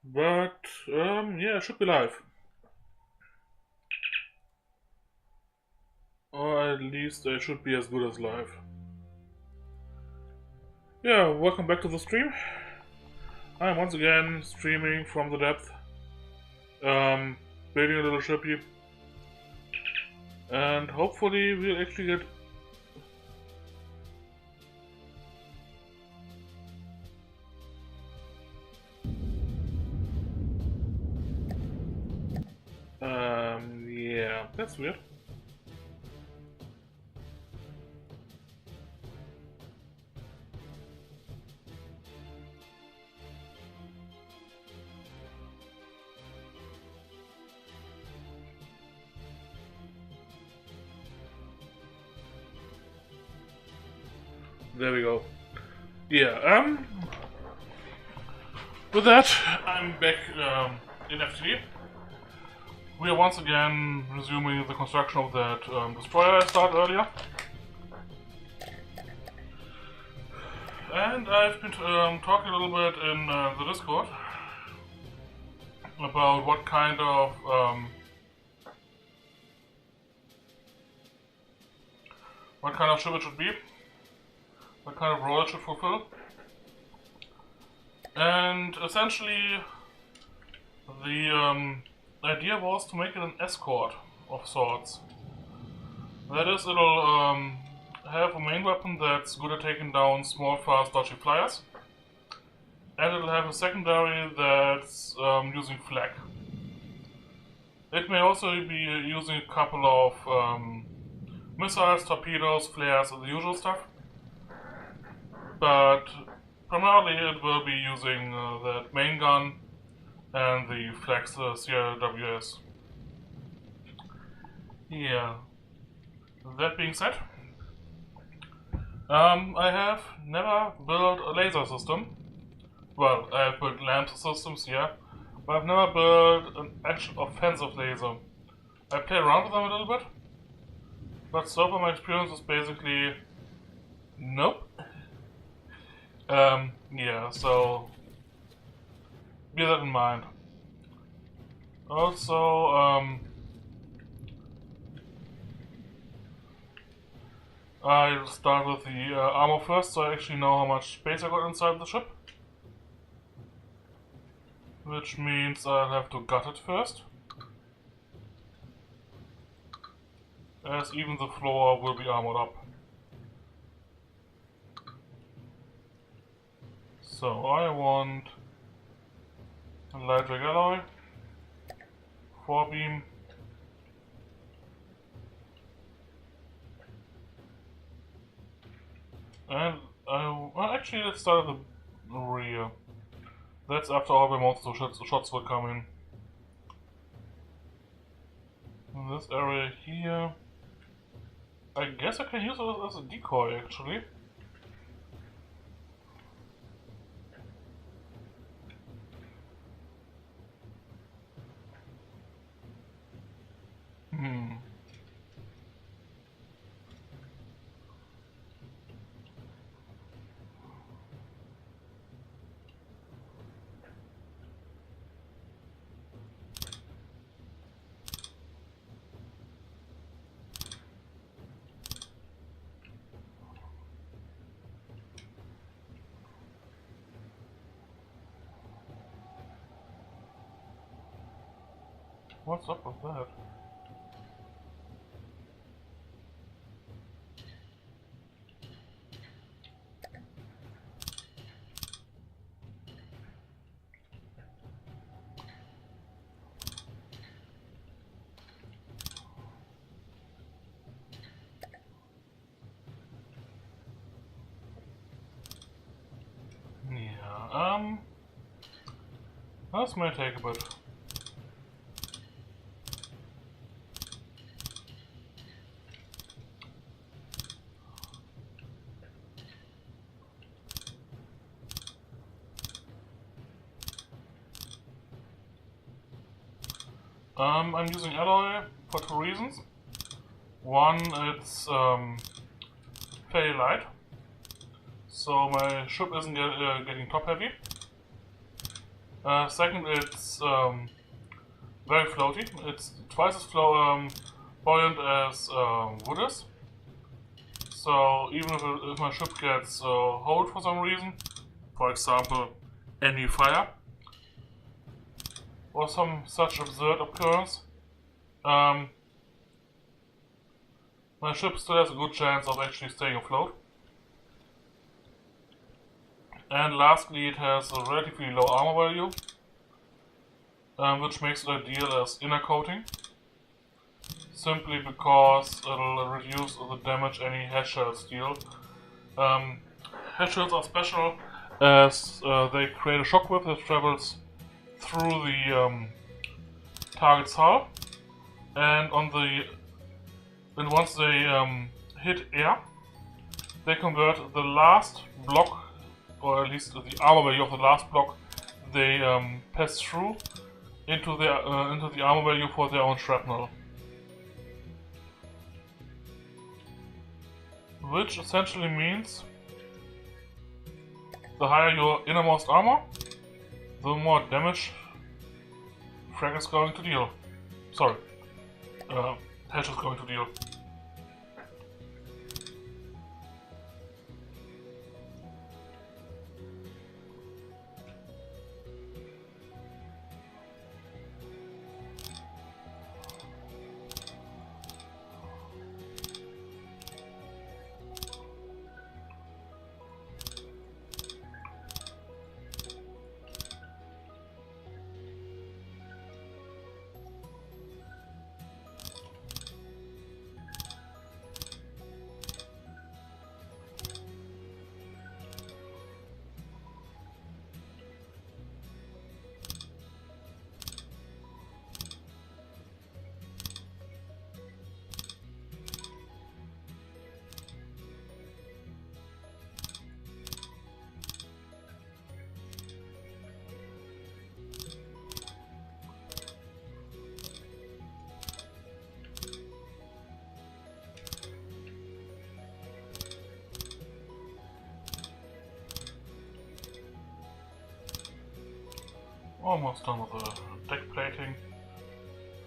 But, yeah, it should be live. Or at least it should be as good as live. Yeah, welcome back to the stream. I am once again streaming from the depth. Building a little shippy. And hopefully we'll actually get... yeah, that's weird. There we go. Yeah, with that, I'm back in FtD. We are once again resuming the construction of that destroyer I started earlier. And I've been talking a little bit in the Discord about what kind of ship it should be, what kind of role it should fulfill. And essentially, the idea was to make it an escort of sorts. That is, it'll have a main weapon that's good at taking down small, fast, dodgy flyers. And it'll have a secondary that's using flak. It may also be using a couple of missiles, torpedoes, flares, and the usual stuff. But primarily it will be using that main gun and the flex CRWS. Yeah. That being said, I have never built a laser system. Well, I have built lamp systems, yeah, but I've never built an actual offensive laser. I play around with them a little bit, but so far my experience is basically nope. Yeah, so bear that in mind. Also, I'll start with the armor first, so I actually know how much space I got inside the ship. Which means I'll have to gut it first. As even the floor will be armored up. So I want a light rig alloy, 4-beam, and well, actually let's start at the rear. That's after all the monster shots will come in. In this area here, I guess I can use it as a decoy actually. What's up with that? Yeah, this may take a bit. I'm using alloy for two reasons. One, it's fairly light, so my ship isn't getting top heavy. Second, it's very floaty. It's twice as buoyant as wood is. So even if my ship gets holed for some reason, for example, enemy fire or some such absurd occurrence, my ship still has a good chance of actually staying afloat. And lastly, it has a relatively low armor value, which makes it ideal as inner coating, simply because it'll reduce the damage any head shells deal. Head shells are special as they create a shockwave that travels through the target's hull, and once they hit air, they convert the last block, or at least the armor value of the last block they pass through, into the armor value for their own shrapnel. Which essentially means the higher your innermost armor, the more damage frag is going to deal. Sorry, Hedge is going to deal. Almost done with the deck plating.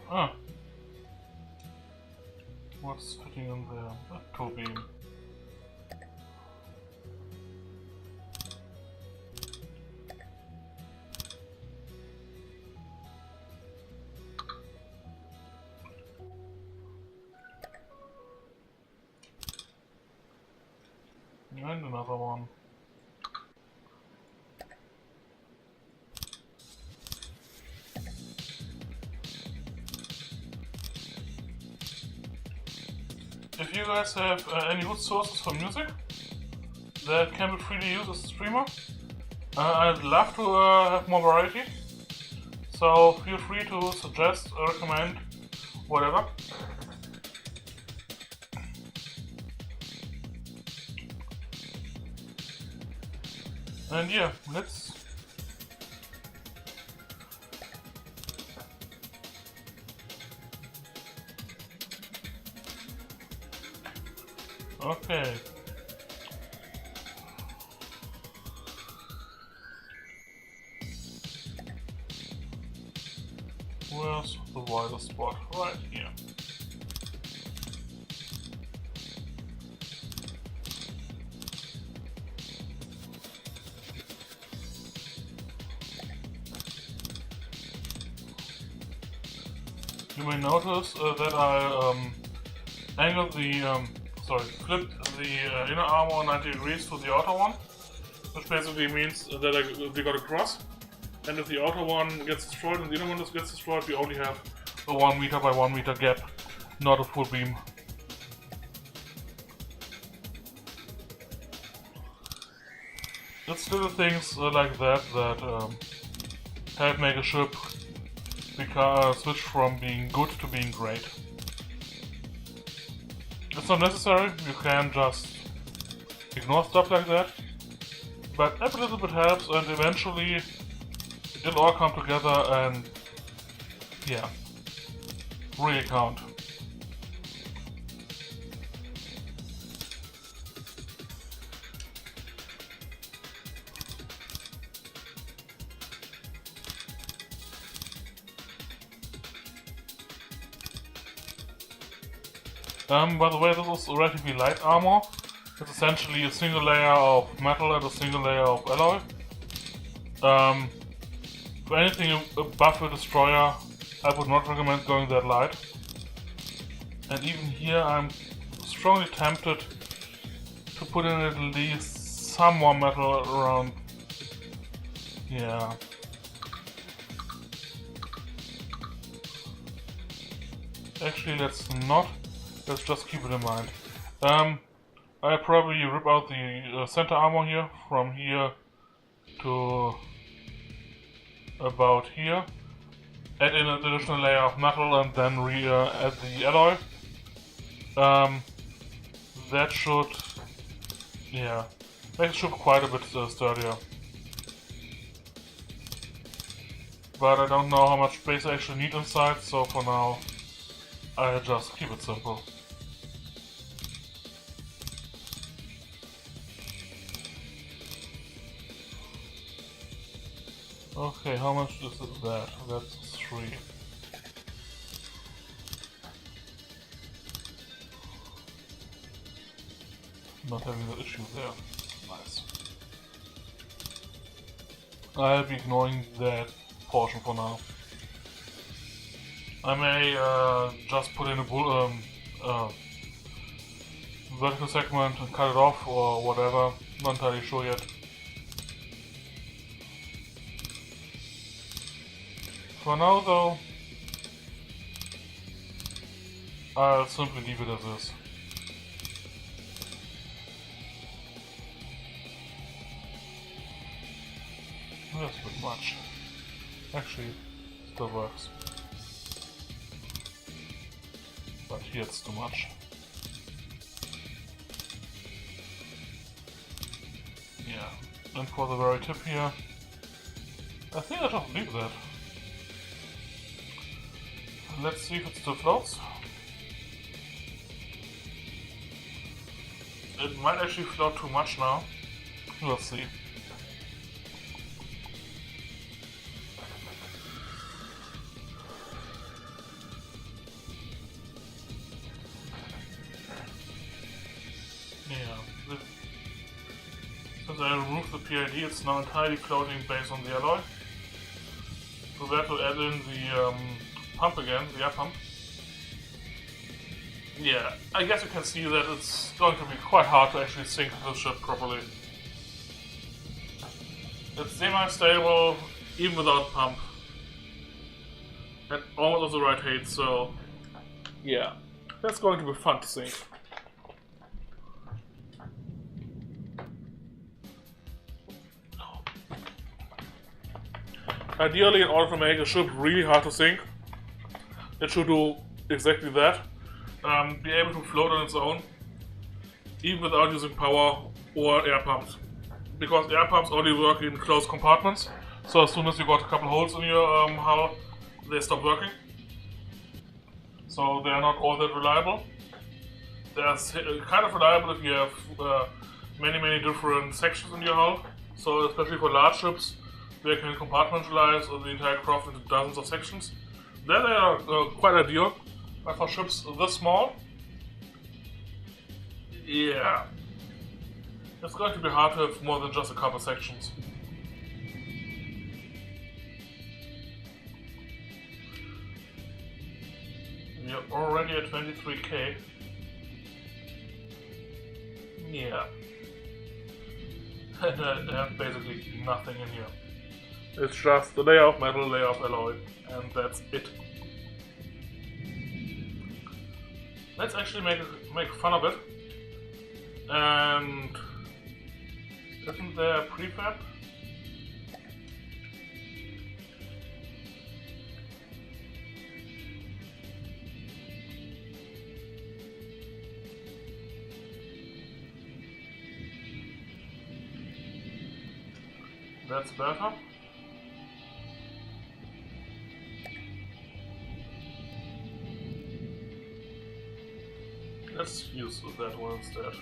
Ah. What's fitting in there? A tow beam. And another one. If you guys have any good sources for music that can be freely used as a streamer, I'd love to have more variety. So feel free to suggest, recommend, whatever. And yeah, let's... Okay. Where's the wider spot? Right here. You may notice that I angled the flipped the inner armor 90 degrees to the outer one, which basically means that we got a cross, and if the outer one gets destroyed and the inner one gets destroyed, we only have a 1 meter by 1 meter gap, not a full beam. It's little things like that that help make a ship switch from being good to being great. It's not necessary, you can just ignore stuff like that, but every little bit helps, and eventually it'll all come together and yeah, really count. By the way, this is relatively light armor. It's essentially a single layer of metal and a single layer of alloy. For anything above a destroyer, I would not recommend going that light. And even here I'm strongly tempted to put in at least some more metal around. Yeah. Actually, let's not. Let's just keep it in mind. I'll probably rip out the center armor here, from here to about here. Add in an additional layer of metal and then add the alloy. That should, yeah, make the ship quite a bit sturdier. But I don't know how much space I actually need inside, so for now I'll just keep it simple. Okay, how much is that? That's 3. Not having the issue there. Nice. I'll be ignoring that portion for now. I may just put in a vertical segment and cut it off or whatever. Not entirely sure yet. For now though, I'll simply leave it as is. That's a bit much. Actually, still works. But here it's too much. Yeah, and for the very tip here, I think I should leave that. Let's see if it still floats. It might actually float too much now. We'll see. Yeah. Since I removed the PID, it's now entirely floating based on the alloy. So that will add in the pump again, the air pump. Yeah, I guess you can see that it's going to be quite hard to actually sink the ship properly. It's semi-stable, even without pump. And almost of the right height, so yeah, that's going to be fun to sink. Ideally, in order to make a ship really hard to sink, it should do exactly that. Be able to float on its own, even without using power or air pumps. Because air pumps only work in closed compartments, so as soon as you got a couple holes in your hull, they stop working. So they are not all that reliable. They're kind of reliable if you have many different sections in your hull. So especially for large ships, they can compartmentalize the entire craft into dozens of sections. Then they are quite ideal. But for ships this small, yeah, it's going to be hard to have more than just a couple sections. We're already at 23k. Yeah. And I have basically nothing in here. It's just a layer of metal, a layer of alloy, and that's it. Let's actually make fun of it. And isn't there a prefab? That's better. Let's use that one instead.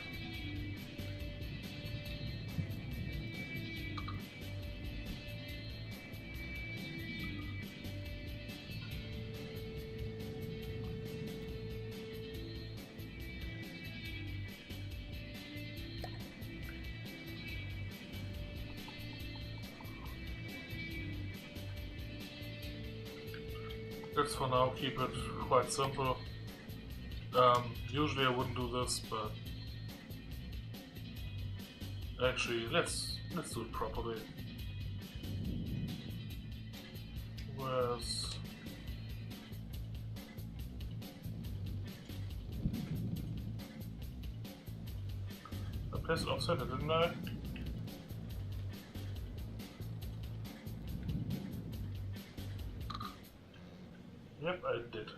let's for now keep it quite simple. Usually I wouldn't do this, but actually let's do it properly. Where's I placed it off center, didn't I? Yep, I did.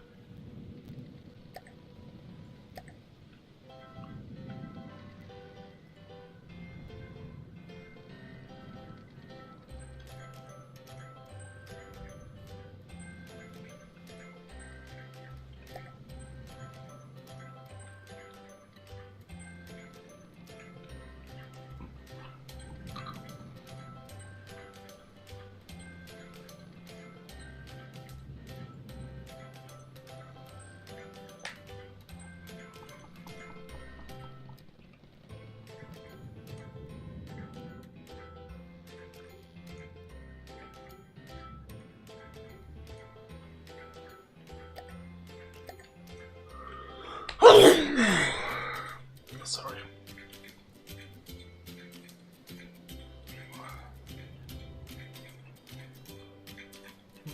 Sorry.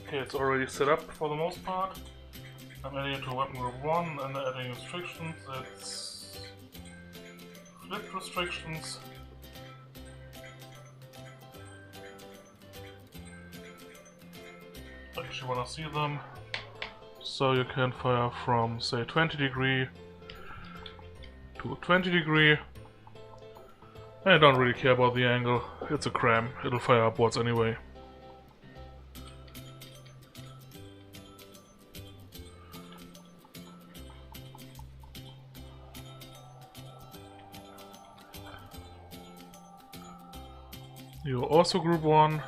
Okay, it's already set up for the most part. I'm adding it to weapon group 1 and adding restrictions. It's flip restrictions. I actually want to see them. So you can fire from, say, 20 degree to 20 degree. I don't really care about the angle, it's a cram, it'll fire upwards anyway. You'll also group 1.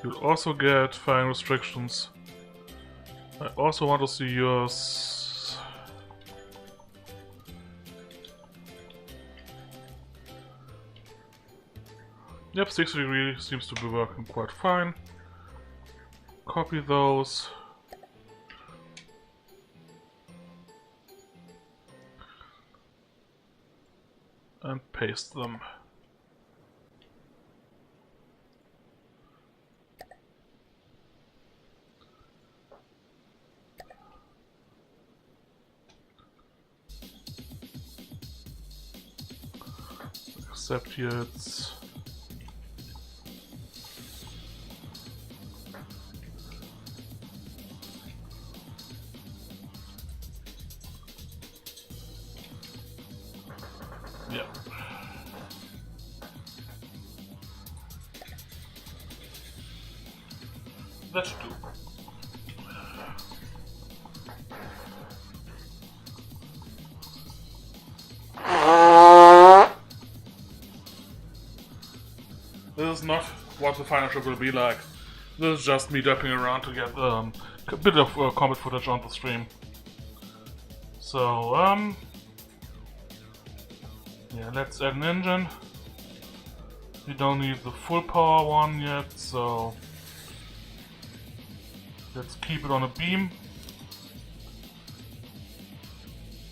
You'll also get firing restrictions. I also want to see yours. Yep, 60 degree seems to be working quite fine. Copy those. And paste them. Except here it's yeah. That should do. This is not what the final ship will be like. This is just me jumping around to get a bit of combat footage on the stream. So, yeah, let's add an engine. We don't need the full power one yet, so let's keep it on a beam.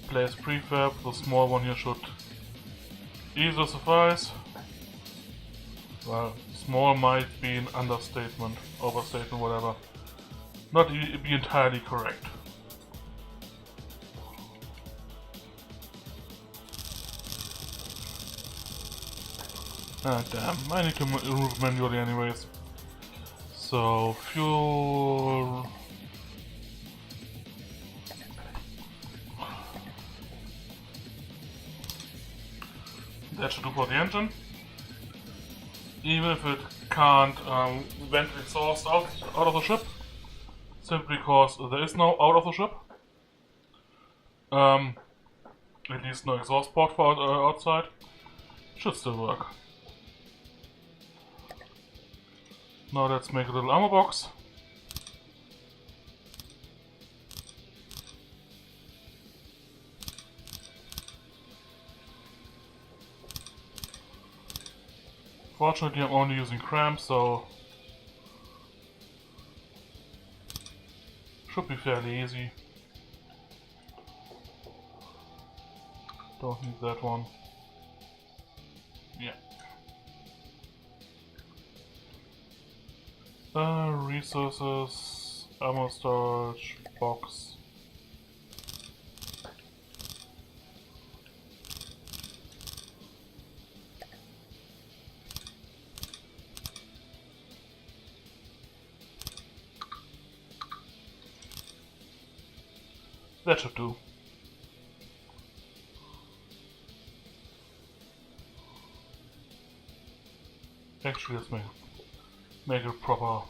Place prefab, the small one here should easily suffice. Well, small might be an understatement, overstatement, whatever. Not be entirely correct. Ah, damn, I need to remove manually anyways. So, fuel... That should do for the engine. Even if it can't vent exhaust out of the ship, simply because there is no out of the ship. At least no exhaust port for outside. Should still work. Now let's make a little armor box. Fortunately I'm only using cramps, so Should be fairly easy. Don't need that one. Yeah. Resources, ammo storage, box. That should do. Actually, let's make it proper.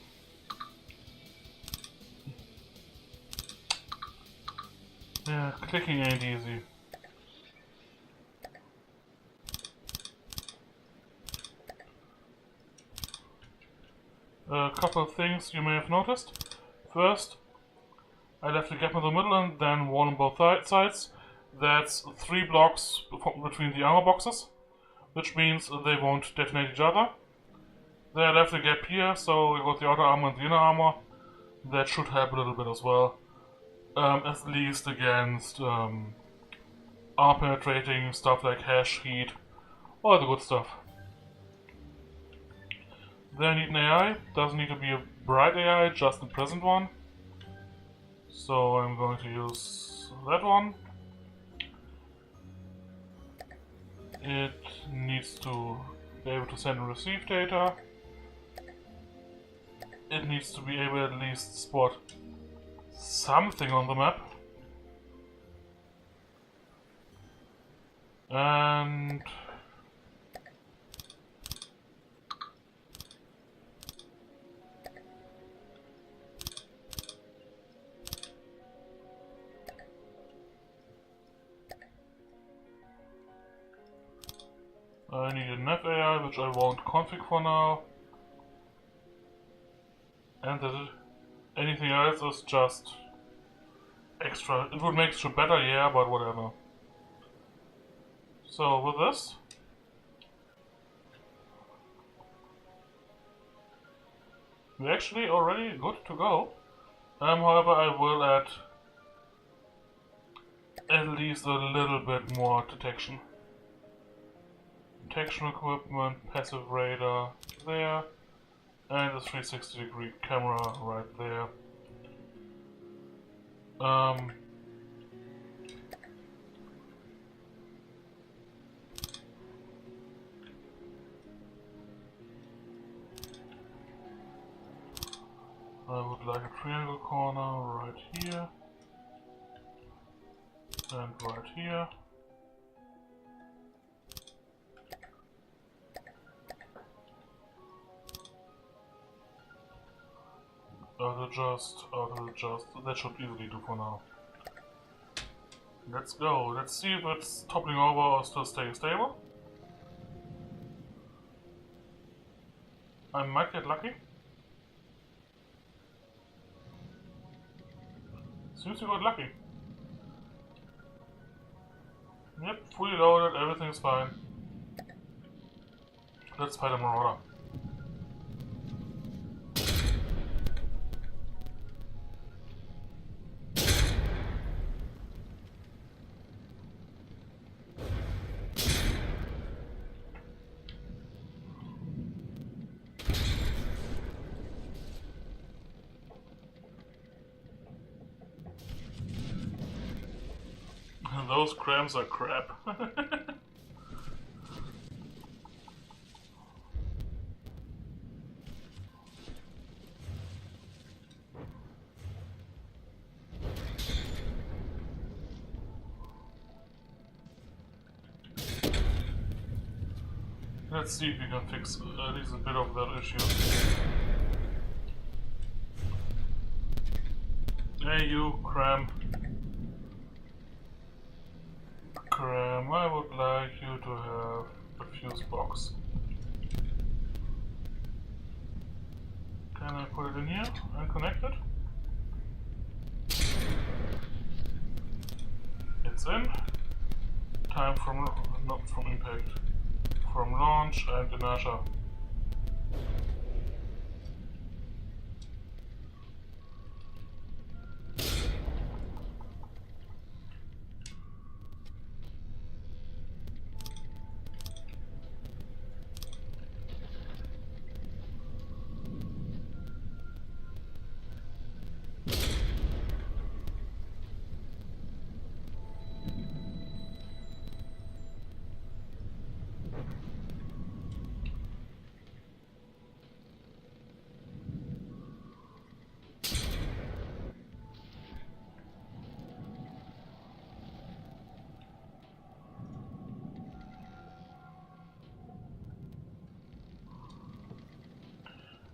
Yeah, clicking ain't easy. A couple of things you may have noticed. First, I left a gap in the middle and then wall on both sides. That's 3 blocks between the armor boxes, which means they won't detonate each other. Then I left a gap here, so we got the outer armor and the inner armor. That should help a little bit as well. At least against armor penetrating stuff like hash, heat, all the good stuff. Then I need an AI. Doesn't need to be a bright AI, just a present one. So I'm going to use that one. It needs to be able to send and receive data. It needs to be able to at least spot something on the map. And I need a nav AI, which I won't config for now. And anything else is just extra. It would make it better, yeah, but whatever. So with this, we're actually already good to go. However, I will add at least a little bit more detection. Detection equipment, passive radar there, and a 360-degree camera right there. I would like a triangle corner right here and right here. Auto adjust, that should easily do for now. Let's go, let's see if it's toppling over or still staying stable. I might get lucky. Seems we got lucky. Yep, fully loaded, everything's fine. Let's fight a Marauder. Those crams are crap. Let's see if we can fix at least a bit of that issue. Hey you, cram. Cram, I would like you to have a fuse box. Can I put it in here and connect it? It's in. Time from, not from impact, from launch and inertia.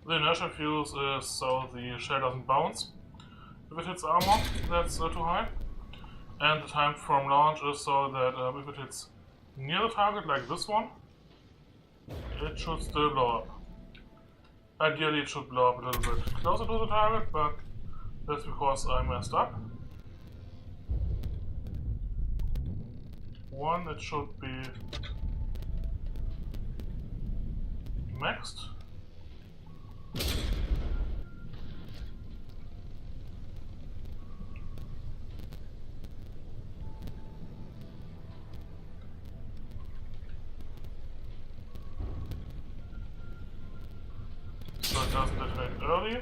The inertia fuse is so the shell doesn't bounce if it hits armor that's too high. And the time from launch is so that if it hits near the target, like this one, it should still blow up. Ideally it should blow up a little bit closer to the target, but that's because I messed up. One, it should be maxed. So it doesn't detonate early.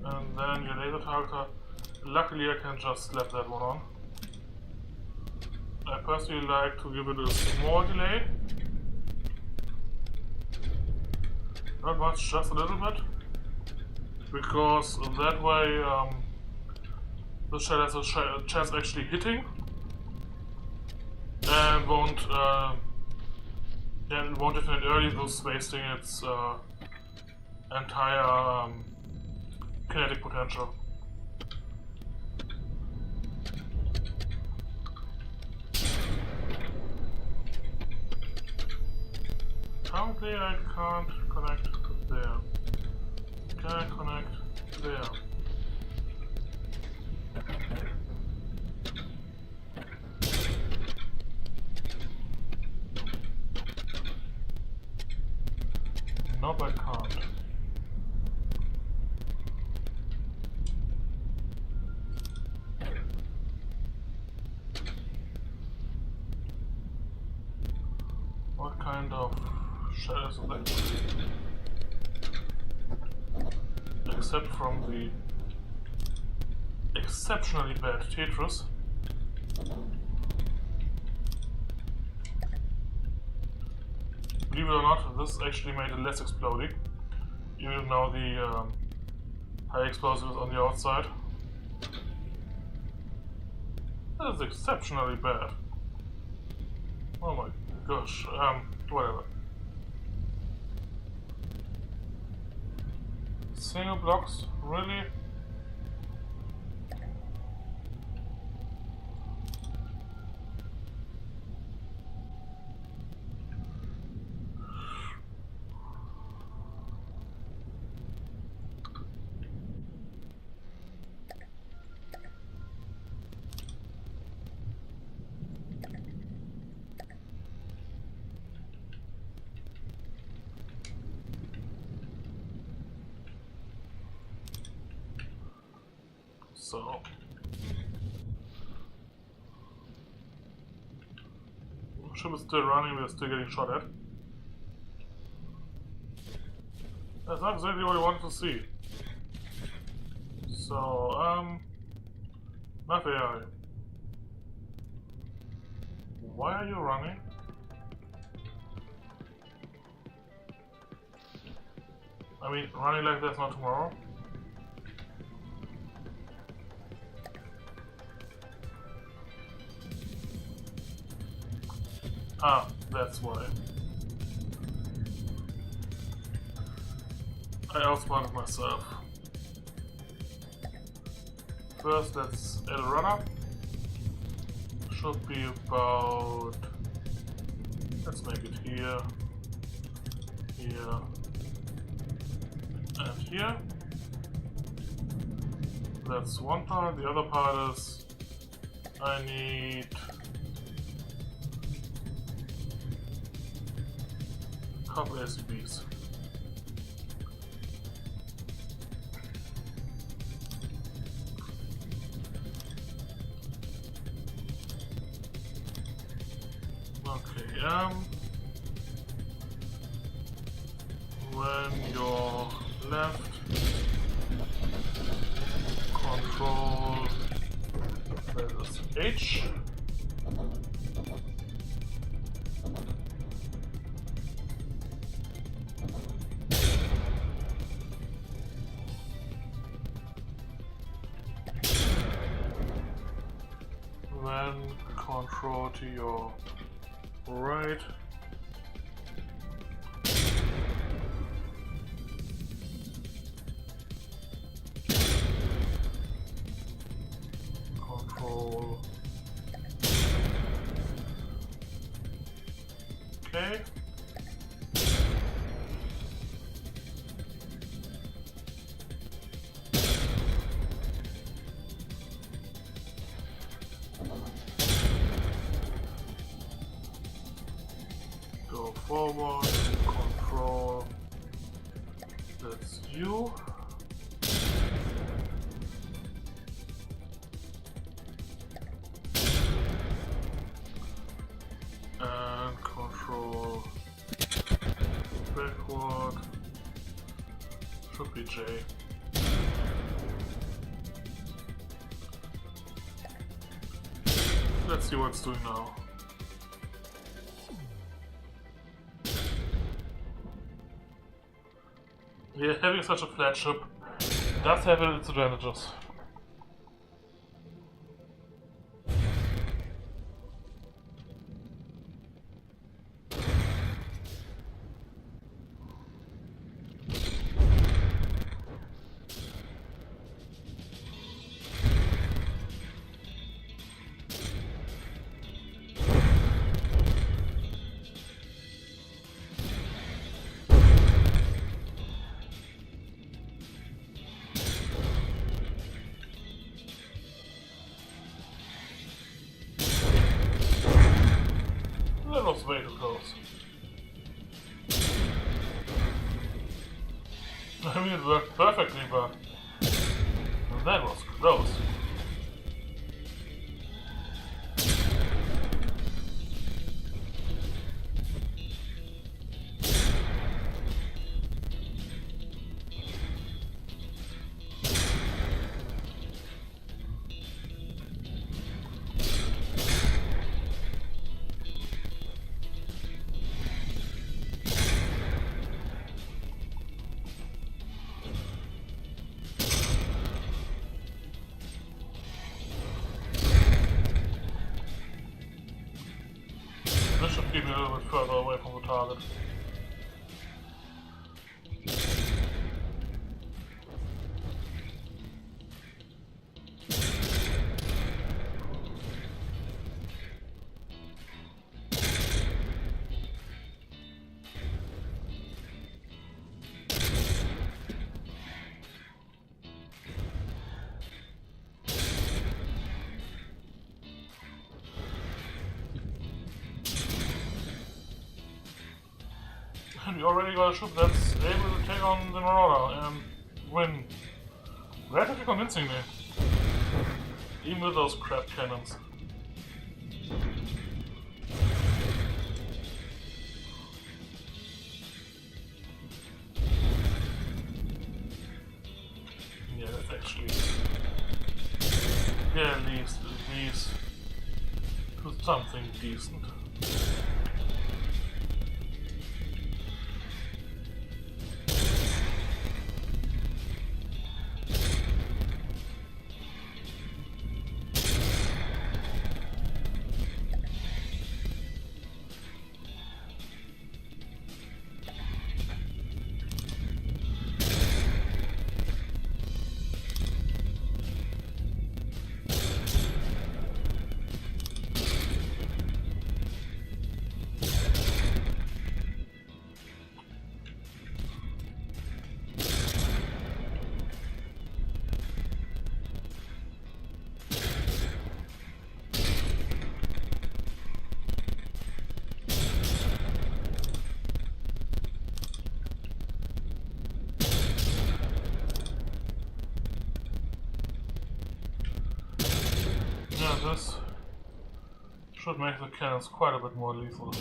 And then your laser targeter. Luckily I can just slap that one on. I personally like to give it a small delay. Not much, just a little bit. Because that way the shell has a chance actually hitting. And won't detonate early, thus wasting its entire kinetic potential. Currently I can't connect there. Can I connect there? Nope, I can't. What kind of shell is that? Except from the exceptionally bad Tetris. Believe it or not, this actually made it less exploding, even though the high explosive is on the outside. That is exceptionally bad. Oh my gosh, whatever. Single blocks, really? So ship is still running, we're still getting shot at. That's not exactly what I wanted to see. So, Math AI. Why are you running? I mean, running like that's not tomorrow. Ah, that's why. I outsmarted myself. First, let's add a runner. Should be about... let's make it here, here, and here. That's one part. The other part is I need a couple SCBs. Okay, when you're left, control, that is H. Then control to your Right. Control. Okay. Go forward, control, that's you. And control backward, should be J. Let's see what it's doing now. Yeah, having such a flat ship does have its advantages. That was way too close. I mean, it worked perfectly, but that was close. This should keep me a little bit further away from the target. And we already got a ship that's able to take on the Marauder and win relatively convincingly. Even with those crap cannons. Yeah, that's actually... Yeah, at least to something decent. Yeah, this should make the cannons quite a bit more lethal.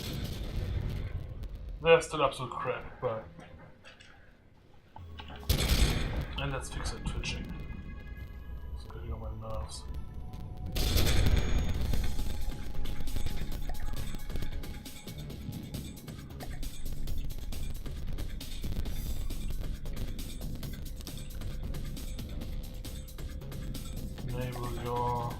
They're still absolute crap, but... And let's fix it twitching. It's getting on my nerves. Enable your...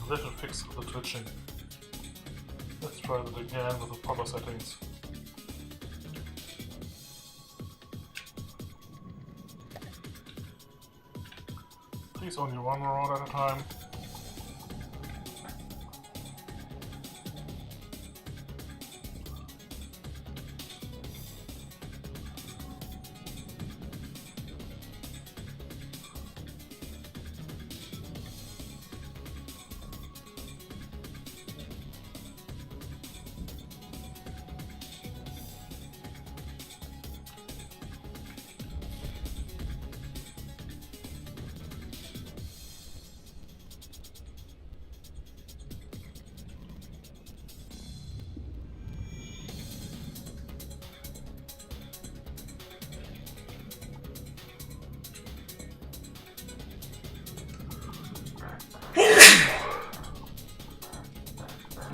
That should fix the twitching. Let's try that again with the proper settings. Please only one round at a time.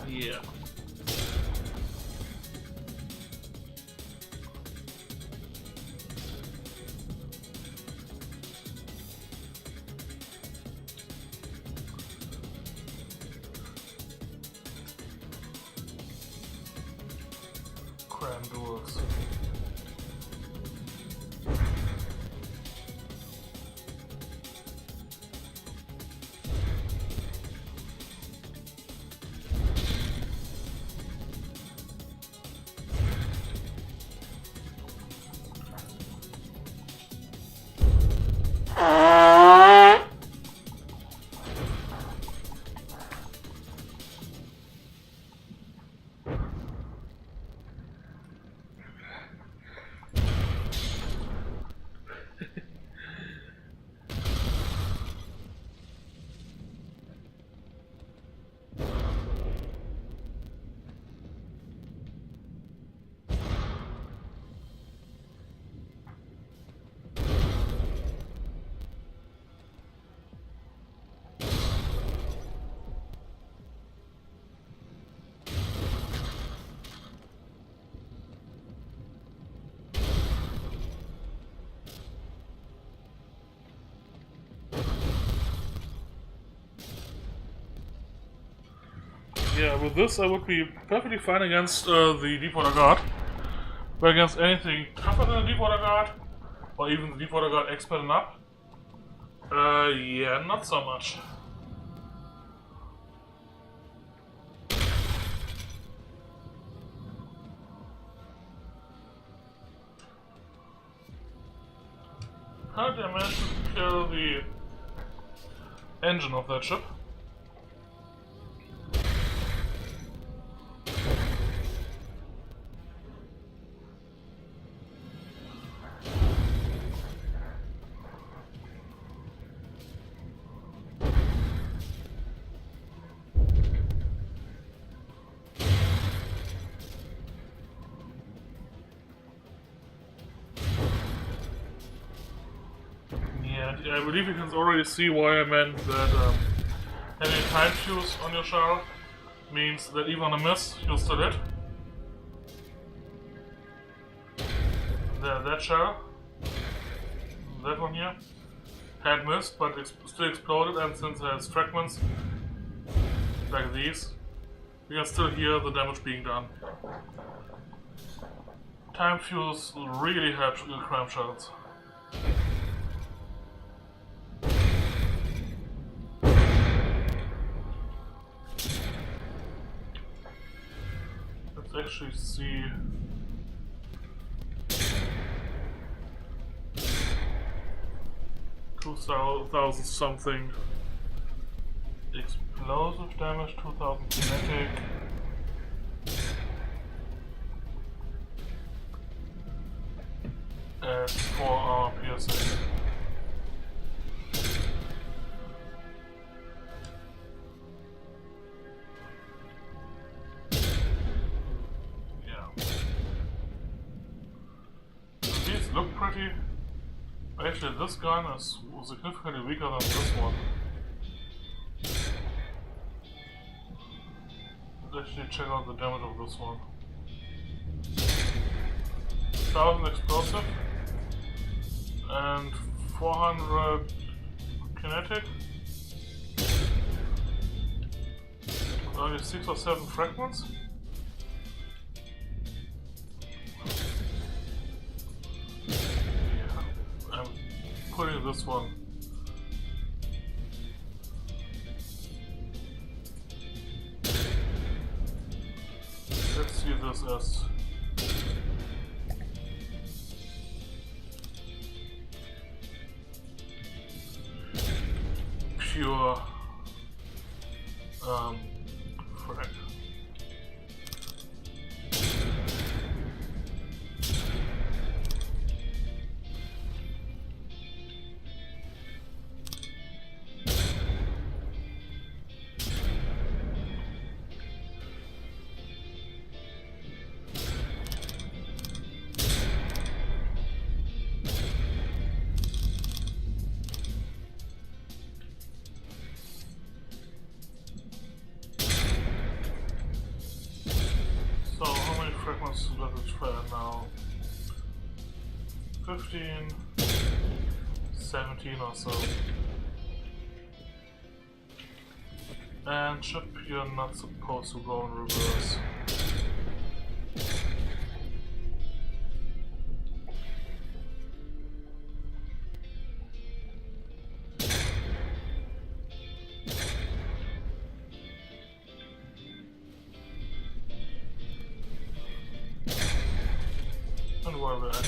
Yeah. Cram duels. Yeah, with this I would be perfectly fine against the Deep Water Guard. But against anything tougher than the Deep Water Guard, or even the Deep Water Guard expert and up, yeah, not so much. Apparently I managed to kill the engine of that ship. I believe you can already see why I meant that having a time fuse on your shell means that even on a miss, you'll still hit. That shell, that one here, had missed but still exploded, and since it has fragments like these, we can still hear the damage being done. Time fuse really helps cram shells. Actually see 2,000 something explosive damage, 2,000 kinetic, and 4 armor piercing. Look pretty. Actually, this gun is significantly weaker than this one. Let's actually check out the damage of this one. 1,000 explosive and 400 kinetic. only 6 or 7 fragments. Yeah, I'm putting this one. Let's see this as pure frag. So how many fragments does it try now? 15, 17 or so. And chip, you're not supposed to go in reverse. And while we're at it,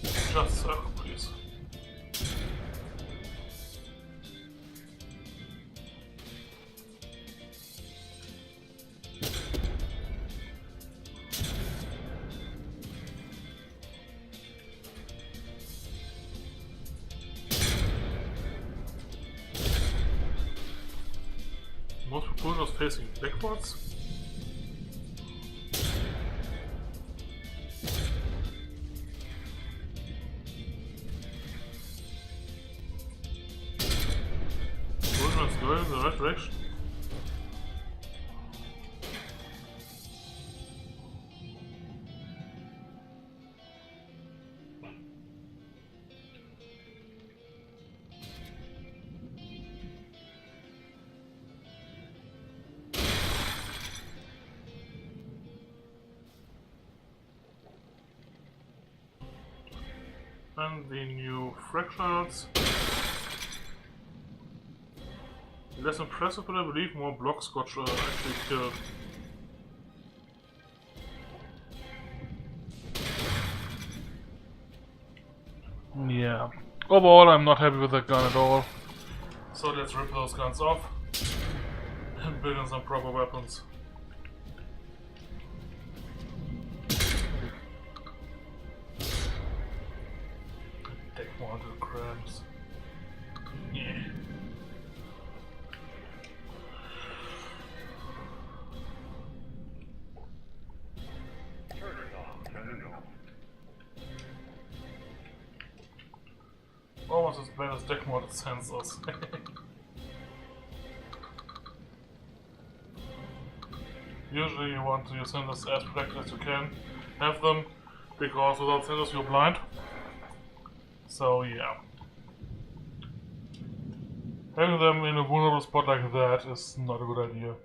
just circle, please. Most propulsion is facing backwards. Propulsion is going in the right direction. And the new fractals. Less impressive, but I believe more block scotch actually killed. Yeah. Overall, I'm not happy with that gun at all. So let's rip those guns off and build in some proper weapons. Take more to the crabs. Yeah. Almost as bad as deck modded sensors. Usually you want your sensors as protected as you can have them, because without sensors you're blind. So yeah. Having them in a vulnerable spot like that is not a good idea.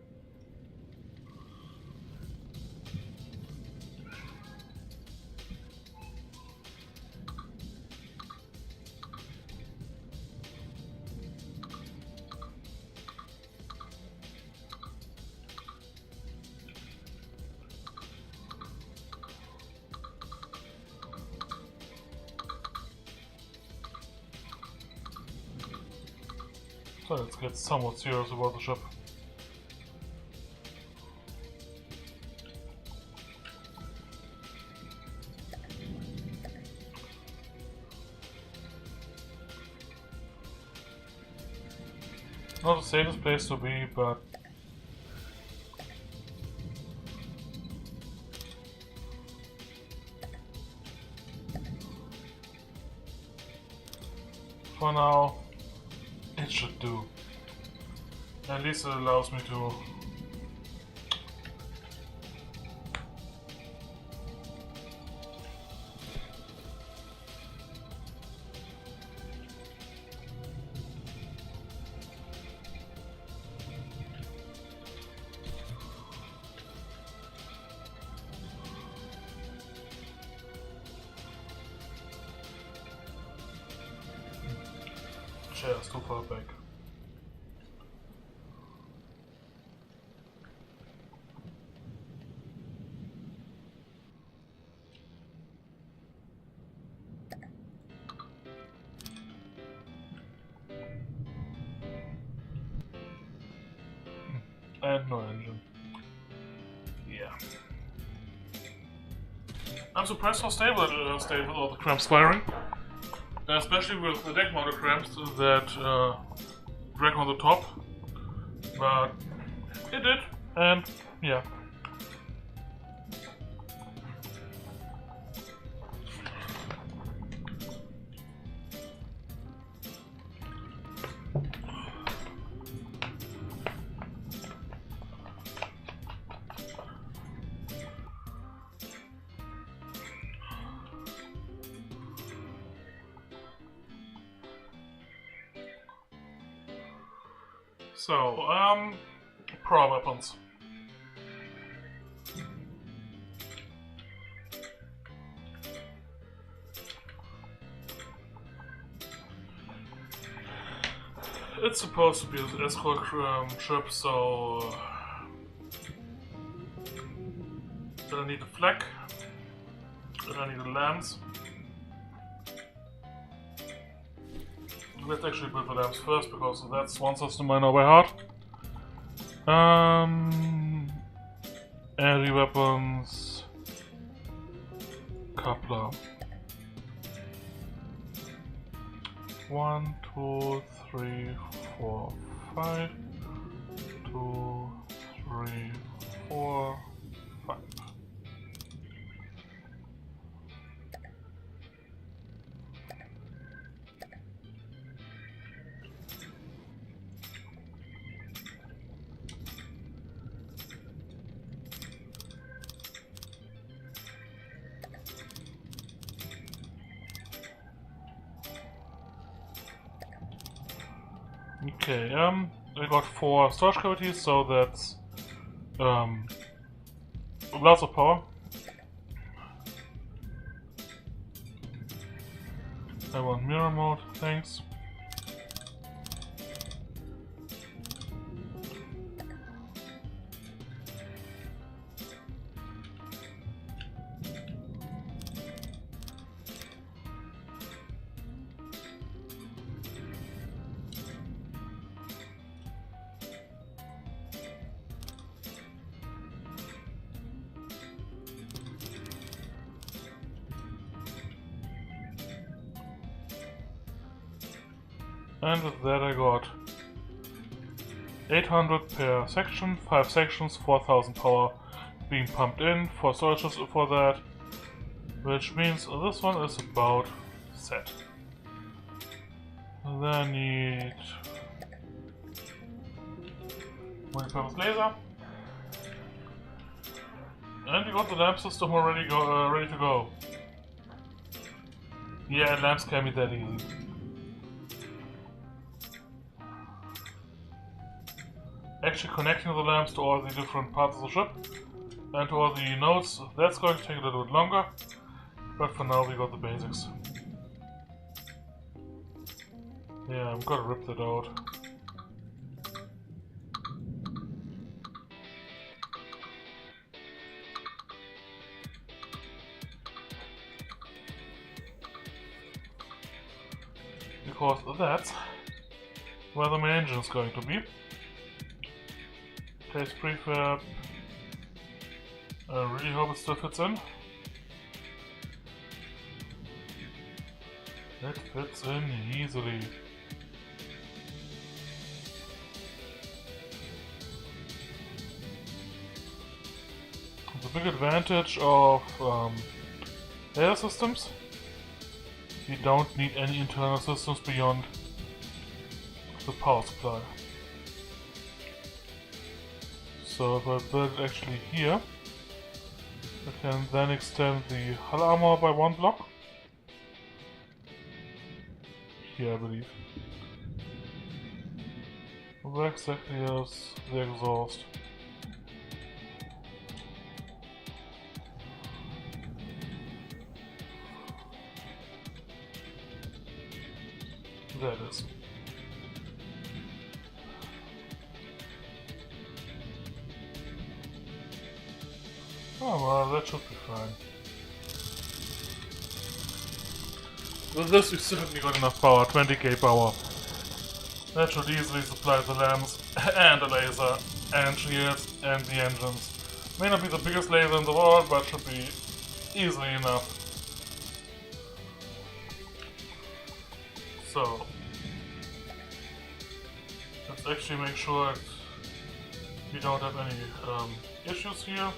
So let's get somewhat serious about the ship. Not the safest place to be, but for now it should do. At least it allows me to chair is too far back. And no engine. Yeah. I'm surprised how stable it stayed with all the cramps firing. Especially with the deck mounted cramps that drag on the top. But it did, and yeah. So, pro weapons. It's supposed to be an escort ship, so then I need a flag, then I need a lance. Let's actually build the lamps first, because that's one system I know by heart. Anti-weapons... Coupler. 1, 2, 3, 4, 5. 2, 3, 4, 5. Okay, I got 4 storage cavities, so that's lots of power. I want mirror mode, thanks. And with that I got 800 per section, 5 sections, 4000 power being pumped in, 4 storages for that, which means this one is about set. And then I need multi-purpose laser, and we got the lamp system already ready to go. Yeah, lamps can be that easy. Actually connecting the lamps to all the different parts of the ship and to all the nodes, that's going to take a little bit longer, but for now we got the basics. Yeah, I'm gonna rip that out. Because that's where the main engine is going to be. Place prefab. I really hope it still fits in. It fits in easily. The big advantage of laser systems, you don't need any internal systems beyond the power supply. So if I build it actually here, I can then extend the hull armor by 1 block. Here I believe. Where exactly is the exhaust? There it is. Oh well, that should be fine. With this we certainly got enough power, 20k power. That should easily supply the lamps, and the laser, and shields, and the engines. May not be the biggest laser in the world, but should be easily enough. So, let's actually make sure that we don't have any issues here.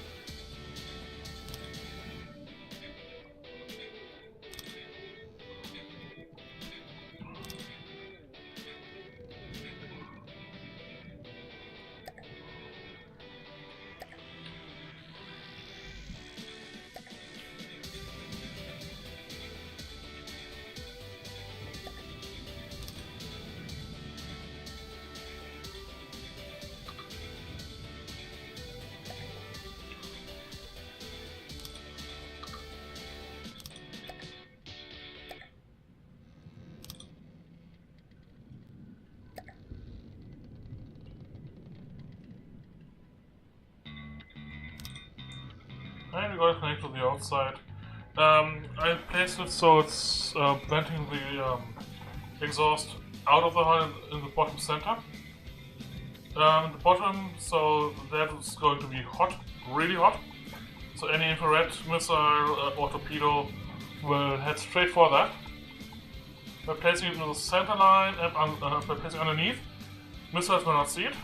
And we gotta connect to the outside. I placed it so it's venting the exhaust out of the hull in the bottom center. In the bottom, so that is going to be hot, really hot. So any infrared missile or torpedo will head straight for that. By placing it in the center line and by placing underneath, missiles will not see it.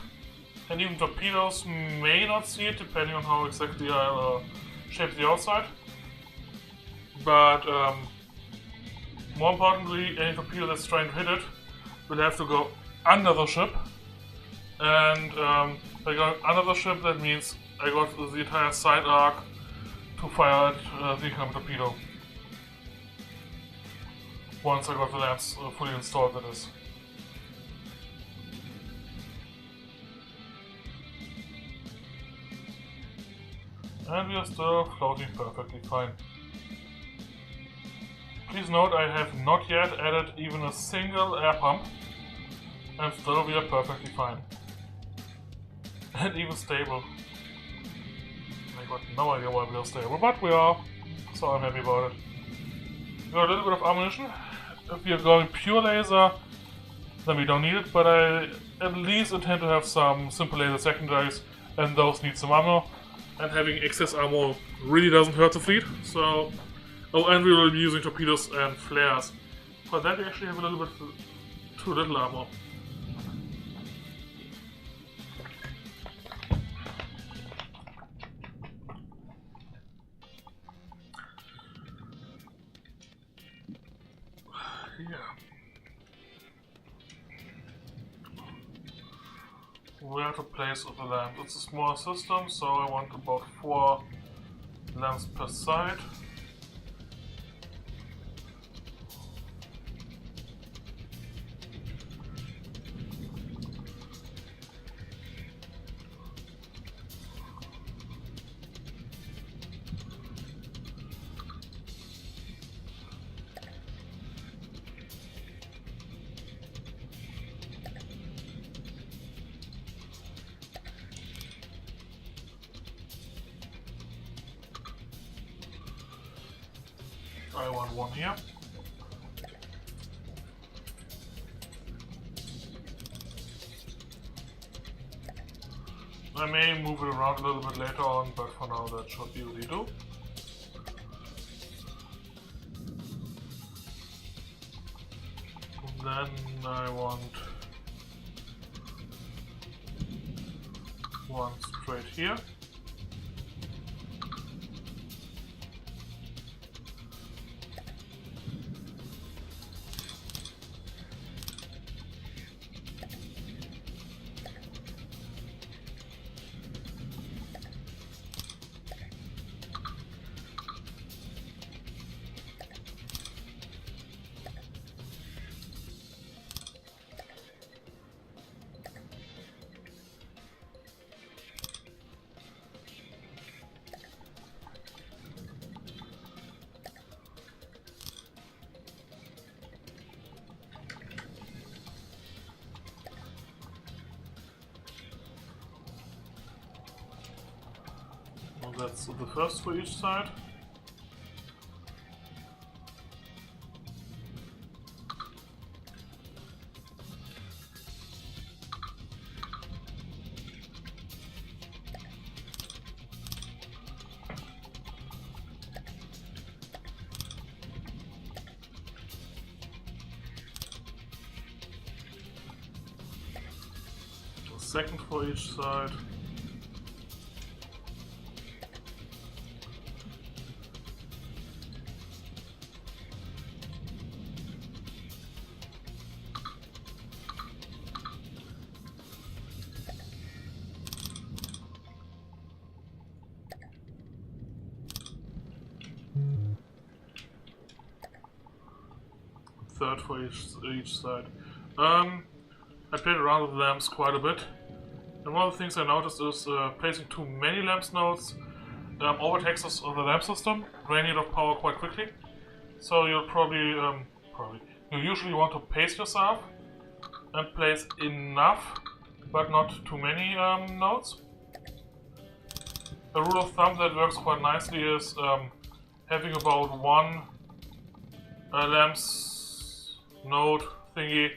And even torpedoes may not see it, depending on how exactly I shape the outside. But more importantly, any torpedo that's trying to hit it will have to go under the ship. And by going under the ship, that means I got the entire side arc to fire at the incoming torpedo. Once I got the lamps fully installed, that is. And we are still floating perfectly fine. Please note I have not yet added even a single air pump, and still we are perfectly fine. And even stable. I got no idea why we are stable, but we are, so I'm happy about it. We got a little bit of ammunition. If we are going pure laser, then we don't need it, but I at least intend to have some simple laser secondaries, and those need some ammo. And having excess ammo really doesn't hurt the fleet, so... Oh, and we will be using torpedoes and flares. For that we actually have a little bit too little ammo. Yeah. Where to place the lamp? It's a small system, so I want about 4 lamps per side. I want one here. I may move it around a little bit later on, but for now that should easily do. Then I want one straight here. That's the first for each side. The second for each side. Third for each side. I played around with lamps quite a bit, and one of the things I noticed is placing too many lamps nodes overtaxes the lamp system, draining it of power quite quickly. So you'll you usually want to pace yourself and place enough, but not too many nodes. A rule of thumb that works quite nicely is having about one lamps node thingy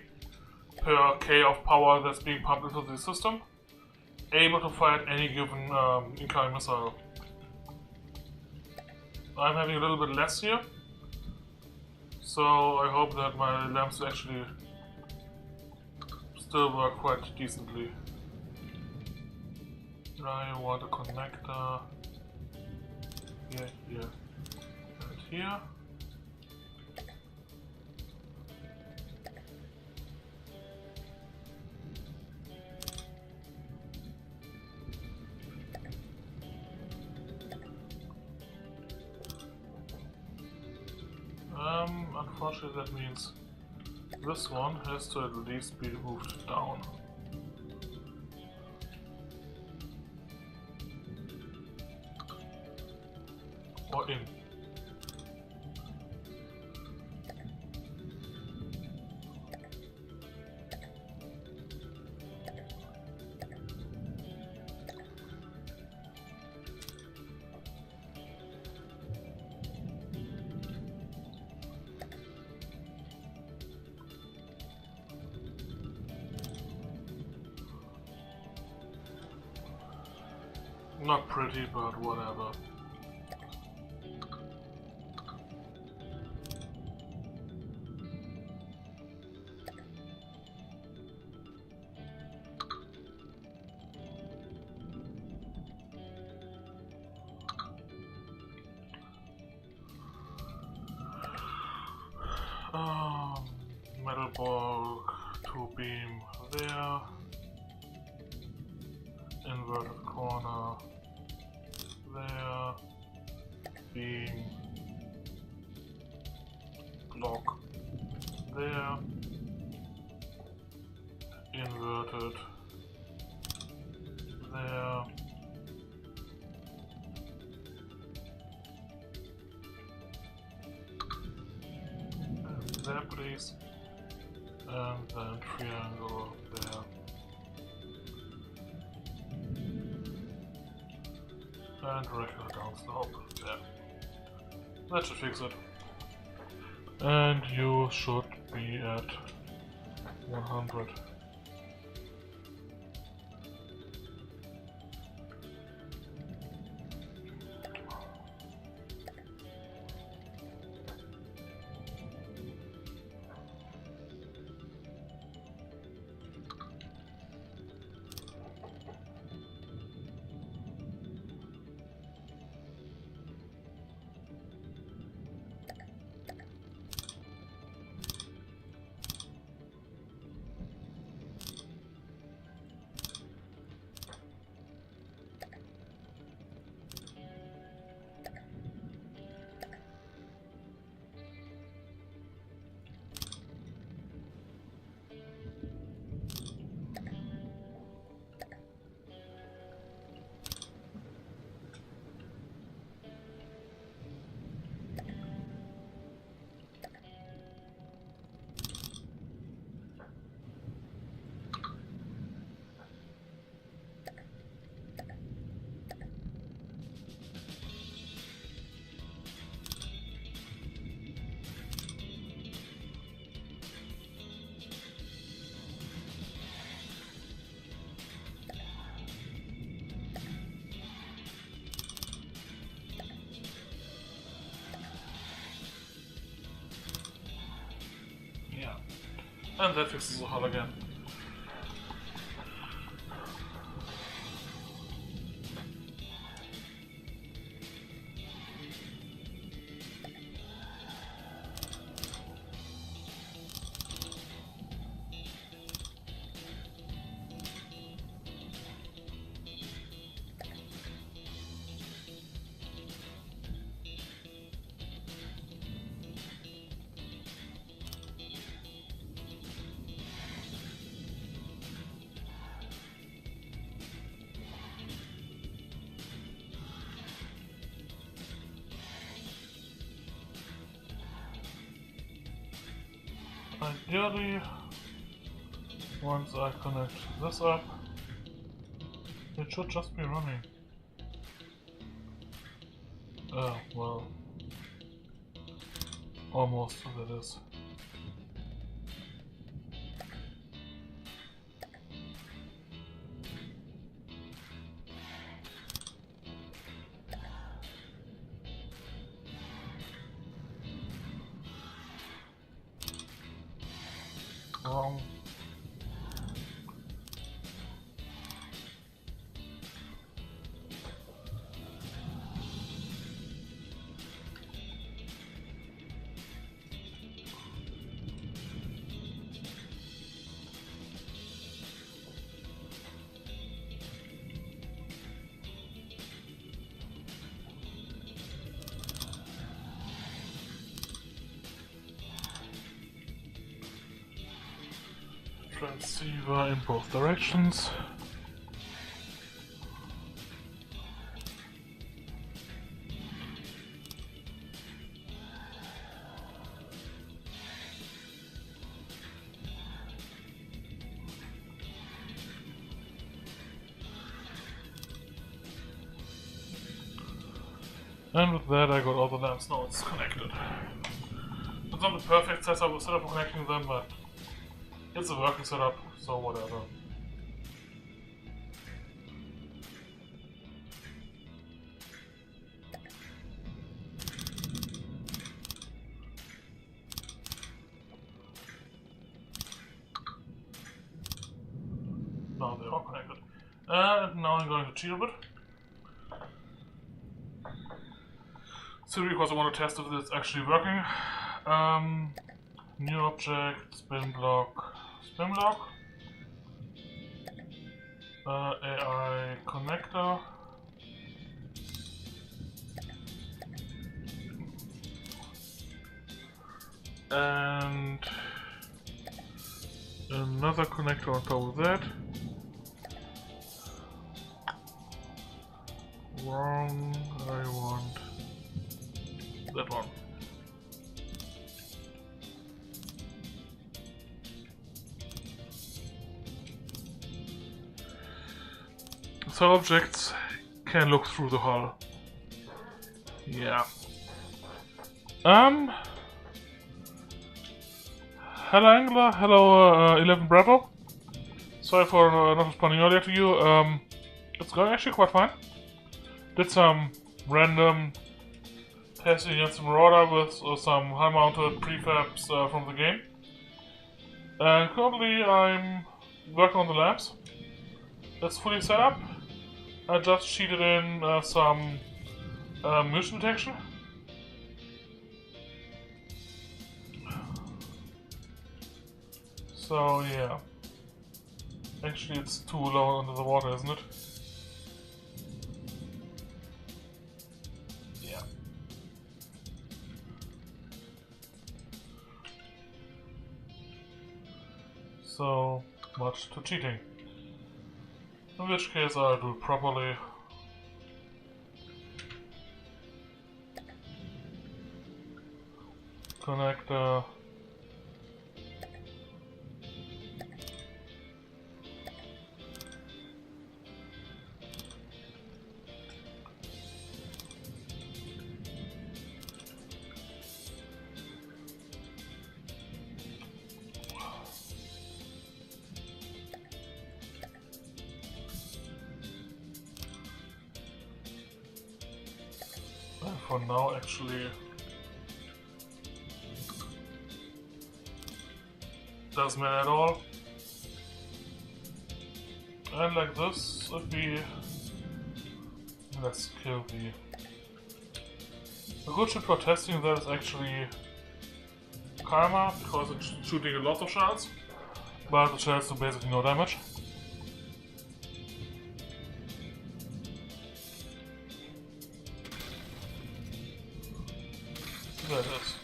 per K of power that's being pumped into the system, able to fire at any given incoming missile. I'm having a little bit less here, so I hope that my lamps actually still work quite decently. I want a connector here, here, and here. Unfortunately that means this one has to at least be moved down. Or in. Not pretty, but whatever. Metal bulk, 2 beam there, inverted corner there, beam, block there, inverted there, and there please, and then triangle there. And regular down slope there. That should fix it. And you should be at 100. Yeah. And that fixes the hull again. Ideally, once I connect this up, it should just be running. Oh, well. Almost, that is. Wrong. Transceiver in both directions. And with that I got all the lamps nodes connected. It's not the perfect setup for connecting them, but it's a working setup, so whatever. Now they're all connected. And now I'm going to cheat a bit. Simply because I want to test if it's actually working. New object, spin block, AI connector, and another connector on top of that. Wrong, I want that one. So objects can look through the hull. Yeah. Hello Angler, hello 11 Bravo. Sorry for not responding earlier to you. It's going actually quite fine. Did some random testing against the Marauder with some high-mounted prefabs from the game. And currently I'm working on the lamps. It's fully set up. I just cheated in some motion detection. So yeah. Actually it's too low under the water, isn't it? Yeah. So much to cheating. In which case I'll do it properly. Connector. For now, actually, doesn't matter at all. And like this, if we... Let's kill the... A good ship for testing that is actually Karma, because it's shooting a lot of shells, but the shells do basically no damage. There it is.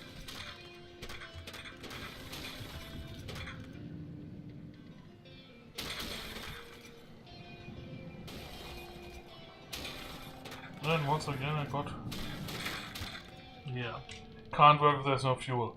And once again I got... Yeah. Can't work if there's no fuel.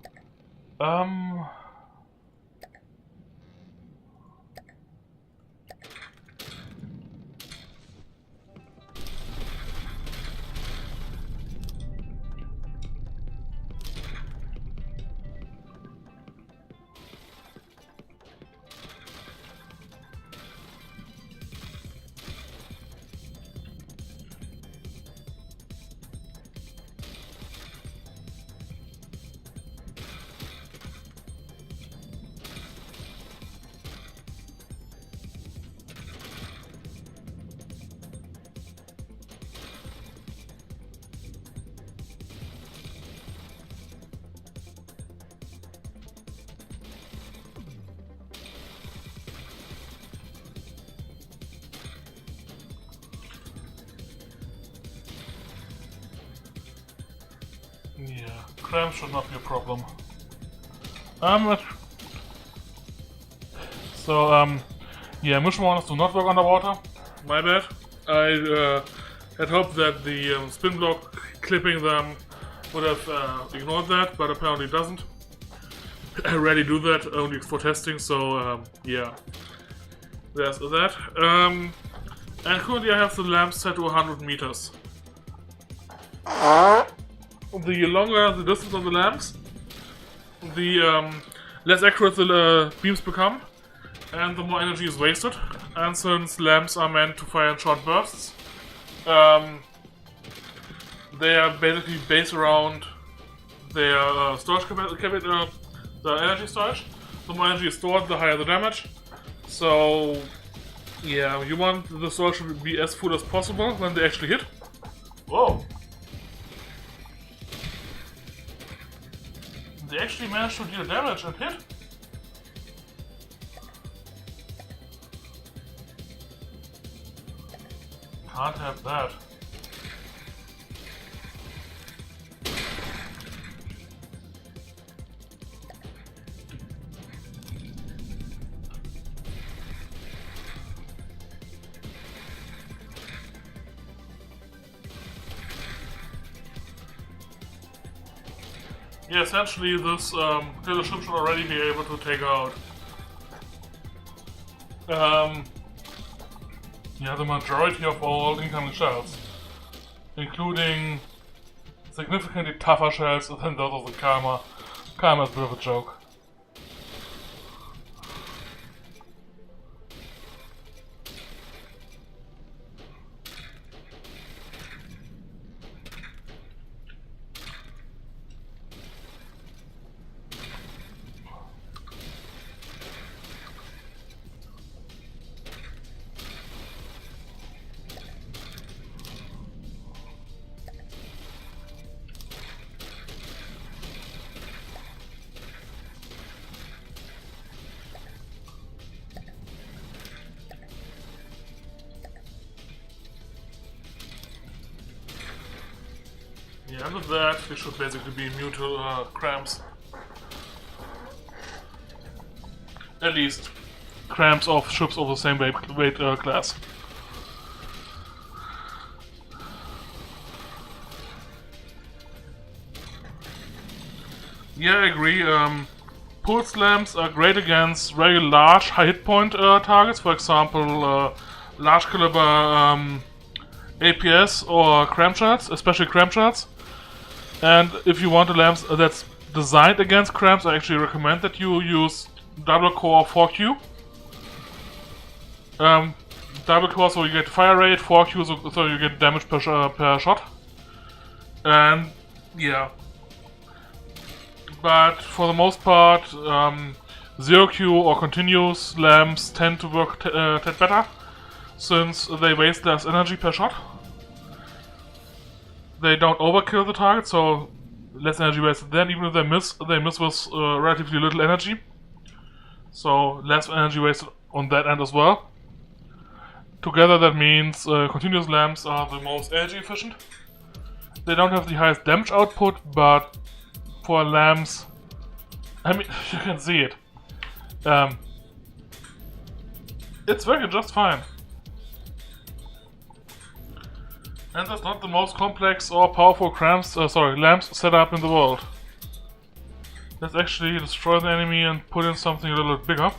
Yeah, cramps should not be a problem. Yeah, mission warners do not work underwater. My bad. I had hoped that the spin block clipping them would have ignored that, but apparently it doesn't. I rarely do that, only for testing, so yeah. There's that. And currently I have the lamp set to 100 meters. The longer the distance of the lamps, the less accurate the beams become, and the more energy is wasted. And since lamps are meant to fire in short bursts, they are basically based around their storage capacity, the energy storage. The more energy is stored, the higher the damage. So, yeah, you want the storage to be as full as possible when they actually hit. Whoa! They actually managed to deal damage and hit. Can't have that. Yeah, essentially this little ship should already be able to take out yeah, the majority of all incoming shells, including significantly tougher shells than those of the Karma. Karma is a bit of a joke. Yeah, and with that, we should basically be immune to cramps. At least, cramps of ships of the same weight class. Yeah, I agree. Pulse lamps are great against very large, high hit point targets, for example, large caliber APS or cram shots, especially cram shots. And if you want a lamp that's designed against cramps, I actually recommend that you use double core 4Q. Double core so you get fire rate, 4Q so you get damage per shot. And yeah. But for the most part, Zero Q or continuous lamps tend to work tad better, since they waste less energy per shot. They don't overkill the target, so less energy wasted. Then even if they miss with relatively little energy. So less energy wasted on that end as well. Together that means continuous lamps are the most energy efficient. They don't have the highest damage output, but for lamps, I mean, you can see it. It's working just fine. And that's not the most complex or powerful lamps set up in the world. Let's actually destroy the enemy and put in something a little bit bigger.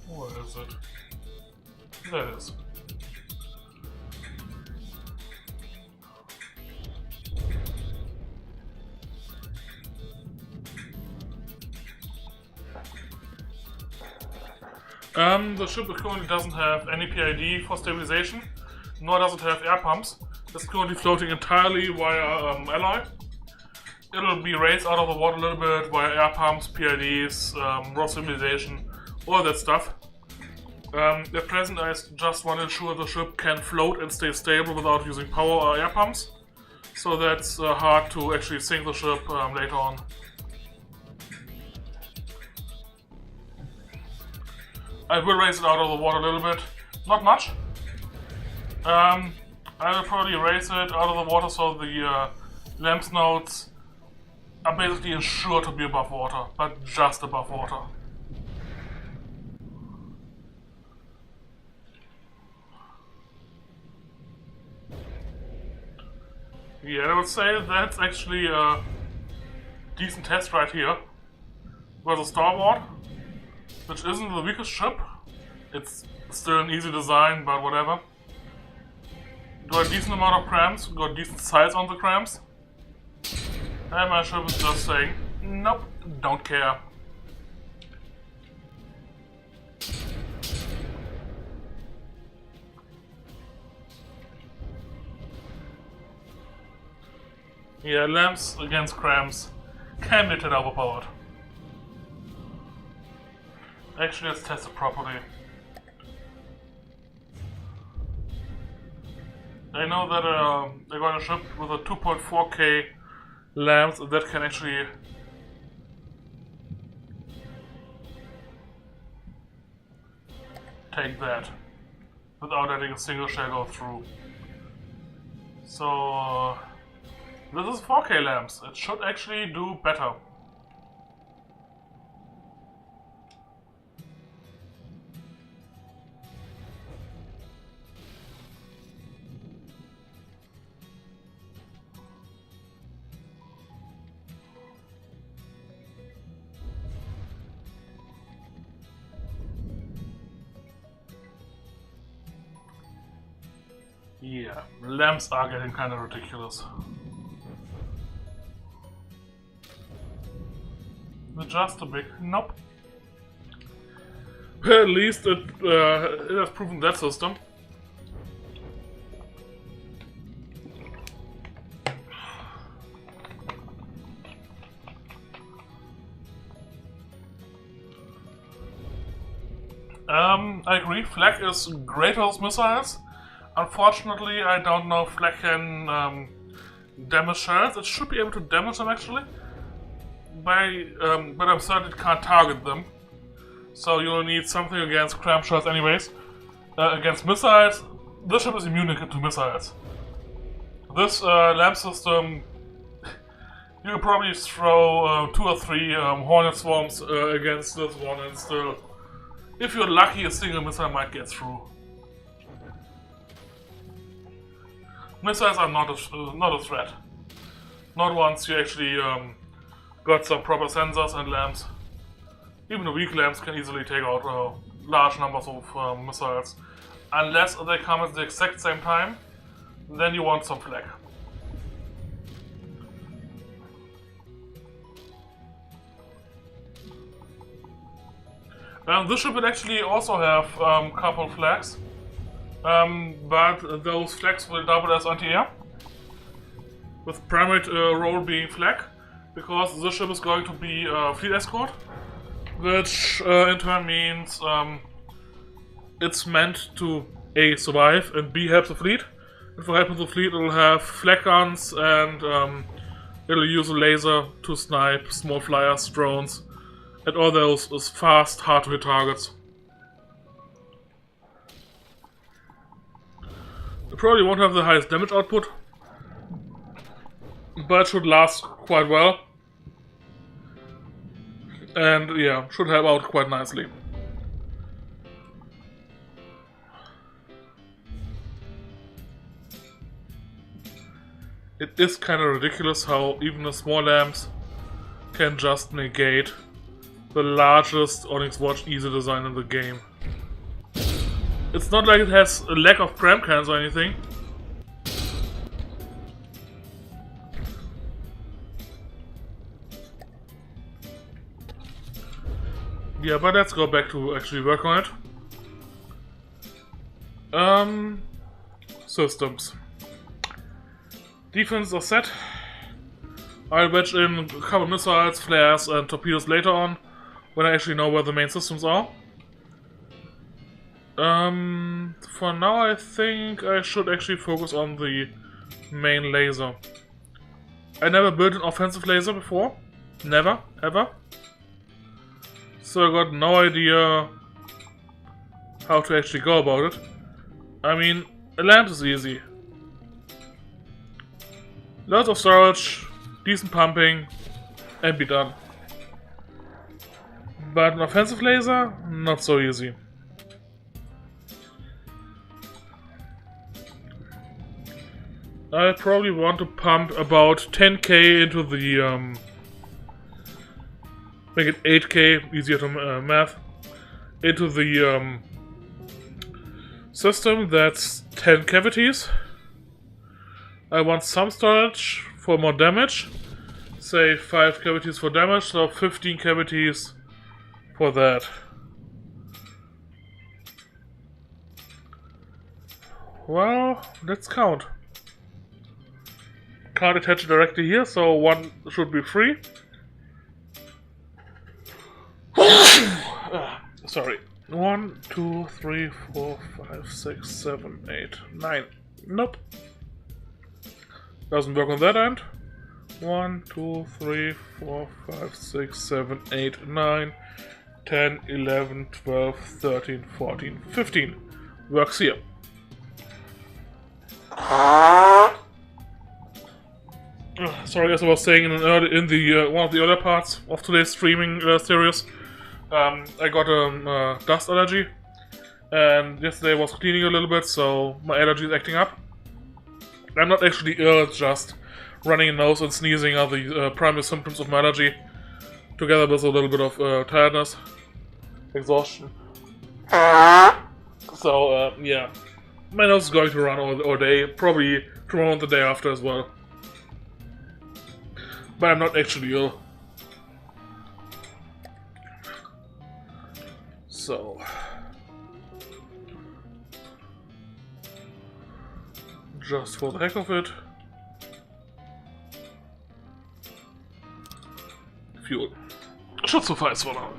Where is it? There it is. The ship currently doesn't have any PID for stabilization, nor does it have air pumps. It's currently floating entirely via alloy. It'll be raised out of the water a little bit via air pumps, PIDs, raw stabilization, all that stuff. At present I just want to ensure the ship can float and stay stable without using power or air pumps. So that's hard to actually sink the ship later on. I will raise it out of the water a little bit, not much. I will probably raise it out of the water so the lamp nodes are basically ensured to be above water, but just above water. Yeah, I would say that's actually a decent test right here. Versus Starboard, which isn't the weakest ship. It's still an easy design, but whatever. Got a decent amount of cramps, got decent size on the cramps. And my ship is just saying, nope, don't care. Yeah, lamps against cramps can be a tad overpowered. Actually, let's test it properly. I know that I got a ship with a 2.4K lamps that can actually take that without letting a single shell go through. So this is 4K lamps. It should actually do better. Yeah, lamps are getting kind of ridiculous. Just a big nope. Well, at least it has proven that system. I agree, Flak is great with missiles. Unfortunately, I don't know if Flak can damage shells. It should be able to damage them actually. But I'm certain it can't target them. So you'll need something against cram shells anyways. Against missiles, this ship is immune to missiles. This lamp system, you can probably throw 2 or 3 hornet swarms against this one and still, if you're lucky, a single missile might get through. Missiles are not a threat. Not once you actually got some proper sensors and lamps. Even the weak lamps can easily take out large numbers of missiles. Unless they come at the exact same time, then you want some flag. This ship will actually also have a couple flags, but those flags will double as anti-air, with primary role being flag, because this ship is going to be a fleet escort, which in turn means it's meant to A, survive, and B, help the fleet. If it helps the fleet, it'll have flag guns, and it'll use a laser to snipe small flyers, drones, and all those is fast, hard to hit targets. It probably won't have the highest damage output, but should last quite well. And yeah, should help out quite nicely. It is kind of ridiculous how even the small lamps can just negate the largest Onyx Watch easy design in the game. It's not like it has a lack of cram cans or anything. Yeah, but let's go back to actually work on it. Systems. Defense are set. I'll wedge in a couple missiles, flares, and torpedoes later on, when I actually know where the main systems are. For now I think I should actually focus on the main laser. I never built an offensive laser before. Never, ever. So I got no idea how to actually go about it. I mean, a lamp is easy. Lots of storage, decent pumping, and be done. But an offensive laser, not so easy. I probably want to pump about 10k into the, make it 8k, easier to math, into the system that's 10 cavities. I want some storage for more damage, say 5 cavities for damage, so 15 cavities for that. Well, let's count. Can't attach it directly here, so one should be free. Sorry. 1, 2, 3, 4, 5, 6, 7, 8, 9. Nope. Doesn't work on that end. 1, 2, 3, 4, 5, 6, 7, 8, 9, 10, 11, 12, 13, 14, 15. Works here. Sorry, as I was saying in the one of the other parts of today's streaming series, I got a dust allergy, and yesterday I was cleaning a little bit, so my allergy is acting up. I'm not actually ill, it's just running a nose and sneezing are the primary symptoms of my allergy, together with a little bit of tiredness, exhaustion. So, yeah, my nose is going to run all day, probably tomorrow and the day after as well. But I'm not actually ill. So... just for the heck of it. Fuel. Should suffice for now.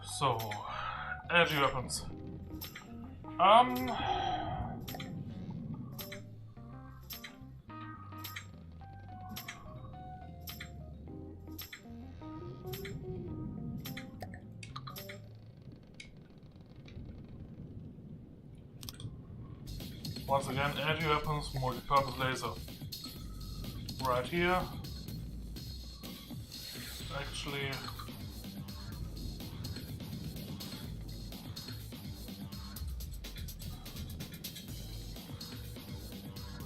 So... energy weapons. Once again, energy weapons, multi-purpose laser. Right here. Actually...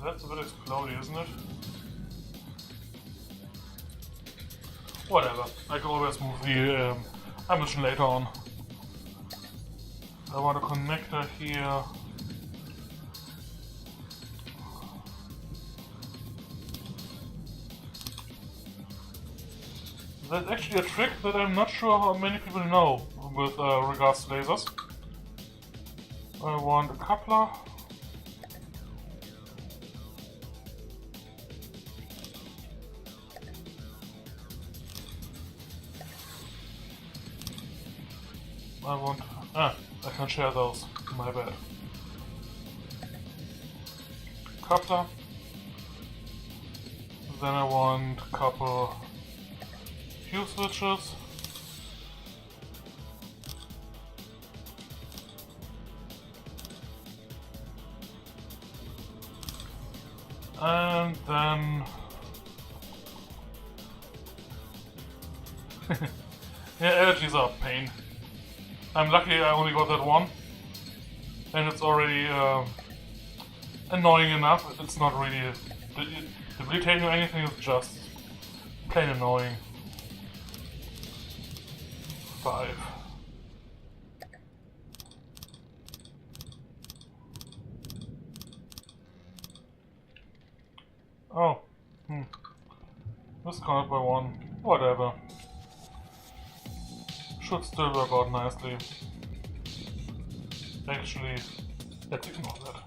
that's a bit exploding, isn't it? Whatever. I can always move the a mission later on. I want a connector here. That's actually a trick that I'm not sure how many people know with regards to lasers. I want a coupler. I can share those. My bad. Coupler. Then I want a couple fuse switches. And then yeah, LGs are a pain. I'm lucky I only got that one, and it's already annoying enough. It's not really debilitating or anything, it's just plain annoying. 5. Oh, discounted by 1. Whatever. Should still work out nicely. Actually, let's ignore that.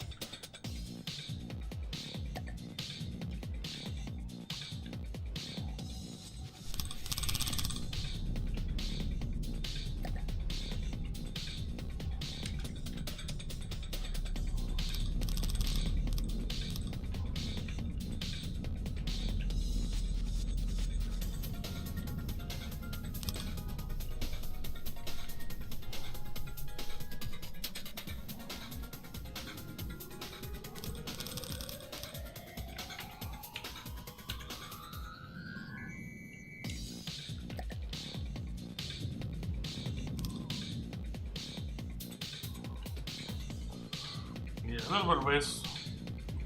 Yeah, a little bit of waste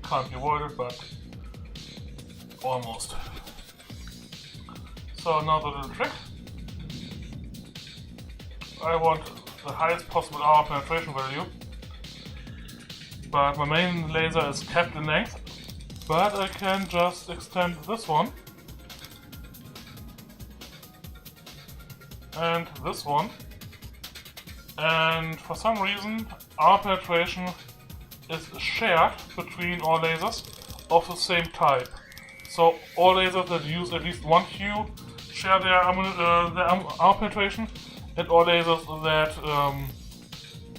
can't be avoided, but almost. So now the little trick. I want the highest possible hour penetration value, but my main laser is capped in length, but I can just extend this one and this one, and for some reason hour penetration is shared between all lasers of the same type. So all lasers that use at least one Q share their hour penetration, and all lasers that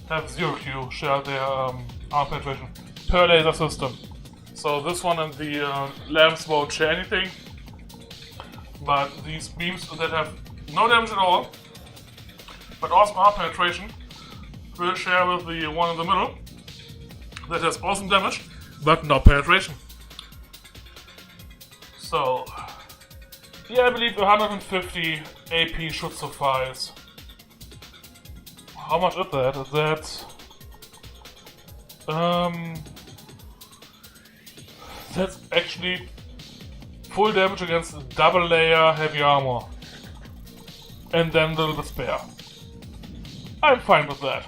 have 0 Q share their hour penetration per laser system. So this one and the lamps won't share anything, but these beams that have no damage at all, but awesome hour penetration, will share with the one in the middle that has awesome damage, but no penetration. So, yeah, I believe 150 AP should suffice. How much is that? Is that... that's actually full damage against double layer heavy armor. And then a little bit spare. I'm fine with that.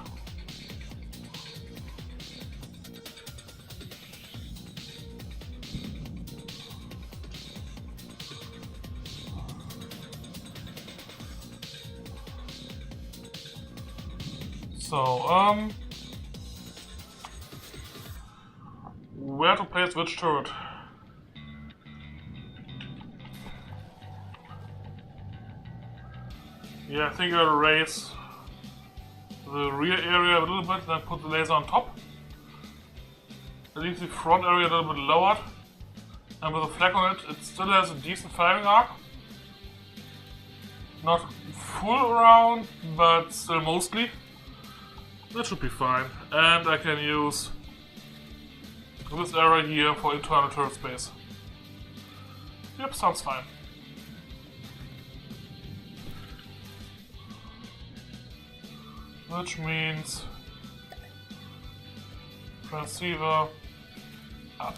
So, where to place which turret? Yeah, I think I'll raise the rear area a little bit, then put the laser on top. Leave the front area a little bit lowered, and with a flag on it, it still has a decent firing arc. Not full around, but still mostly. That should be fine. And I can use this area here for internal turret space. Yep, sounds fine. Which means transceiver up.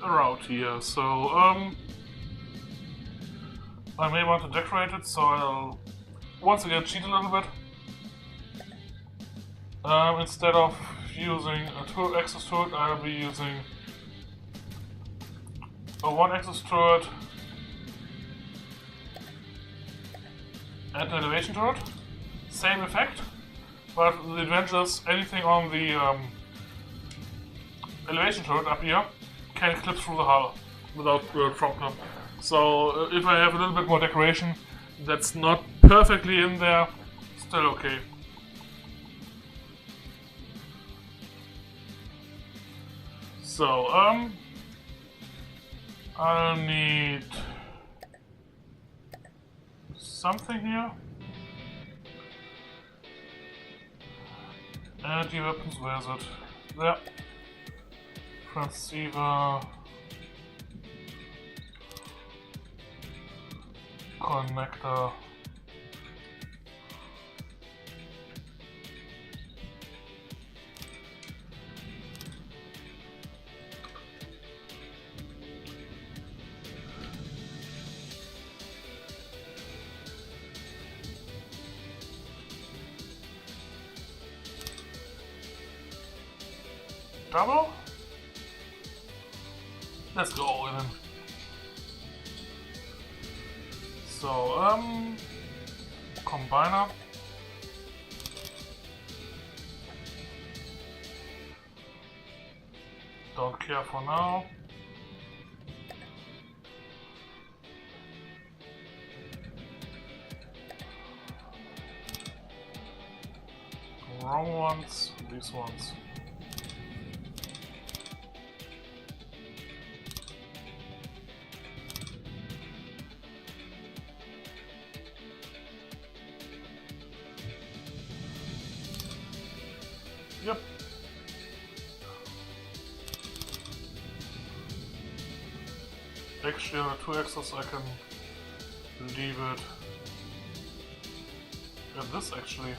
route here. So I may want to decorate it, so I'll once again cheat a little bit. Instead of using a 2-axis turret, I'll be using a 1-axis turret and an elevation turret. Same effect, but the advantage is anything on the elevation turret up here can clip through the hull without problem. So if I have a little bit more decoration that's not perfectly in there, still okay. So I'll need something here. Energy weapons, where is it? There. Transceiver. Connector. Double? Let's go all in. So, combiner. Don't care for now. Wrong ones, these ones. Yep. Actually, on the 2-axis I can leave it at this actually.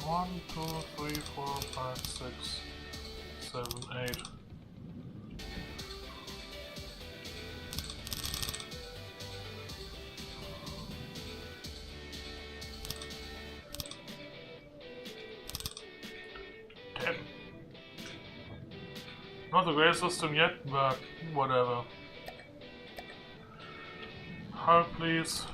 One, two, three, 4, 5, 6, 7, 8. Not the greatest system yet, but whatever. Hull, please.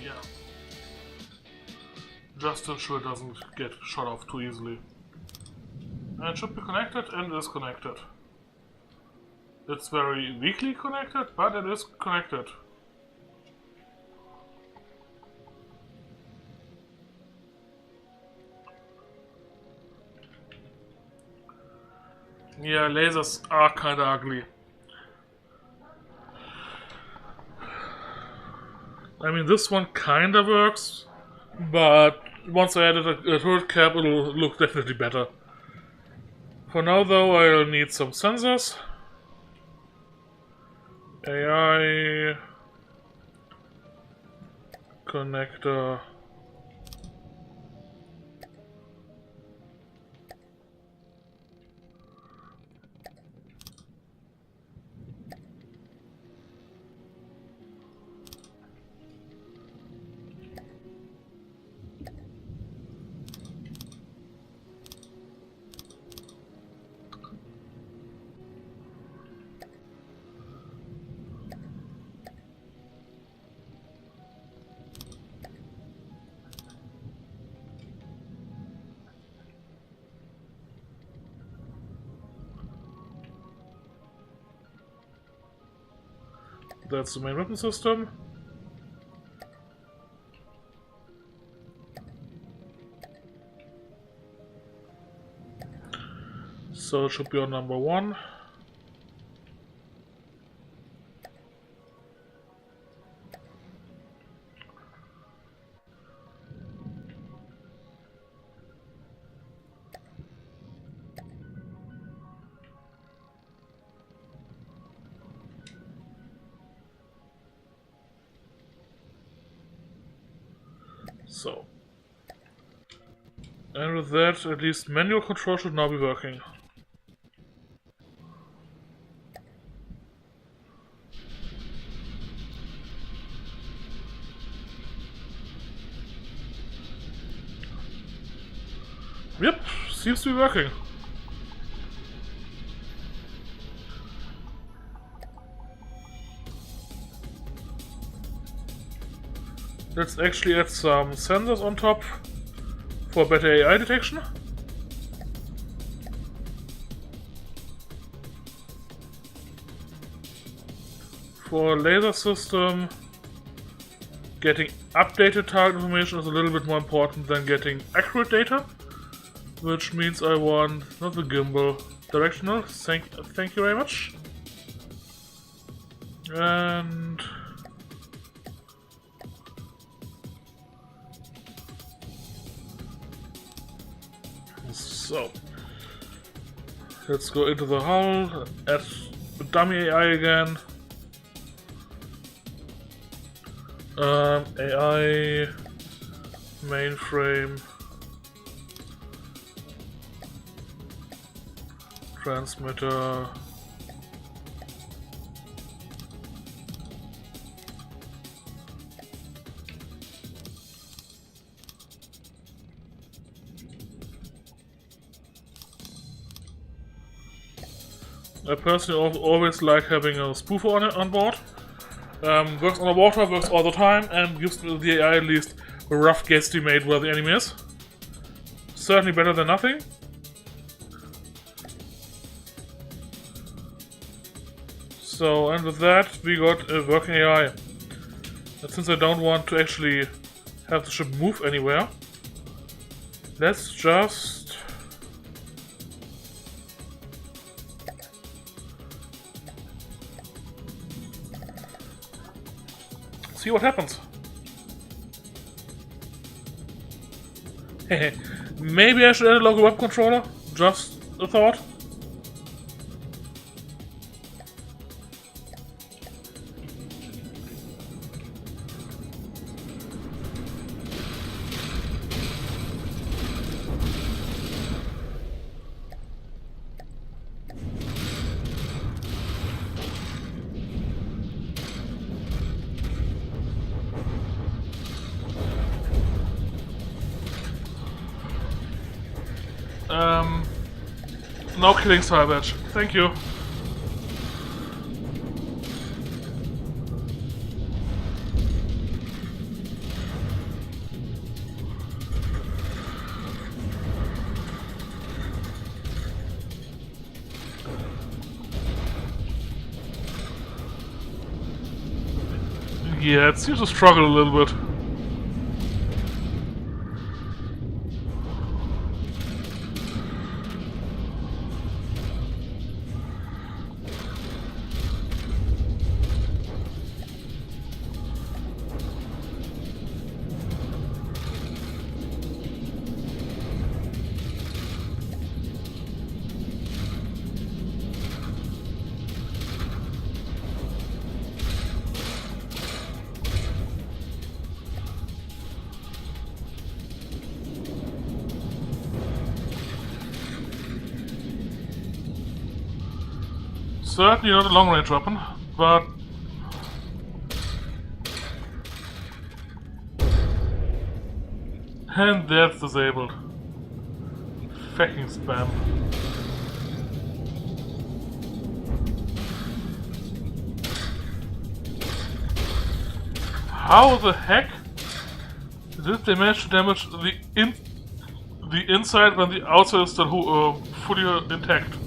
Yeah. Just to ensure it doesn't get shot off too easily. And it should be connected, and it is connected. It's very weakly connected, but it is connected. Yeah, lasers are kinda ugly. I mean, this one kinda works, but once I added a turret cap, it'll look definitely better. For now though, I'll need some sensors. AI connector. That's the main weapon system. So it should be on number 1. So. And with that, at least manual control should now be working. Yep, seems to be working. Let's actually add some sensors on top for better AI detection. For laser system, getting updated target information is a little bit more important than getting accurate data, which means I want not the gimbal, directional. Thank you very much. And so let's go into the hull, add the dummy AI again. AI mainframe transmitter I personally always like having a spoofer on board. Works underwater, works all the time, and gives the AI at least a rough guesstimate where the enemy is. Certainly better than nothing. So, and with that, we got a working AI. And since I don't want to actually have the ship move anywhere, let's just see what happens. Maybe I should add a local web controller? Just a thought. No killing salvage. Thank you. Yeah, it seems to struggle a little bit. Certainly not a long-range weapon, but and that's disabled. Fucking spam. How the heck did they manage to damage the inside when the outside is still fully intact?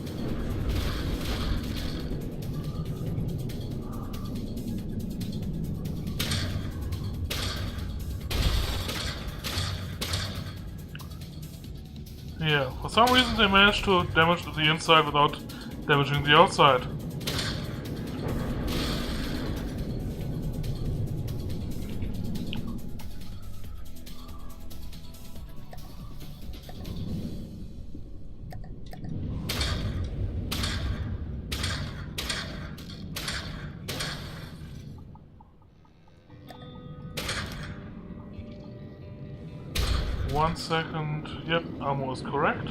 Yeah, for some reason they managed to damage the inside without damaging the outside. 1 second. Yep, ammo is correct.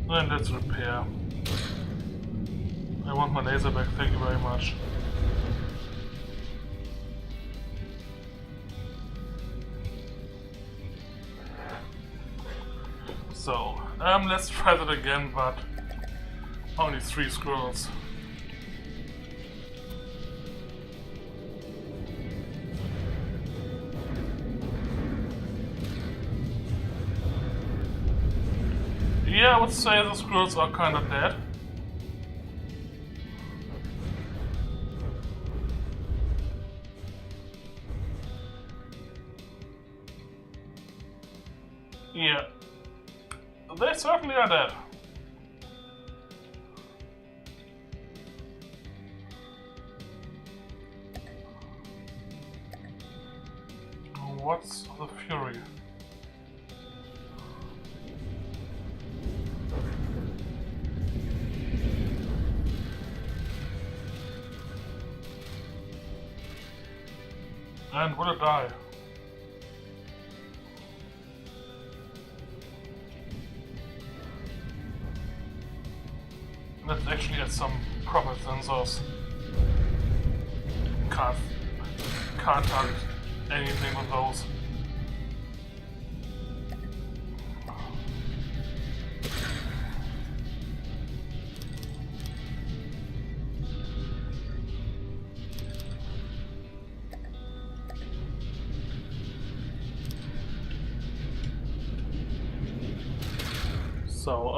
And let's repair. I want my laser back, thank you very much. So, let's try that again, but only 3 squirrels. Yeah, I would say the squirrels are kinda dead. Yeah, they certainly are dead. What's the fury? And will it die? Let's actually add some proper sensors. Can't target anything with those. So,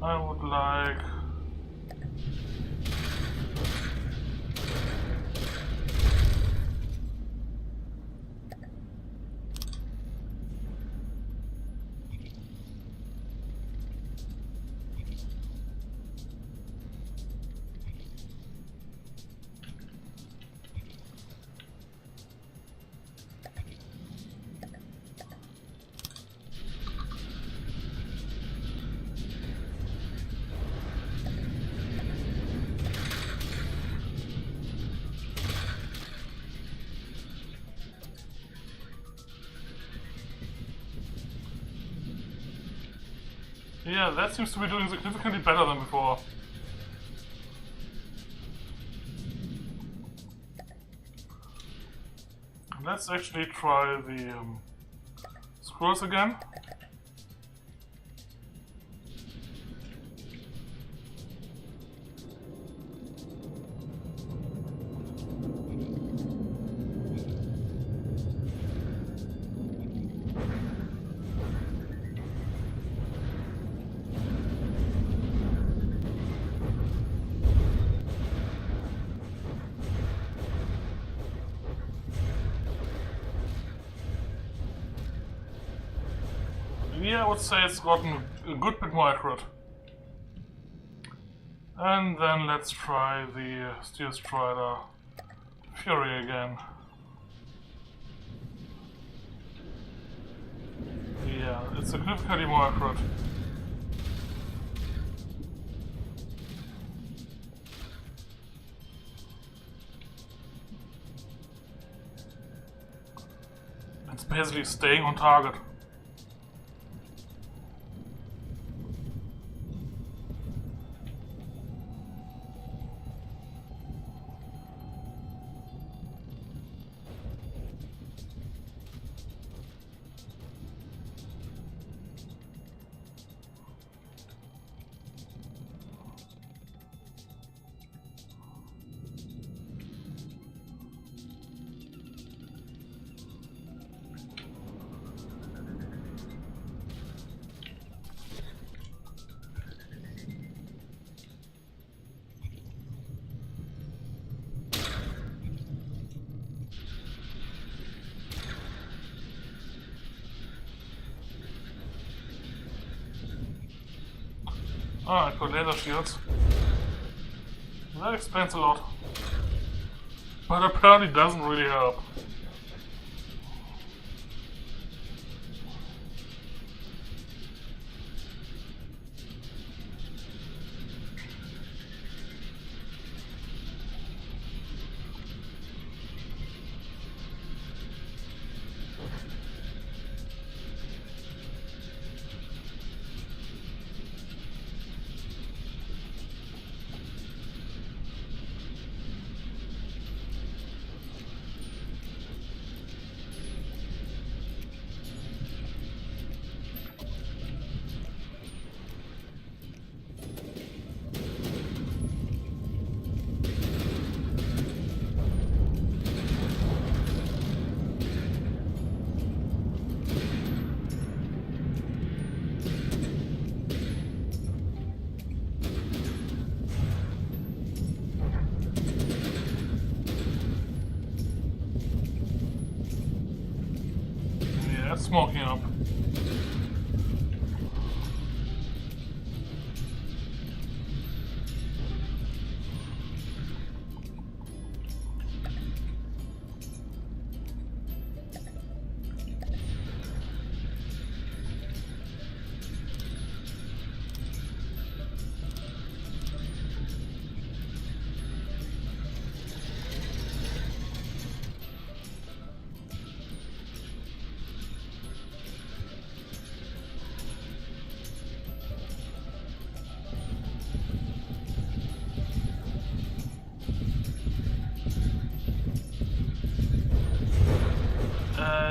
I would like... Yeah, that seems to be doing significantly better than before. Let's actually try the squirrels again. Yeah, I would say it's gotten a good bit more accurate. And then let's try the Steel Strider Fury again. Yeah, it's significantly more accurate. It's basically staying on target. Ah, I got laser shields. That explains a lot. But apparently doesn't really help. Yeah, it's smoking up.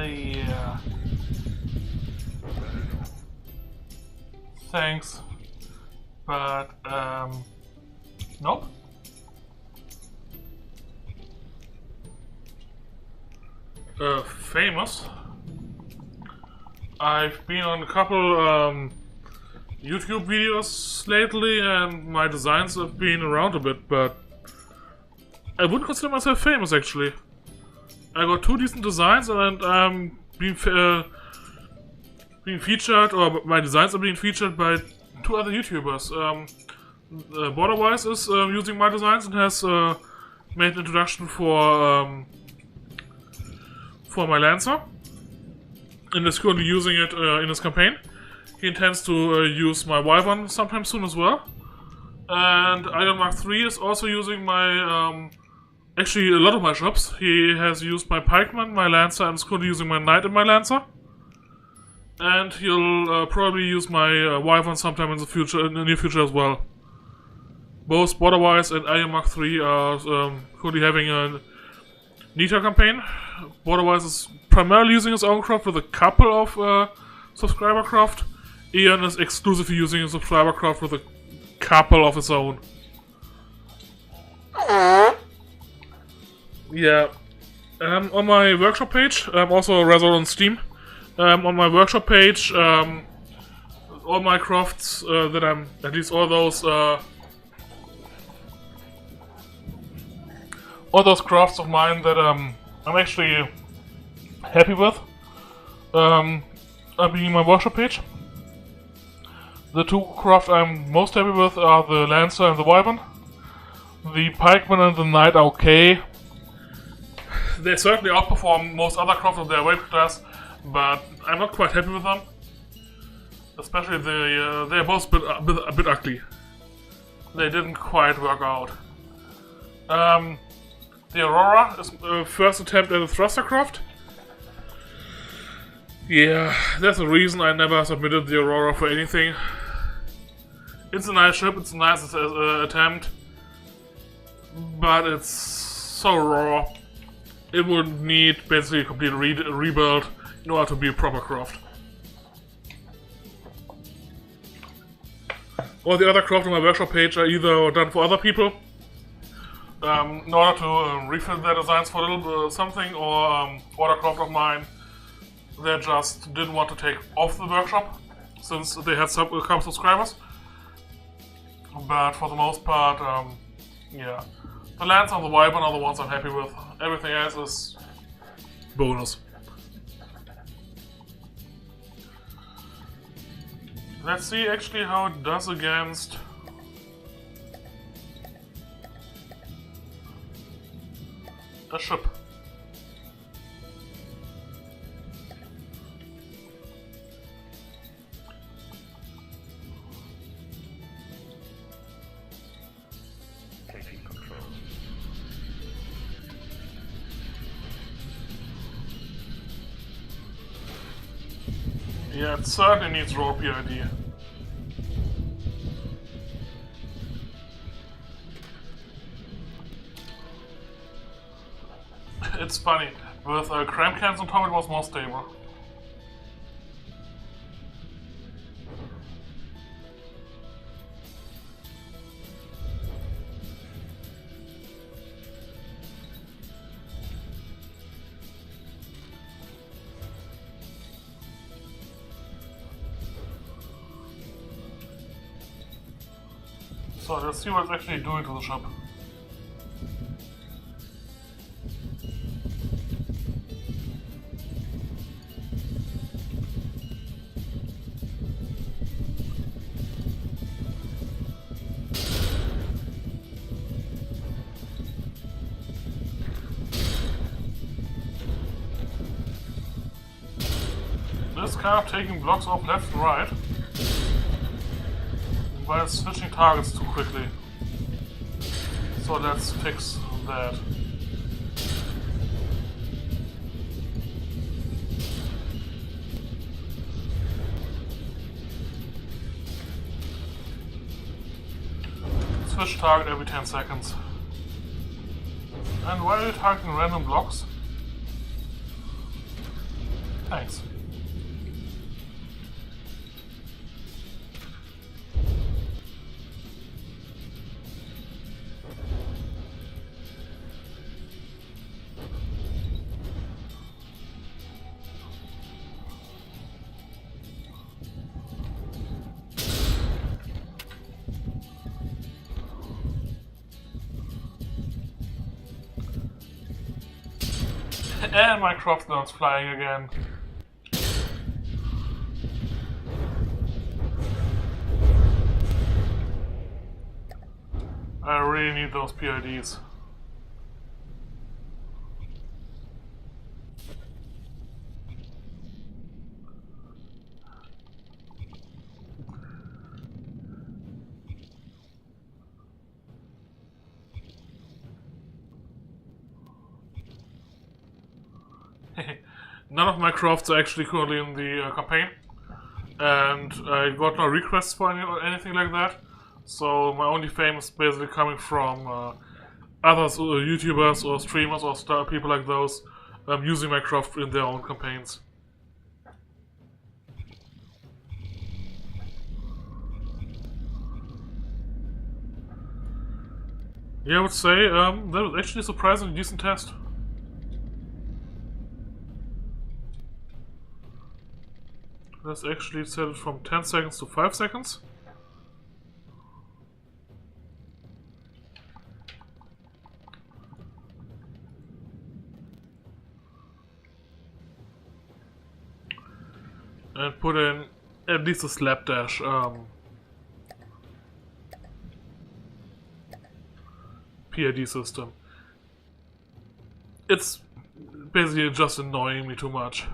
Yeah. Thanks. But, nope. Famous. I've been on a couple, YouTube videos lately and my designs have been around a bit, but I wouldn't consider myself famous actually. I got 2 decent designs and I'm being featured, or my designs are being featured by 2 other YouTubers. Borderwise is using my designs and has made an introduction for my Lancer and is currently using it in his campaign. He intends to use my Wyvern sometime soon as well. And Iron Mark III is also using my actually, a lot of my shops. He has used my Pikeman, my Lancer, and is currently using my Knight and my Lancer. And he'll probably use my Wyvern sometime in the future, in the near future as well. Both Borderwise and Iron Mark III are currently having a Nita campaign. Borderwise is primarily using his own craft with a couple of subscriber craft. Ian is exclusively using his subscriber craft with a couple of his own. Yeah. On my workshop page, I'm also Resort on Steam. On my workshop page, all my crafts that I'm, at least all those crafts of mine that I'm actually happy with, are being in my workshop page. The 2 crafts I'm most happy with are the Lancer and the Wyvern. The Pikeman and the Knight are okay. They certainly outperform most other crafts of their weight class, but I'm not quite happy with them. Especially they're both a bit ugly. They didn't quite work out. The Aurora is first attempt at a thruster craft. Yeah, there's a reason I never submitted the Aurora for anything. It's a nice ship, it's a nice attempt, but it's so raw. It would need basically a complete rebuild in order to be a proper craft. All the other crafts on my workshop page are either done for other people, in order to refill their designs for a little something, or order craft of mine that just didn't want to take off the workshop since they had some subscribers. But for the most part, yeah, the Lancer and the Wyvern are the ones I'm happy with. Everything else is bonus. Let's see actually how it does against a ship. Taking control. Yeah, it certainly needs roll PID. It's funny, with cram cans on top it was more stable. So let's see what it's actually doing to the ship. This kind of taking blocks off left and right, while switching targets too quickly. So let's fix that. Switch target every 10 seconds. And why are you targeting random blocks? Thanks. And my croft learns flying again. I really need those PIDs. None of my crafts are actually currently in the campaign, and I got no requests for anything like that, so my only fame is basically coming from others, YouTubers or streamers or people like those using my craft in their own campaigns. Yeah, I would say that was actually a surprisingly decent test. Let's actually set it from 10 seconds to 5 seconds. And put in at least a slapdash PID system. It's basically just annoying me too much.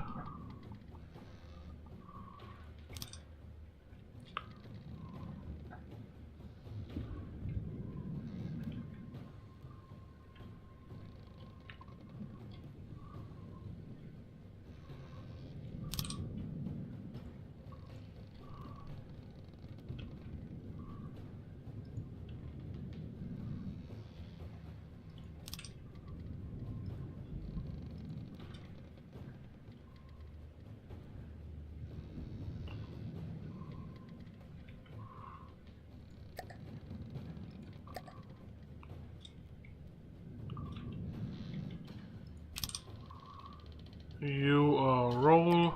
You roll,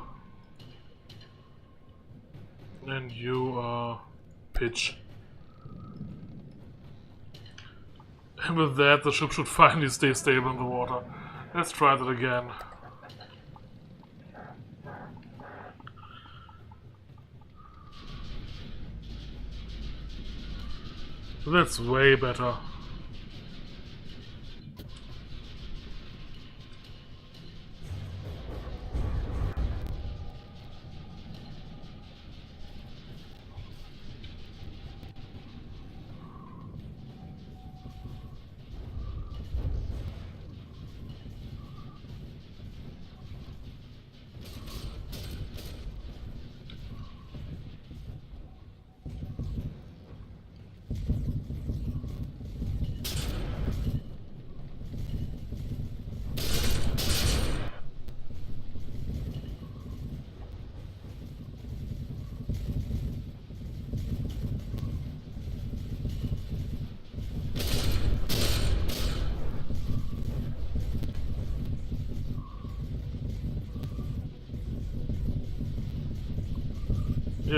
and you pitch. And with that, the ship should finally stay stable in the water. Let's try that again. That's way better.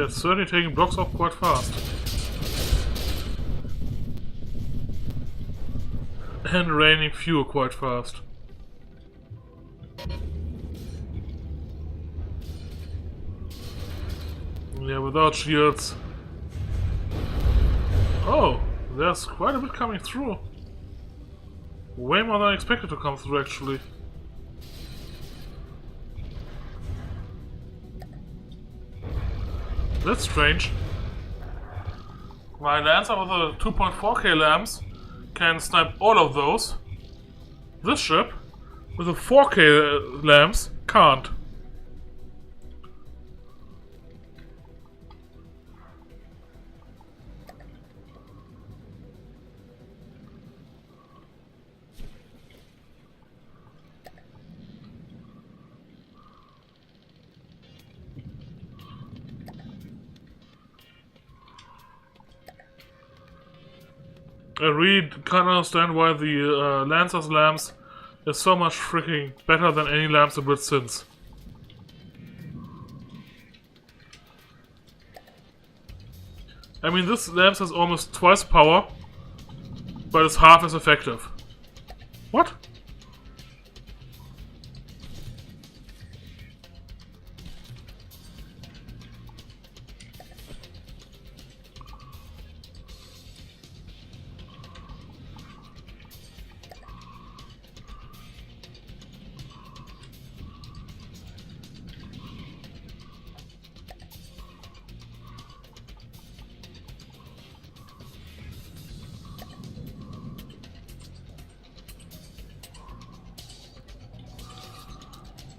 Yeah, it's certainly taking blocks off quite fast. And raining fuel quite fast. Yeah, without shields. Oh, there's quite a bit coming through. Way more than I expected to come through, actually. That's strange. My Lancer with the 2.4K lamps can snipe all of those. This ship with the 4K lamps can't. I really can't understand why the Lancer's lamps is so much freaking better than any lamps I built since. I mean, this lamp has almost twice power, but it's half as effective. What?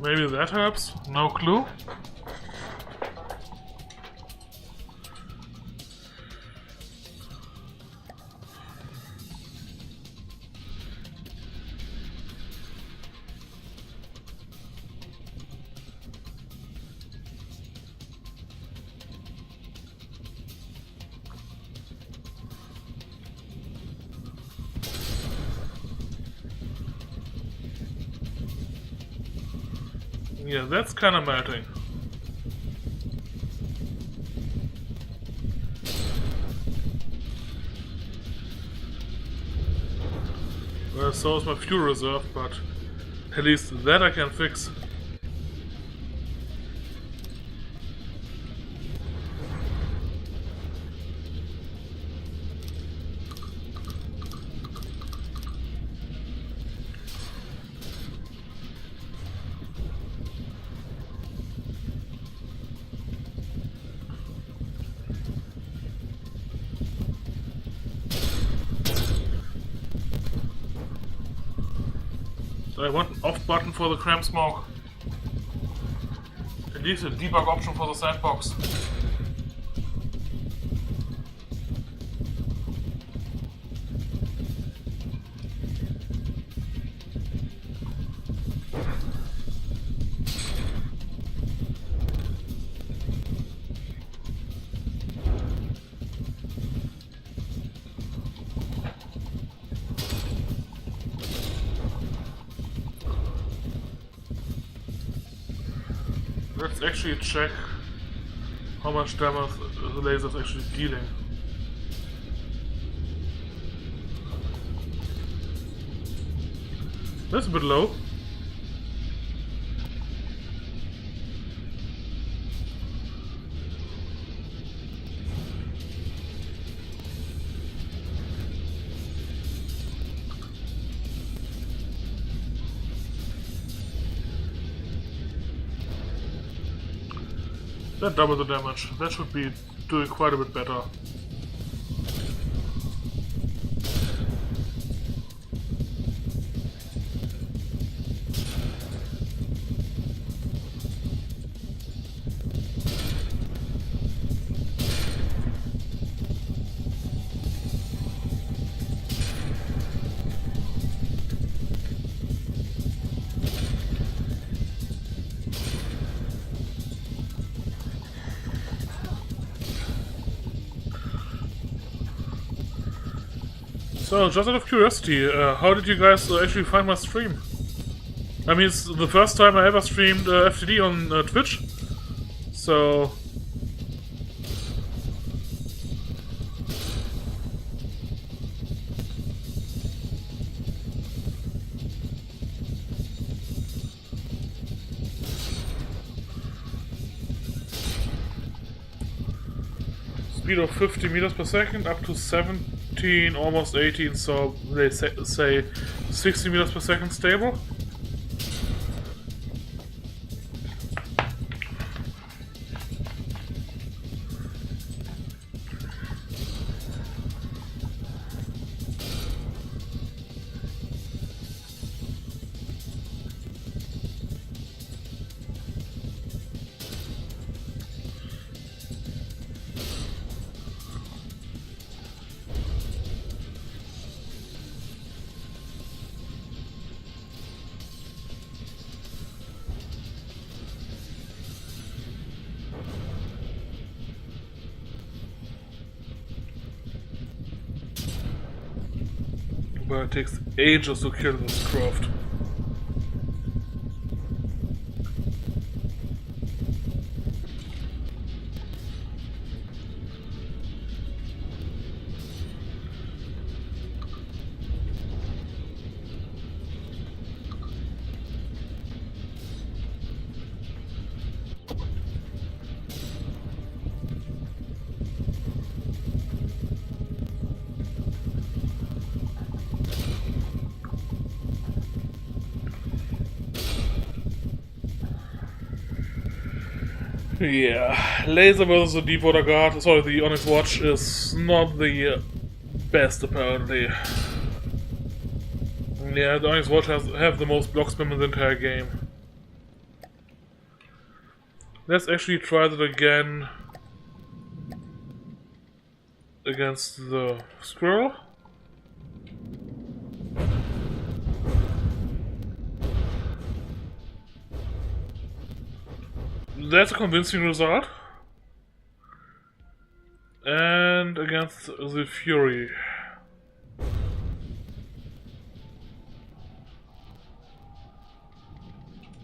Maybe that helps? No clue. Yeah, that's kind of melting. Well, so is my fuel reserve, but at least that I can fix. I want an off button for the cram smoke. At least a debug option for the sandbox. Let's actually check how much damage the laser is actually dealing. That's a bit low. That double the damage. That should be doing quite a bit better. So, just out of curiosity, how did you guys actually find my stream? I mean, it's the first time I ever streamed FtD on Twitch, so speed of 50 meters per second up to 17, almost 18, so they say 60 meters per second stable. But it takes ages to kill this craft. Yeah, Laser versus the Deepwater Guard, sorry, the Onyx Watch is not the best apparently. Yeah, the Onyx Watch have the most block spam in the entire game. Let's actually try that again against the Squirrel. That's a convincing result. And against the Fury.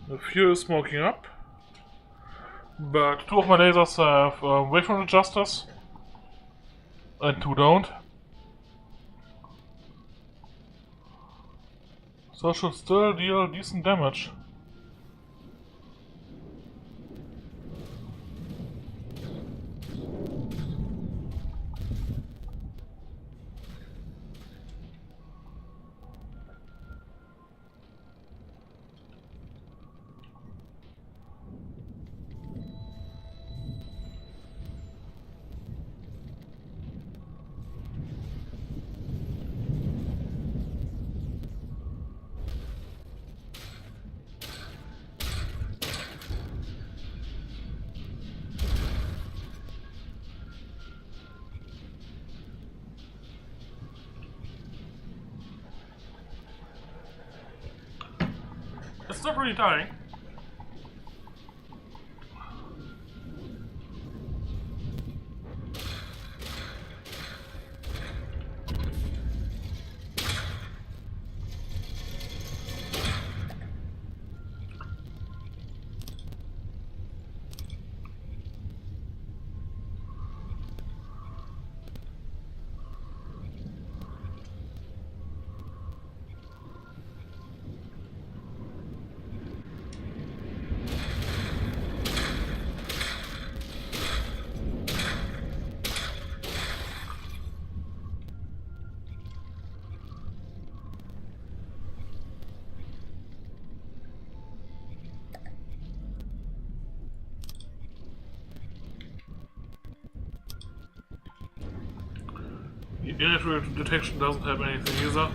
The Fury is smoking up. But two of my lasers have wavefront adjusters. And two don't. So I should still deal decent damage. It's still pretty dying. Initial detection doesn't have anything either.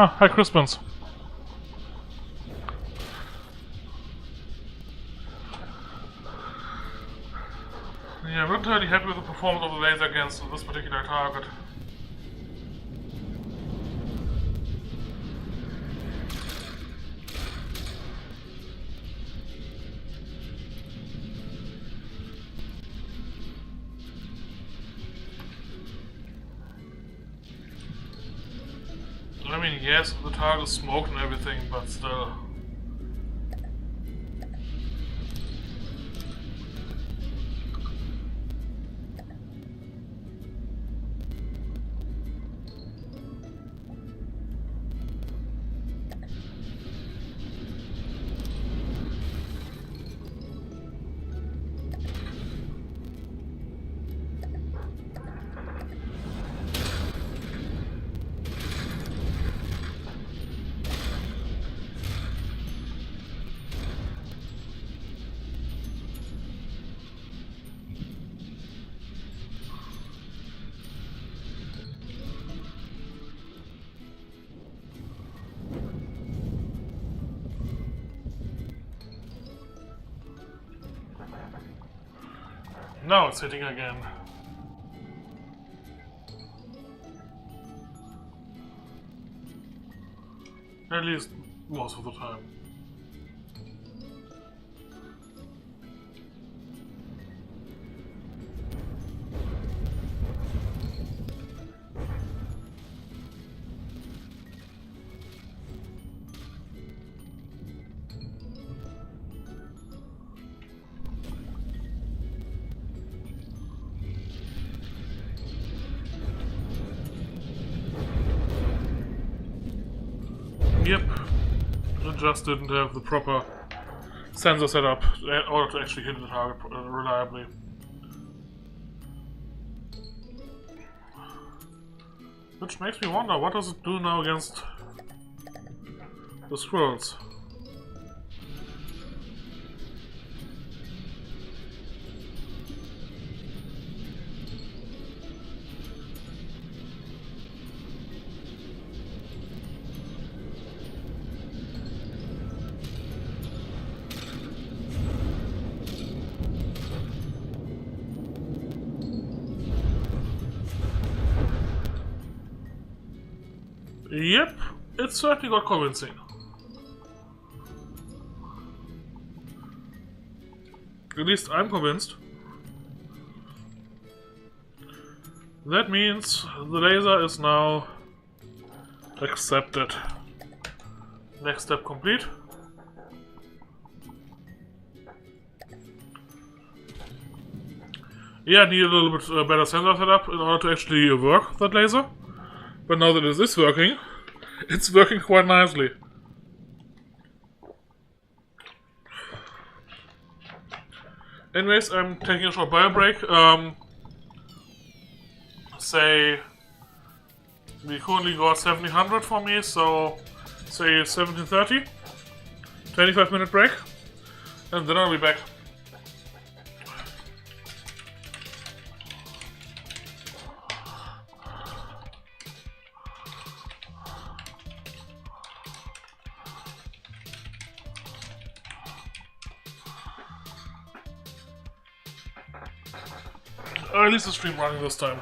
Ah, hi Crispins. Yeah, I'm not entirely happy with the performance of the laser against this particular target. I mean, yes, the target is smoked and everything, but still. Now it's hitting again. At least most of the time. Yep, it just didn't have the proper sensor setup in order to actually hit the target reliably. Which makes me wonder, what does it do now against the squirrels? Yep, it certainly got convincing. At least I'm convinced. That means the laser is now accepted. Next step complete. Yeah, I need a little bit better sensor setup in order to actually work that laser. But now that it is working, it's working quite nicely. Anyways, I'm taking a short bio break. Say we currently got 1700 for me, so say 1730. 25-minute break, and then I'll be back. Or at least the stream running this time.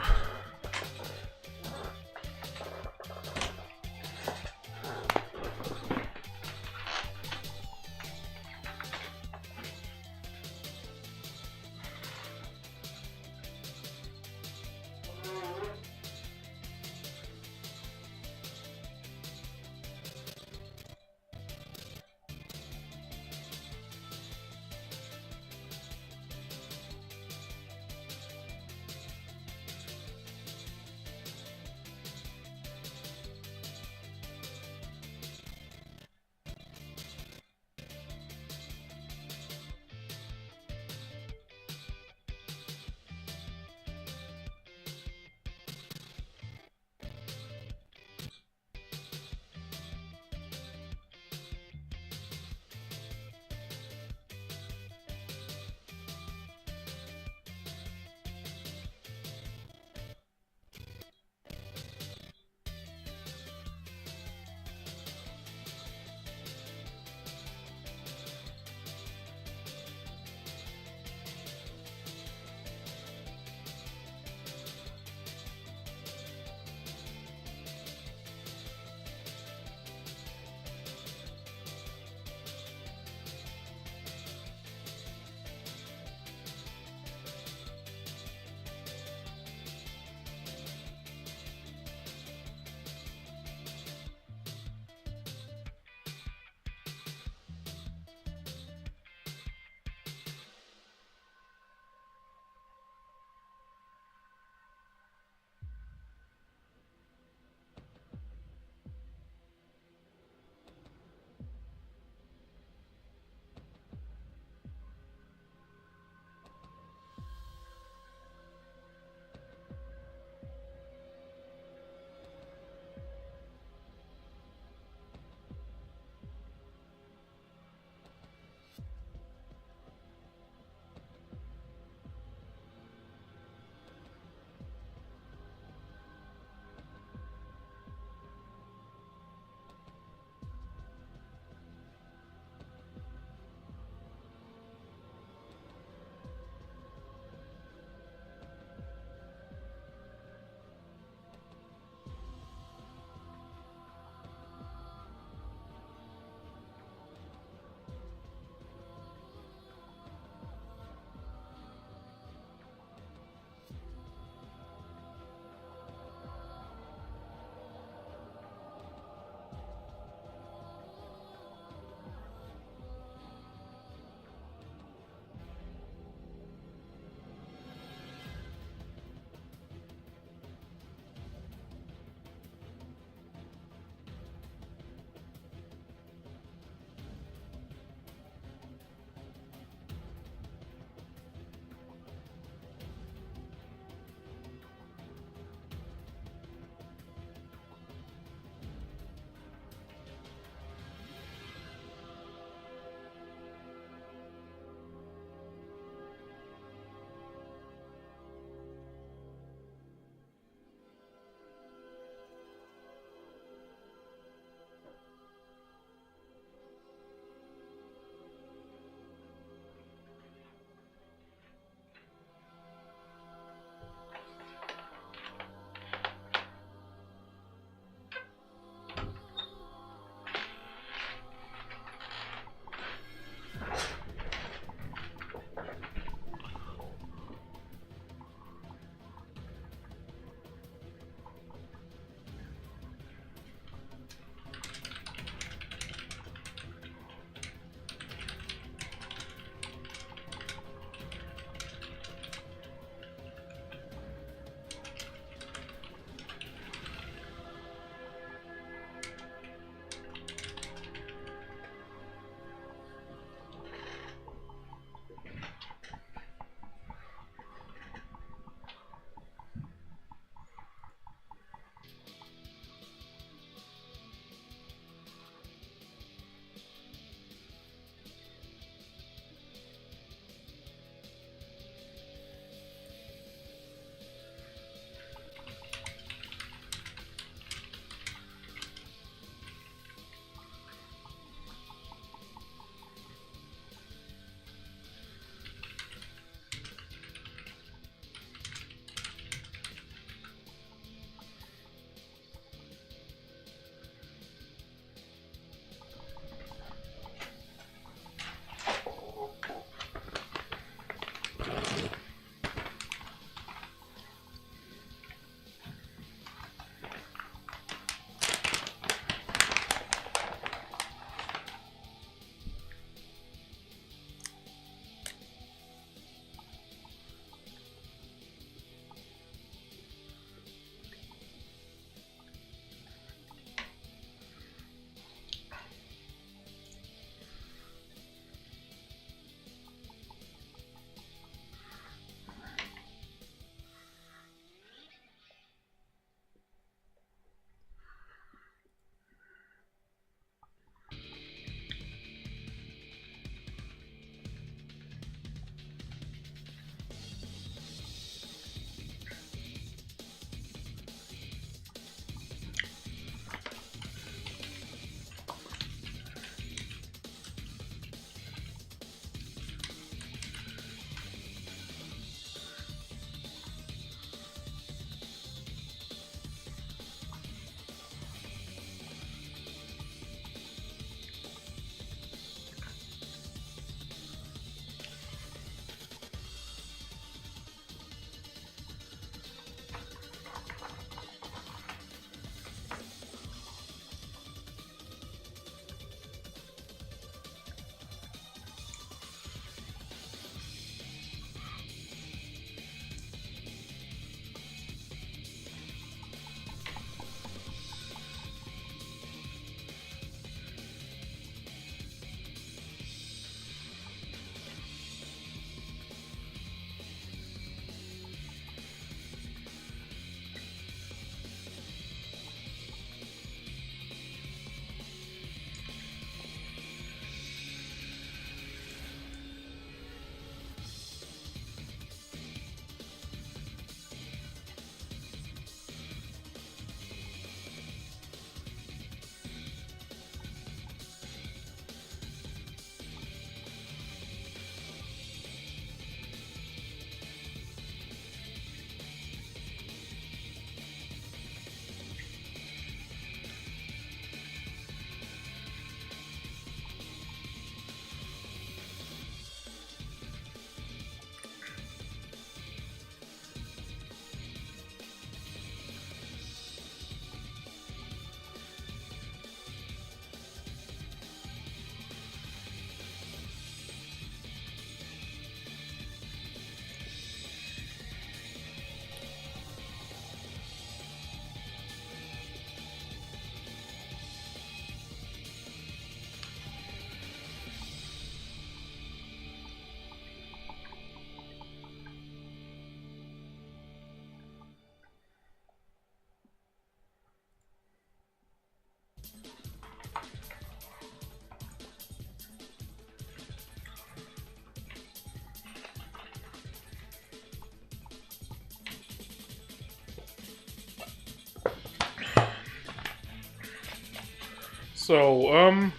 So,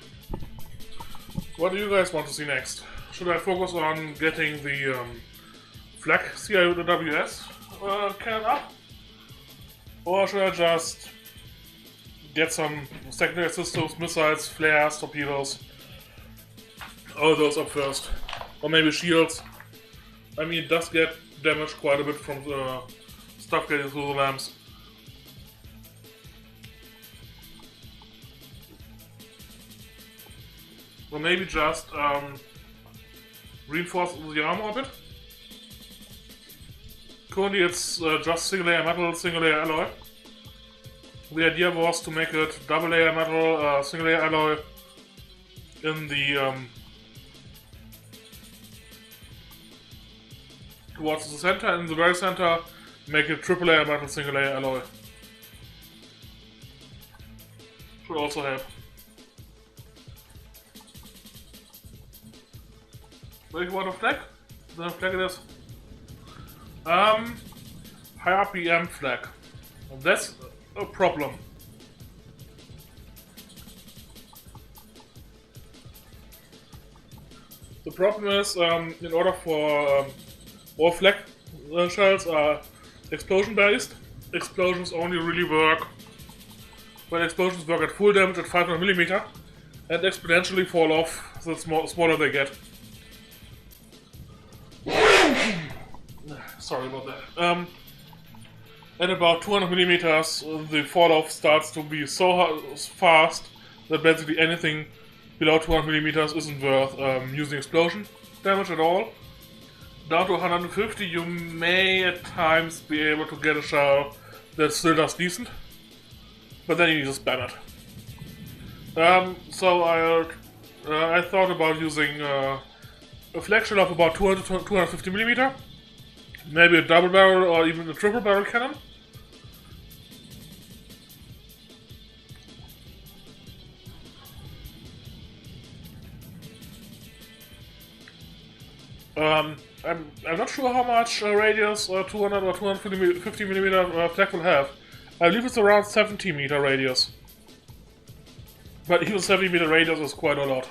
what do you guys want to see next? Should I focus on getting the flak CIWS cannon up? Or should I just get some secondary systems, missiles, flares, torpedoes, all those up first? Or maybe shields? I mean, it does get damaged quite a bit from the stuff getting through the lamps. Or maybe just reinforce the armor a bit. Currently it's just single layer metal, single layer alloy. The idea was to make it double layer metal, single layer alloy in the towards the center, in the very center, make it triple layer metal, single layer alloy. Should also help. What do you want a flag? The flag it is. High RPM flag. That's a problem. The problem is, in order for all flag shells are explosion based. Explosions only really work when explosions work at full damage at 500mm and exponentially fall off the smaller they get. Sorry about that. At about 200mm, the fall off starts to be so fast that basically anything below 200mm isn't worth using explosion damage at all. Down to 150, you may at times be able to get a shell that still does decent, but then you need to spam it. So I thought about using a flag shell of about 200 to 250mm. Maybe a double barrel or even a triple barrel cannon. I'm not sure how much radius 200 or 250mm flag will have. I believe it's around 70-meter radius. But even 70-meter radius is quite a lot.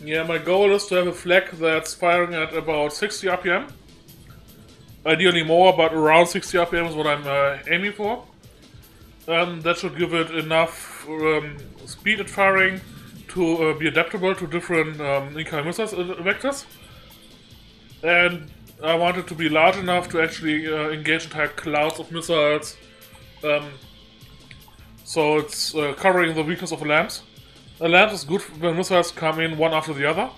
Yeah, my goal is to have a flag that's firing at about 60 RPM. Ideally more, but around 60 RPM is what I'm aiming for. That should give it enough speed at firing to be adaptable to different incoming missile vectors. And I want it to be large enough to actually engage entire clouds of missiles. So it's covering the weakness of the lamps. A lamp is good when missiles come in one after the other.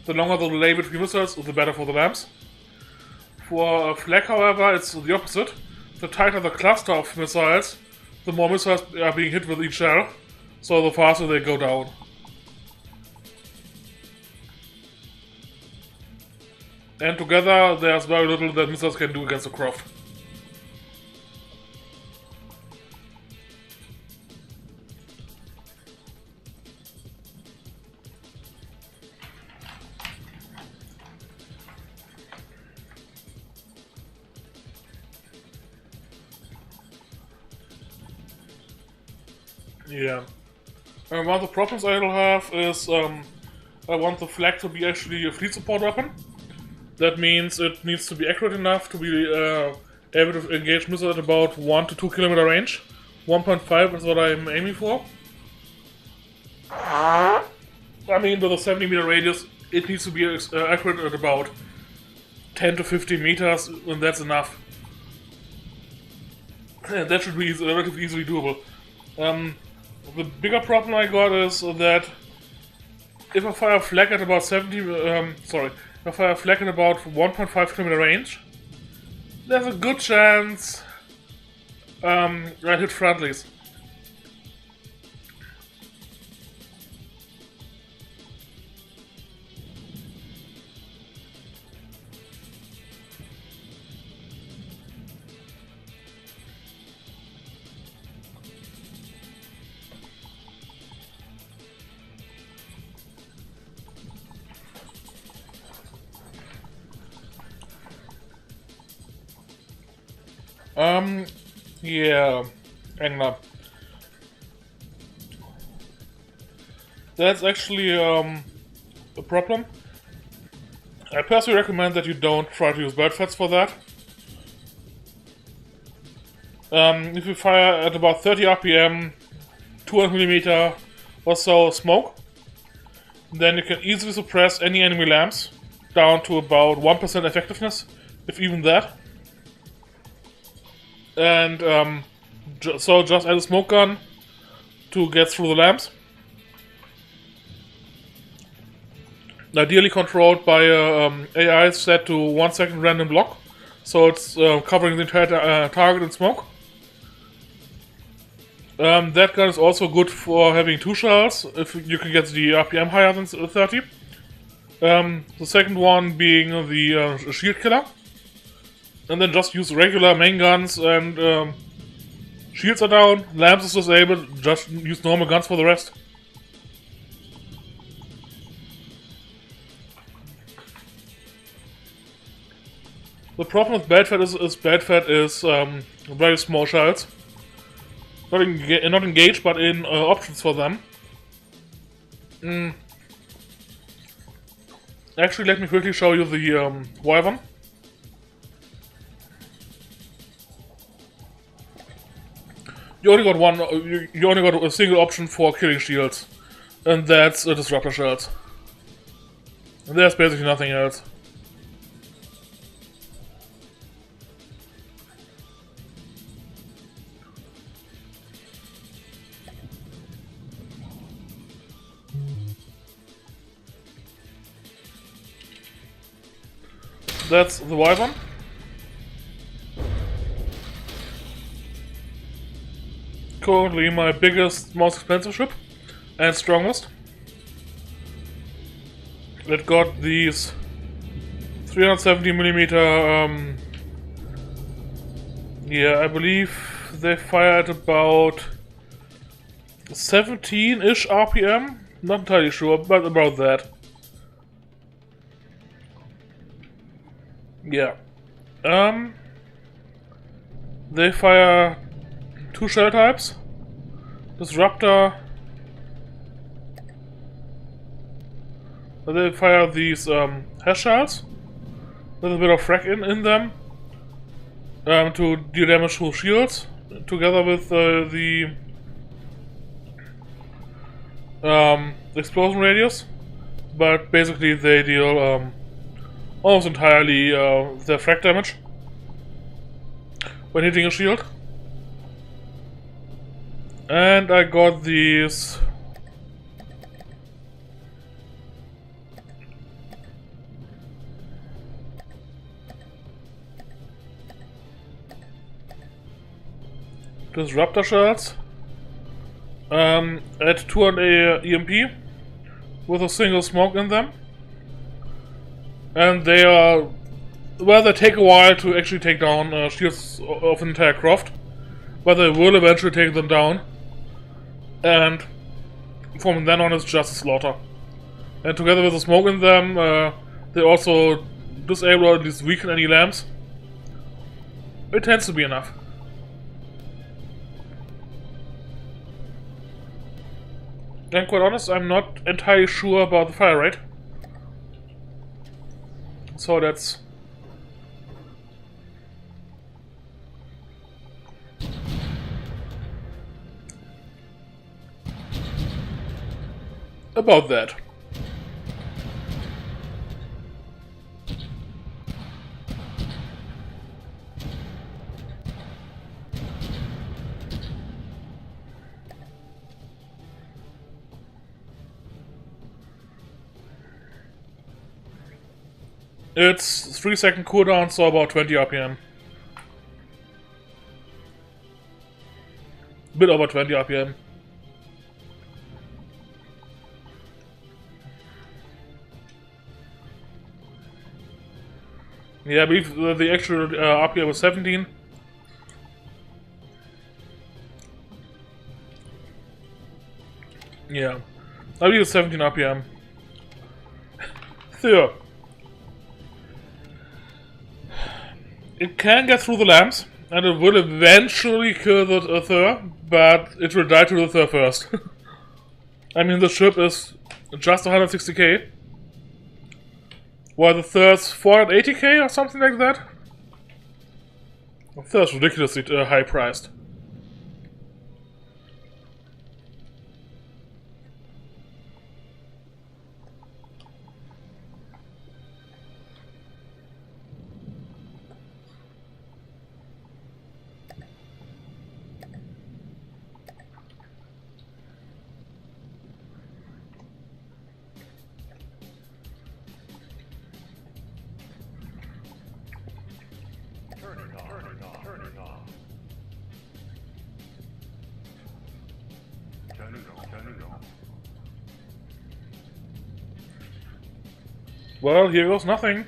The longer the delay between missiles, the better for the lamps. For a flag, however, it's the opposite. The tighter the cluster of missiles, the more missiles are being hit with each shell, so the faster they go down. And together, there's very little that missiles can do against the Croft. Yeah. One of the problems I'll have is I want the flag to be actually a fleet support weapon. That means it needs to be accurate enough to be able to engage missiles at about 1 to 2 kilometer range. 1.5 is what I'm aiming for. I mean, with a 70-meter radius, it needs to be accurate at about 10 to 15 meters, and that's enough. And that should be relatively easily doable. The bigger problem I got is that if I fire a flag at about if I fire a flag at about 1.5 kilometer range, there's a good chance I hit friendlies. Yeah, Angler. That's actually a problem. I personally recommend that you don't try to use bird feds for that. If you fire at about 30 RPM, 200mm or so smoke, then you can easily suppress any enemy lamps down to about 1% effectiveness, if even that. And so just add a smoke gun to get through the lamps. Ideally controlled by AI set to 1 second random block, so it's covering the entire target in smoke. That gun is also good for having 2 shells, if you can get the RPM higher than 30. The second one being the shield killer. And then just use regular main guns and shields are down, lamps is disabled, just use normal guns for the rest. The problem with bad fat is very small shells. Not engaged, but in options for them. Actually, let me quickly show you the wyvern. You only got a single option for killing shields, and that's disruptor shells. And there's basically nothing else. That's the wyvern. Currently my biggest, most expensive ship, and strongest. It got these 370mm, yeah, I believe they fire at about 17-ish RPM, not entirely sure, but about that. Yeah. They fire 2 shell types. Disruptor. They fire these hash shells with a bit of frag in them to deal damage to shields, together with the explosion radius. But basically they deal almost entirely their frag damage when hitting a shield. And I got these disruptor shells at 200 EMP with a single smoke in them. And they are, well, they take a while to actually take down shields of an entire craft, but they will eventually take them down. And from then on, it's just a slaughter. And together with the smoke in them, they also disable or at least weaken any lamps. It tends to be enough. And quite honest, I'm not entirely sure about the fire rate. So that's about that. It's 3-second cooldown, so about 20 RPM. Bit over 20 RPM. Yeah, I believe the actual RPM was 17. Yeah, I believe it's 17 RPM. So, it can get through the lamps, And it will eventually kill the Thur, but it will die to the Thur first. I mean, the ship is just 160k, while the Thur's 480k or something like that. The Thur's ridiculously high priced. Well, here goes nothing.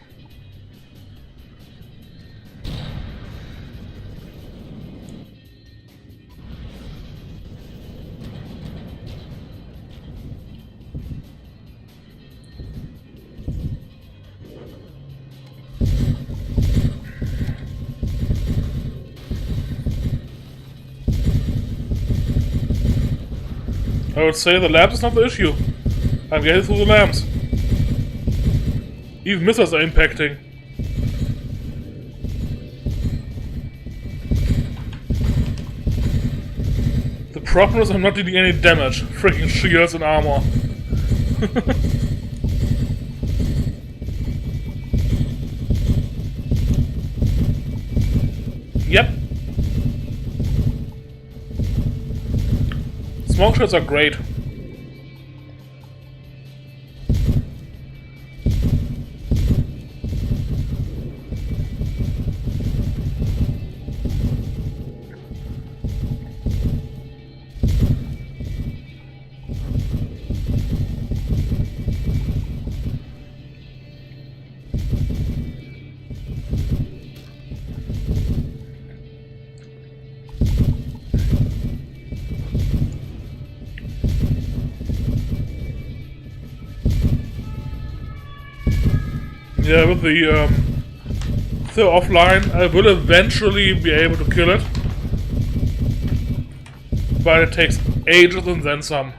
I would say the lamps is not the issue. I'm getting through the lamps. Even missiles are impacting. The problem is I'm not dealing any damage. Freaking shields and armor. Yep. Smoke shots are great. Yeah, with the Thur offline, I will eventually be able to kill it. But it takes ages and then some.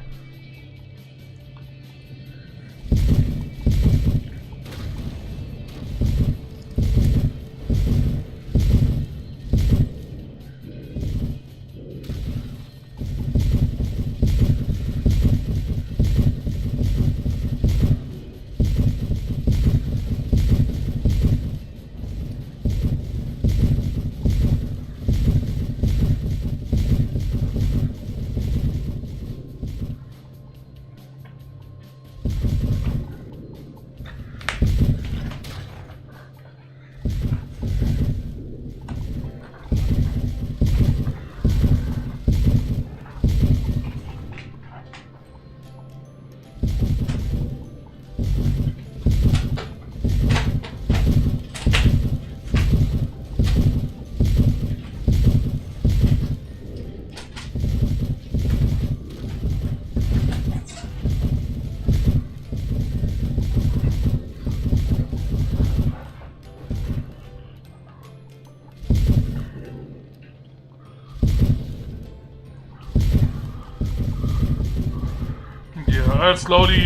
I'll slowly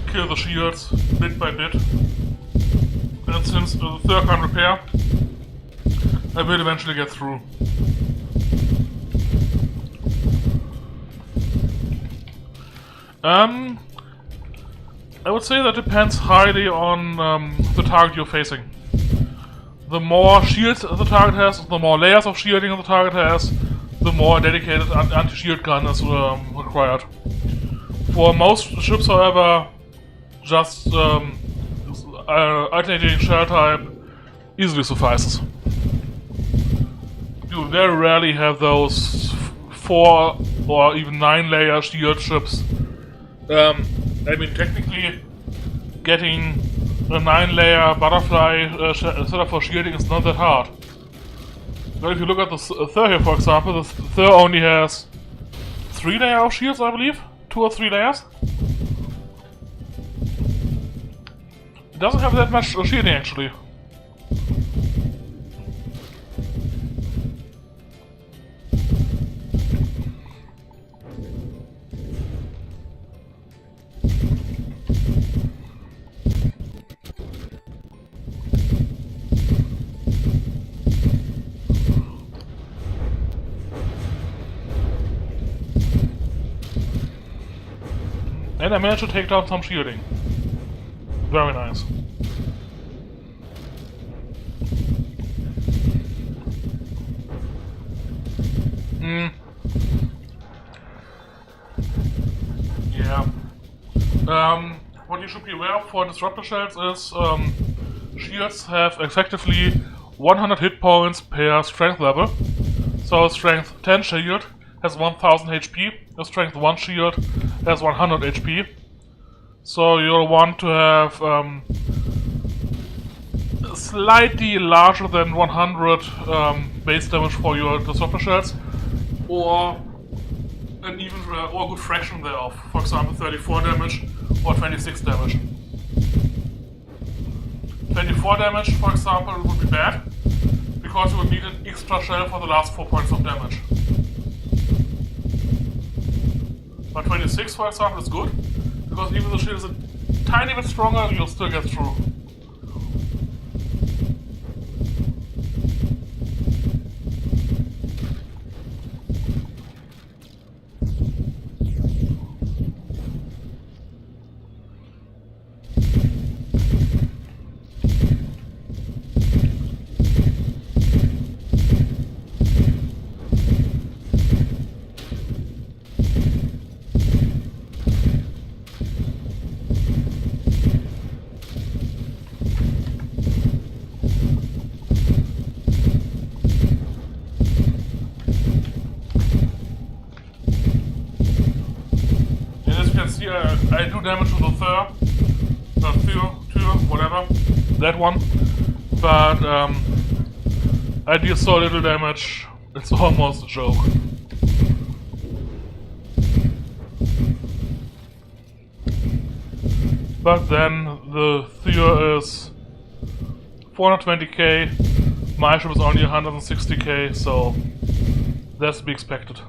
kill the shields bit by bit, and since the Thur can't repair, I will eventually get through. I would say that depends highly on the target you're facing. The more shields the target has, the more layers of shielding the target has, the more dedicated anti-shield gun is required. For most ships, however, just alternating shell type easily suffices. You very rarely have those 4 or even 9 layer shield ships. I mean, technically, getting a 9 layer butterfly setup for shielding is not that hard. But if you look at the Thur here, for example, the Thur only has 3 layers of shields, I believe. 2 or 3 layers. It doesn't have that much shielding actually. And I managed to take down some shielding. Very nice. Yeah. What you should be aware of for disruptor shells is shields have effectively 100 hit points per strength level. So a strength 10 shield has 1000 HP, a strength 1 shield has 100 HP. So you'll want to have slightly larger than 100 base damage for your disruptor shells, or an even or a good fraction thereof. For example, 34 damage or 26 damage. 24 damage, for example, would be bad, because you would need an extra shell for the last 4 points of damage. But 26, for example, is good, because even the shield is a tiny bit stronger, you'll still get through. I do damage to the Thur, whatever, that one, but I deal so little damage, it's almost a joke. But then the Thur is 420k, my ship is only 160k, so that's to be expected.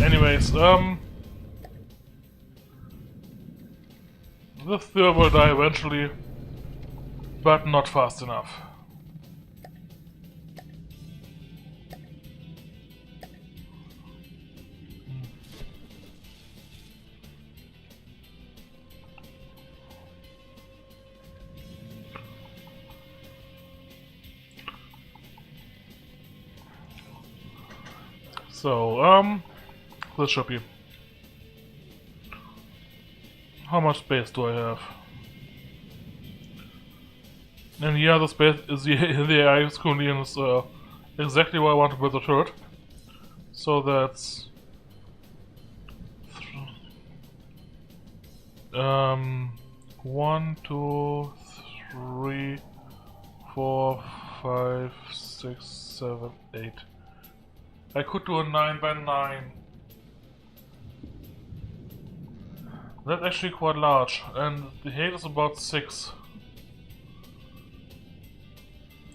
Anyways, the Thur will die eventually, but not fast enough. So, this should be. How much space do I have? And yeah, the space is the AI is currently in is exactly where I want to build the turret. So that's 1, 2, 3, 4, 5, 6, 7, 8. I could do a 9x9. That's actually quite large, and the height is about 6.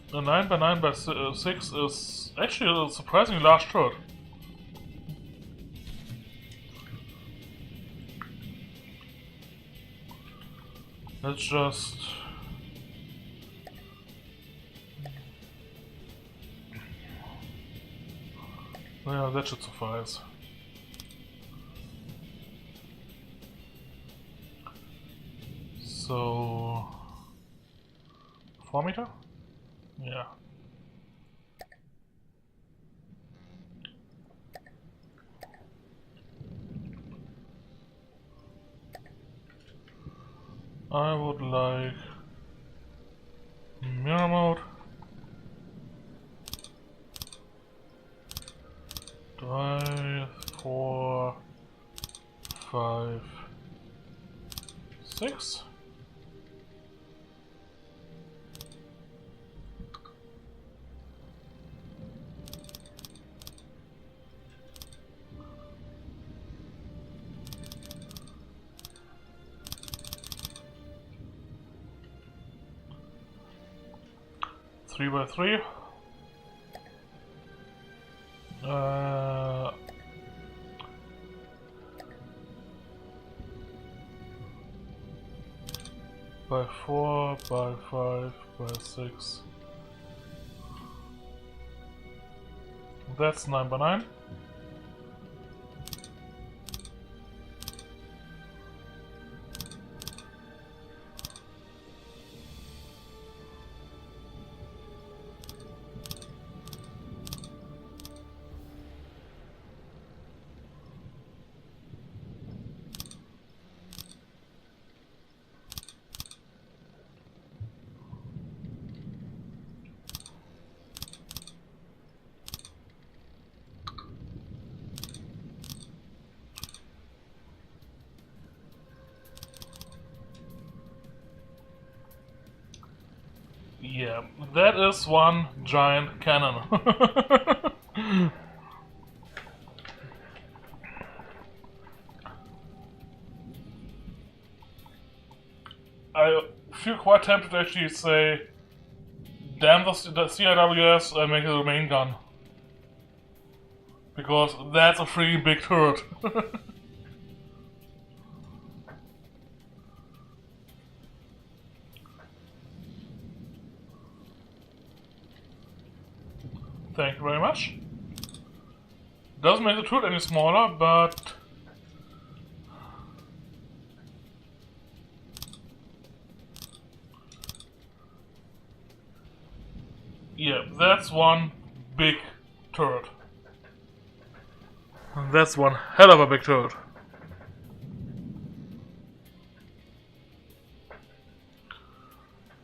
A 9x9x6 is actually a surprisingly large turret. Let's just... yeah, that should suffice. So... 4 meter? Yeah. I would like mirror mode. 3, 4, 5, 6. Three by three. By 4, by 5, by 6. That's 9 by 9. Yeah, that is one giant cannon. I feel quite tempted to actually say, damn the CIWS and make it a main gun. Because that's a freaking big turret. Thank you very much. Doesn't make the turret any smaller, but... yeah, that's one big turret. That's one hell of a big turret.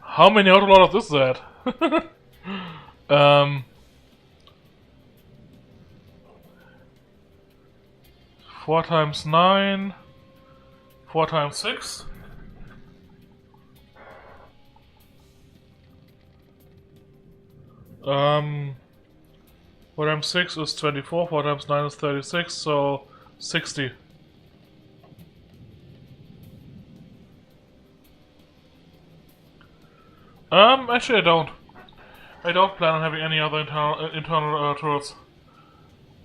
How many autoloaders is that? 4 times 9, 4 times 6. Four times 6 is 24, 4 times 9 is 36, so 60. Actually I don't. I don't plan on having any other internal turrets.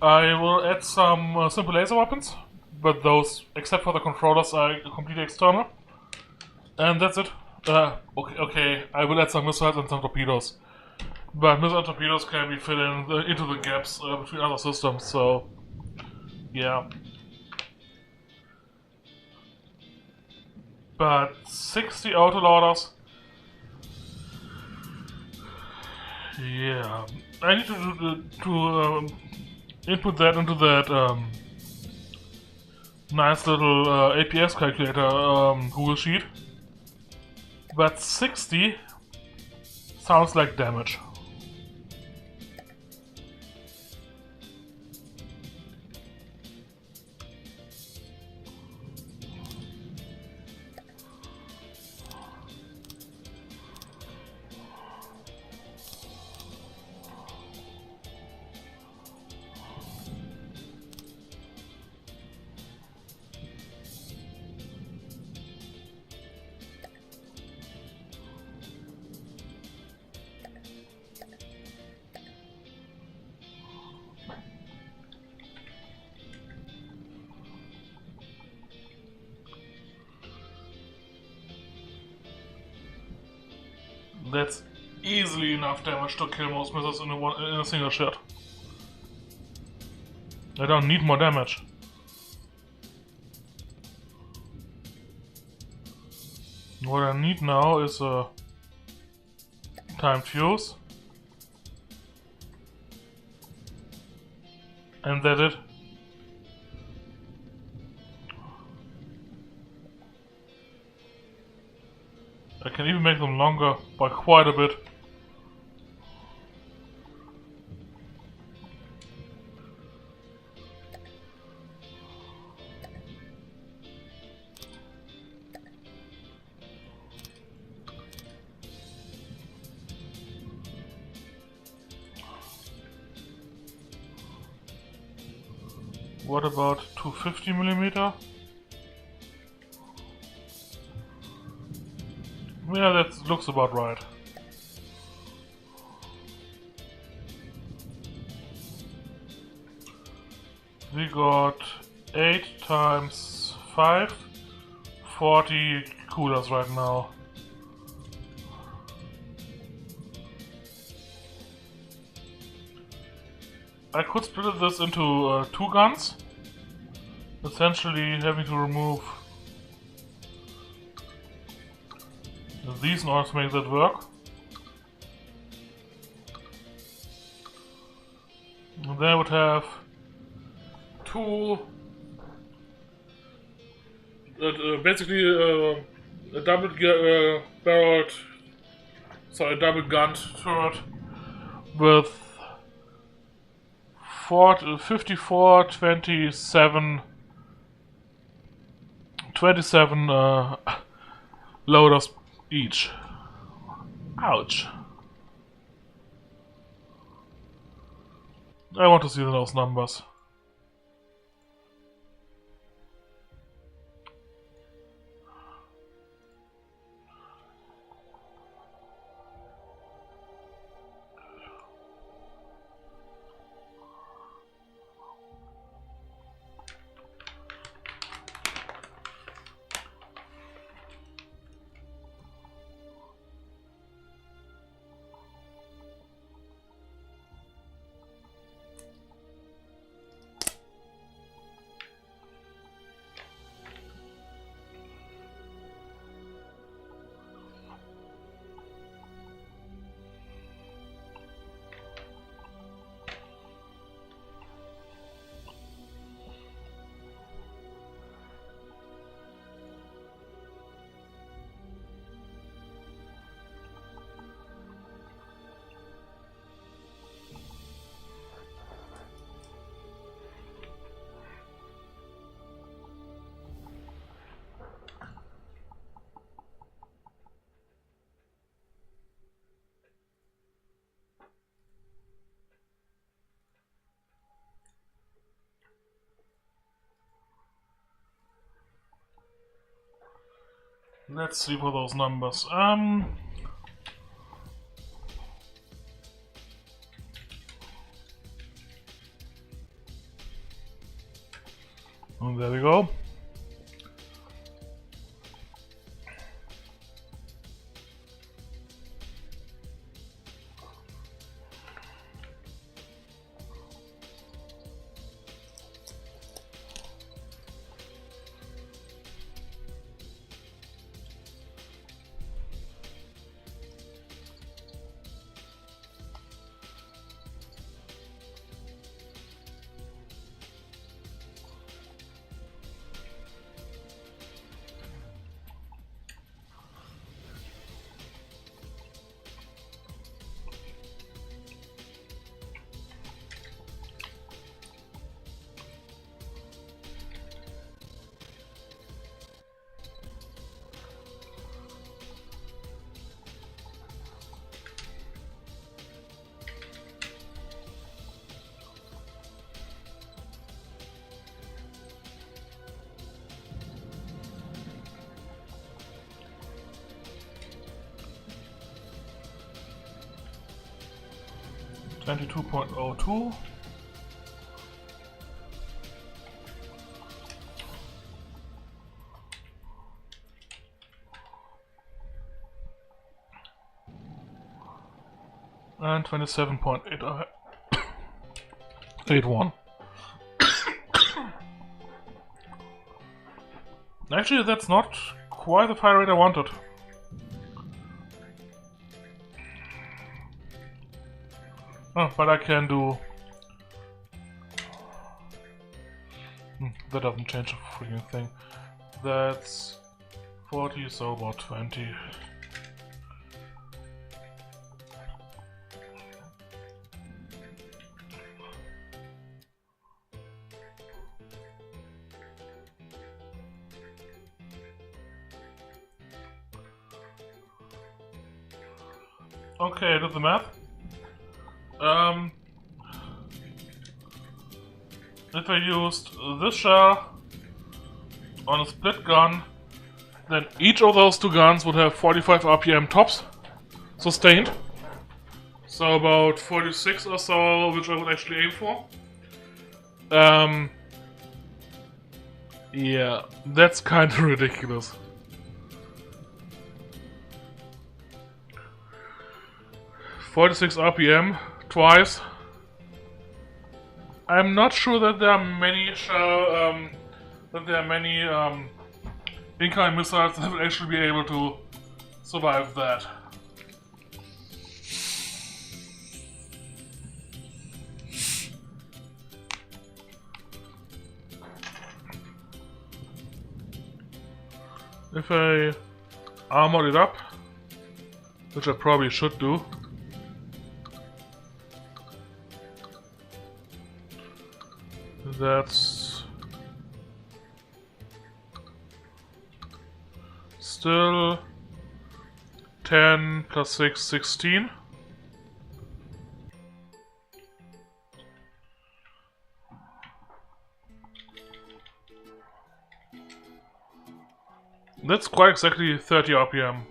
I will add some simple laser weapons, but those, except for the controllers, are completely external. And that's it. Okay, I will add some missiles and some torpedoes. But missile and torpedoes can be fit into the gaps between other systems, so... yeah. But 60 autoloaders... yeah. I need to input that into that nice little APS calculator Google Sheet. But 60 sounds like damage. That's easily enough damage to kill most missiles in a single shot. I don't need more damage. What I need now is a timed fuse. And that's it. can even make them longer by quite a bit. What about 250mm? Yeah, that looks about right. We got 8 times 5, 40 coolers right now. I could split this into 2 guns, essentially having to remove these in order to make that work. And then I would have 2, basically a double barreled, sorry, a double gunned turret with 54, 27 loaders each. Ouch. I want to see those numbers. Let's see for those numbers. And there we go. $22.02. And 27.81. Actually, that's not quite the fire rate I wanted. Oh, but I can do... that doesn't change a freaking thing. That's 40, so about 20. Okay, I did the math. If I used this shell on a split gun, then each of those two guns would have 45 RPM tops, sustained. So about 46 or so, which I would actually aim for. Yeah, that's kind of ridiculous. .46 RPM twice. I'm not sure that there are many incoming missiles that will actually be able to survive that. If I armor it up, which I probably should do, that's still 10 plus 6, 16. That's quite exactly 30 RPM.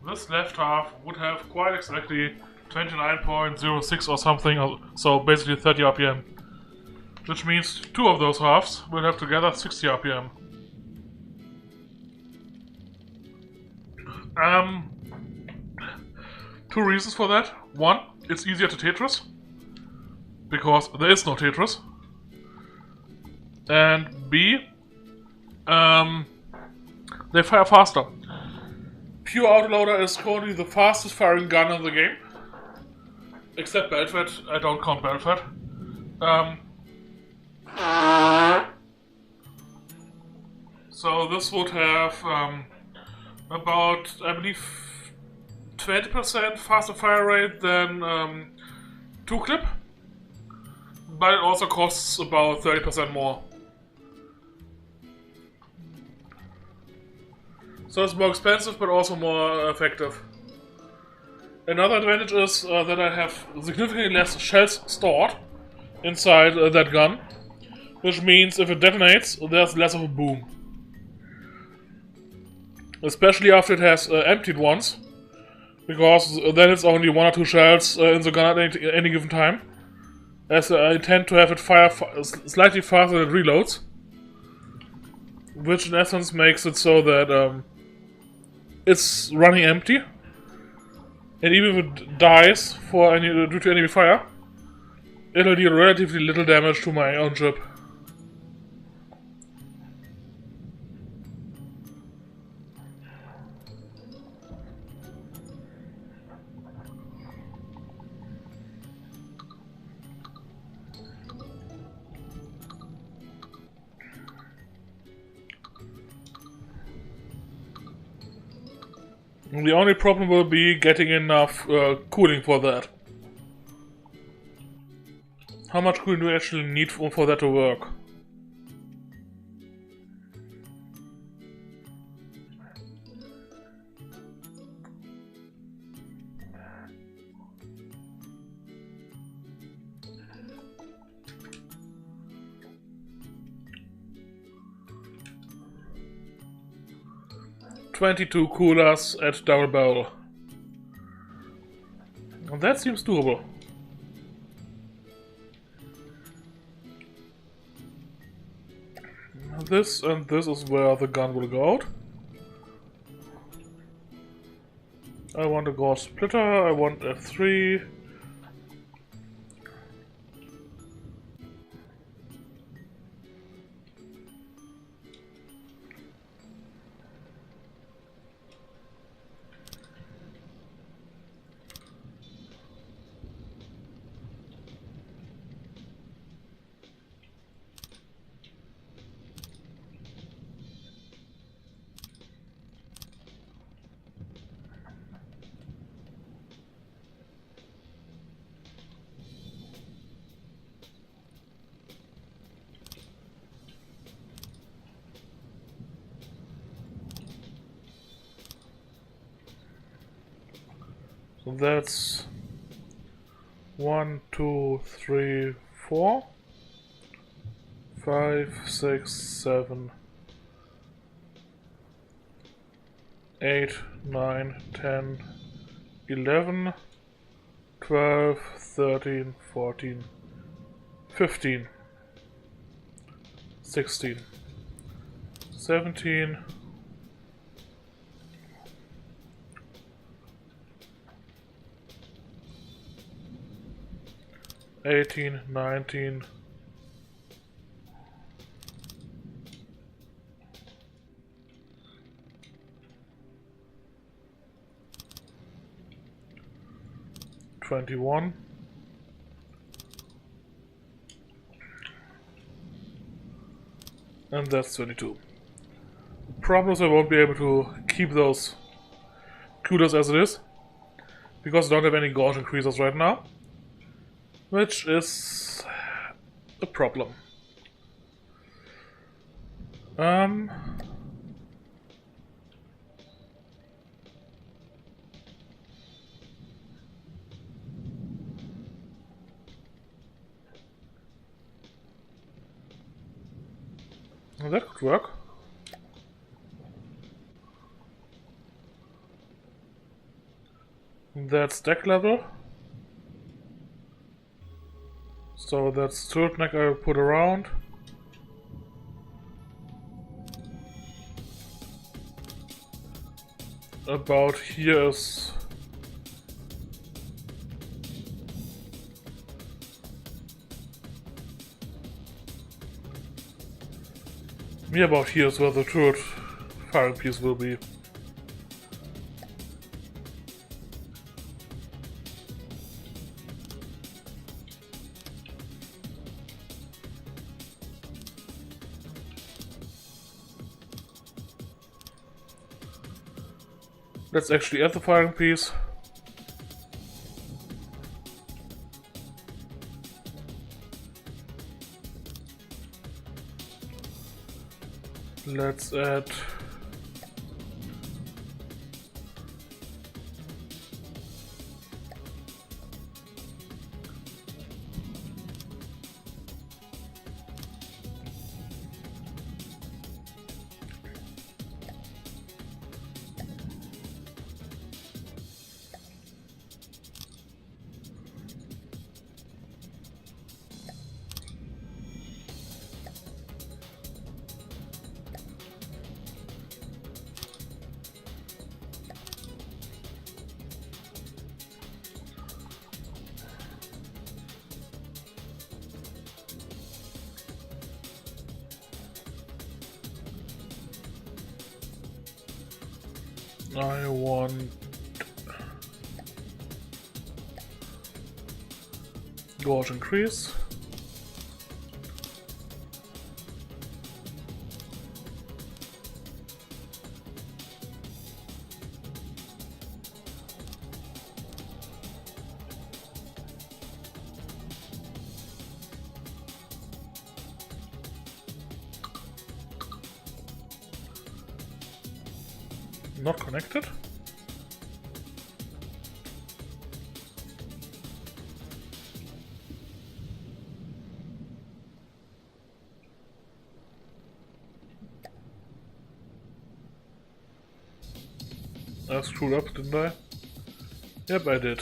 This left half would have quite exactly 29.06 or something, so basically 30 RPM. Which means two of those halves will have together 60 RPM. Two reasons for that. One, it's easier to Tetris, because there is no Tetris. And B, they fire faster. Pure Autoloader is currently the fastest firing gun in the game. Except Belfed, I don't count Belfed. So this would have about, I believe, 20% faster fire rate than 2-clip. But it also costs about 30% more. So it's more expensive, but also more effective. Another advantage is that I have significantly less shells stored inside that gun, which means if it detonates, there's less of a boom. Especially after it has emptied ones, because then it's only 1 or 2 shells in the gun at any given time. As I tend to have it fire slightly faster than it reloads, which in essence makes it so that it's running empty, and even if it dies due to enemy fire, it'll deal relatively little damage to my own ship. The only problem will be getting enough cooling for that. How much cooling do we actually need for that to work? $22 coolers at double barrel. And that seems doable. This and this is where the gun will go out. I want a gauge splitter, I want F3. So that's 1, 2, 3, 4, 5, 6, 7, 8, 9, 10, 11, 12, 13, 14, 15, 16, 17, 18, 19, 21, and that's 22. Problem is I won't be able to keep those kudos as it is, because I don't have any gauge increasers right now, which is a problem. That could work. That's deck level. So that's turtleneck I will put around. About here is about here is where the turret firing piece will be. Let's actually add the firing piece. Let's add I want gauge increase. Not connected. I screwed up, didn't I? Yep, I did.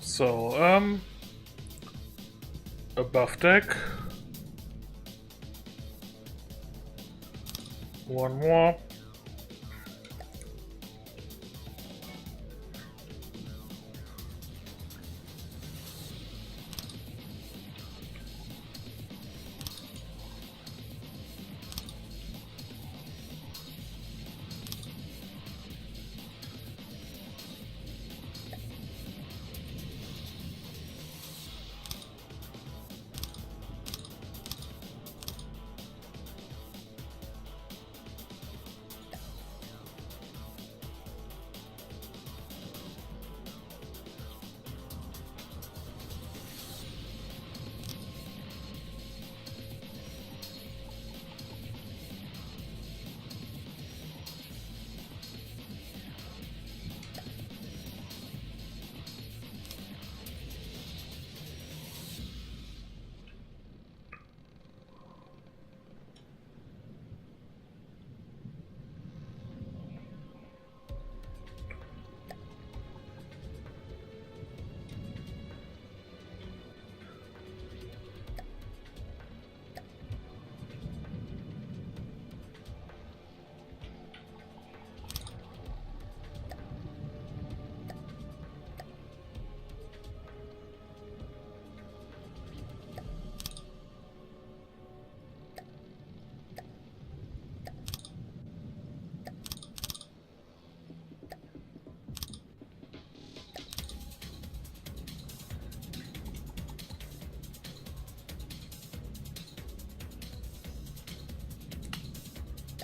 So, above deck. One more.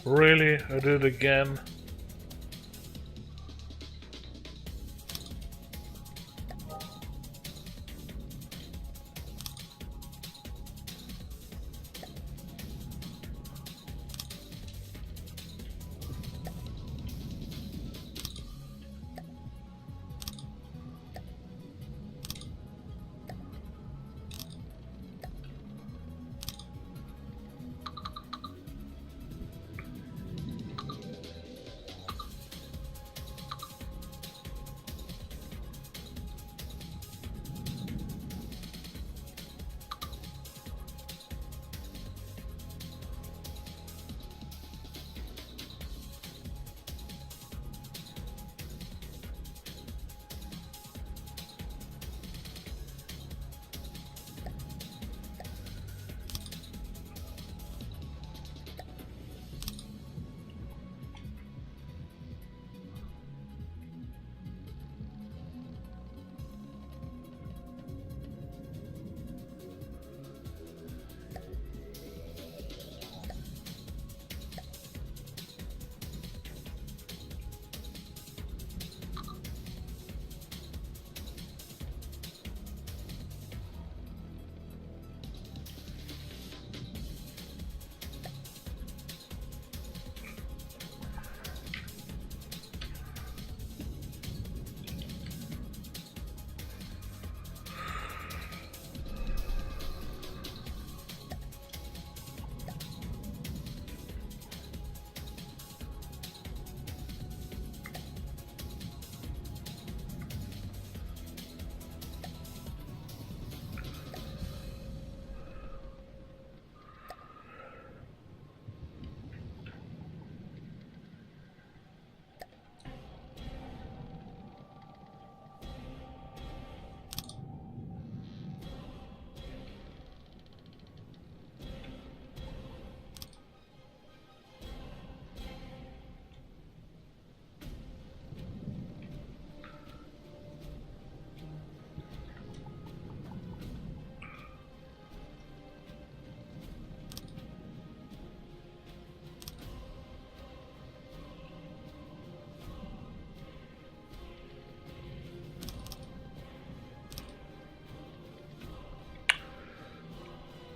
Really? I did it again.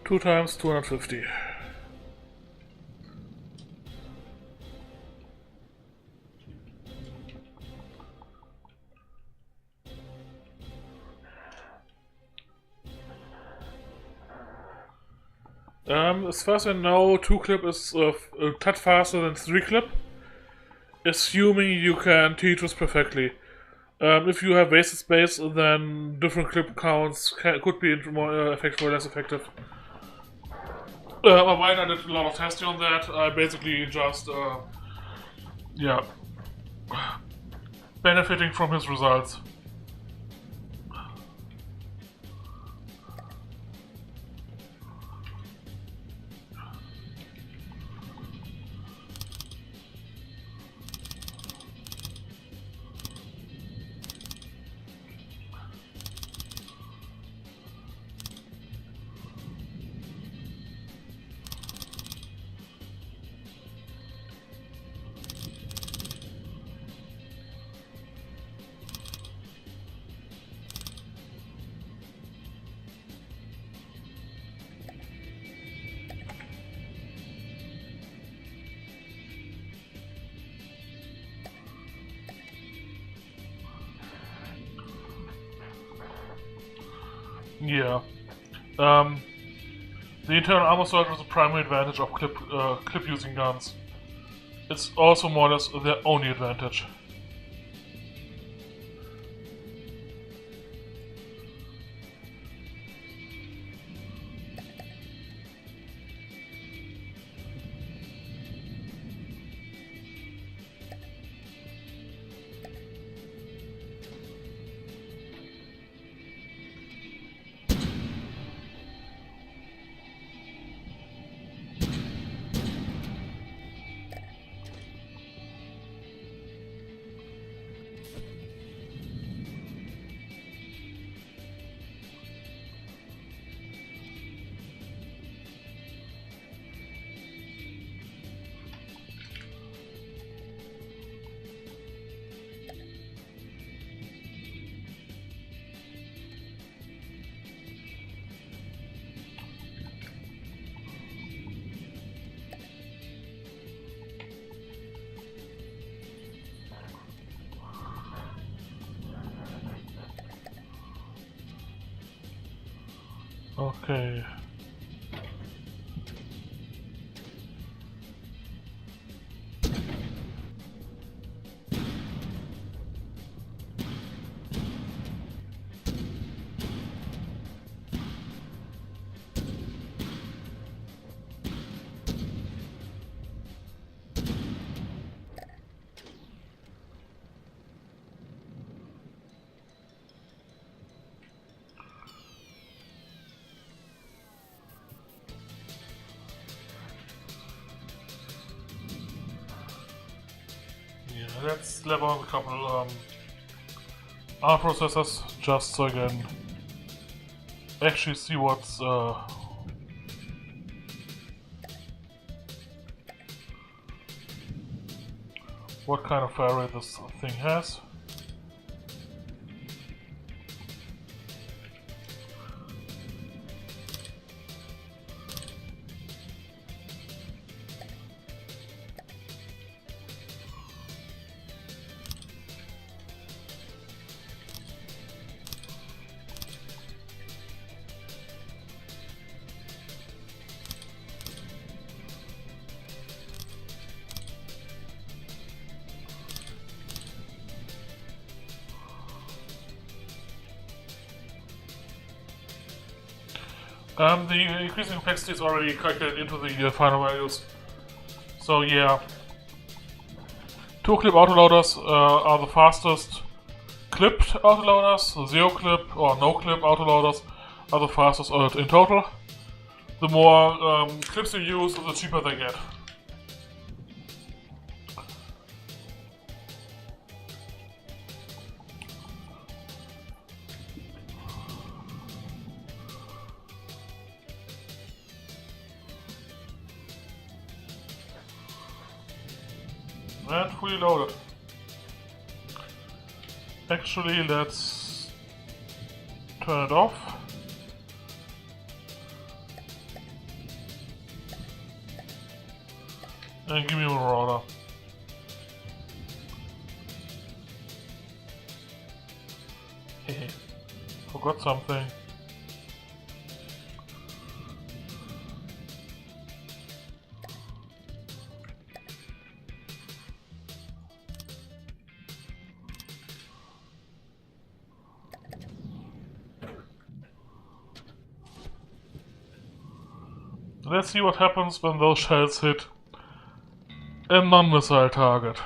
Two times 250. As far as I know, 2-clip is a tad faster than 3-clip, assuming you can Tetris perfectly. If you have wasted space, then different clip counts could be more effective or less effective. While I did a lot of testing on that, I basically just, yeah, benefiting from his results. Yeah. The internal armor surge is the primary advantage of clip using guns. It's also more or less their only advantage. Okay. Yeah, let's level up a couple R processors just so I can actually see what's what kind of fire rate this thing has. The increasing complexity is already calculated into the final values. So yeah, 2-clip autoloaders are the fastest clipped autoloaders, 0-clip or no-clip autoloaders are the fastest in total. The more clips you use, the cheaper they get. And fully loaded. Actually, let's turn it off. And give me a marauder. Hehe. Forgot something. Let's see what happens when those shells hit a non-missile target.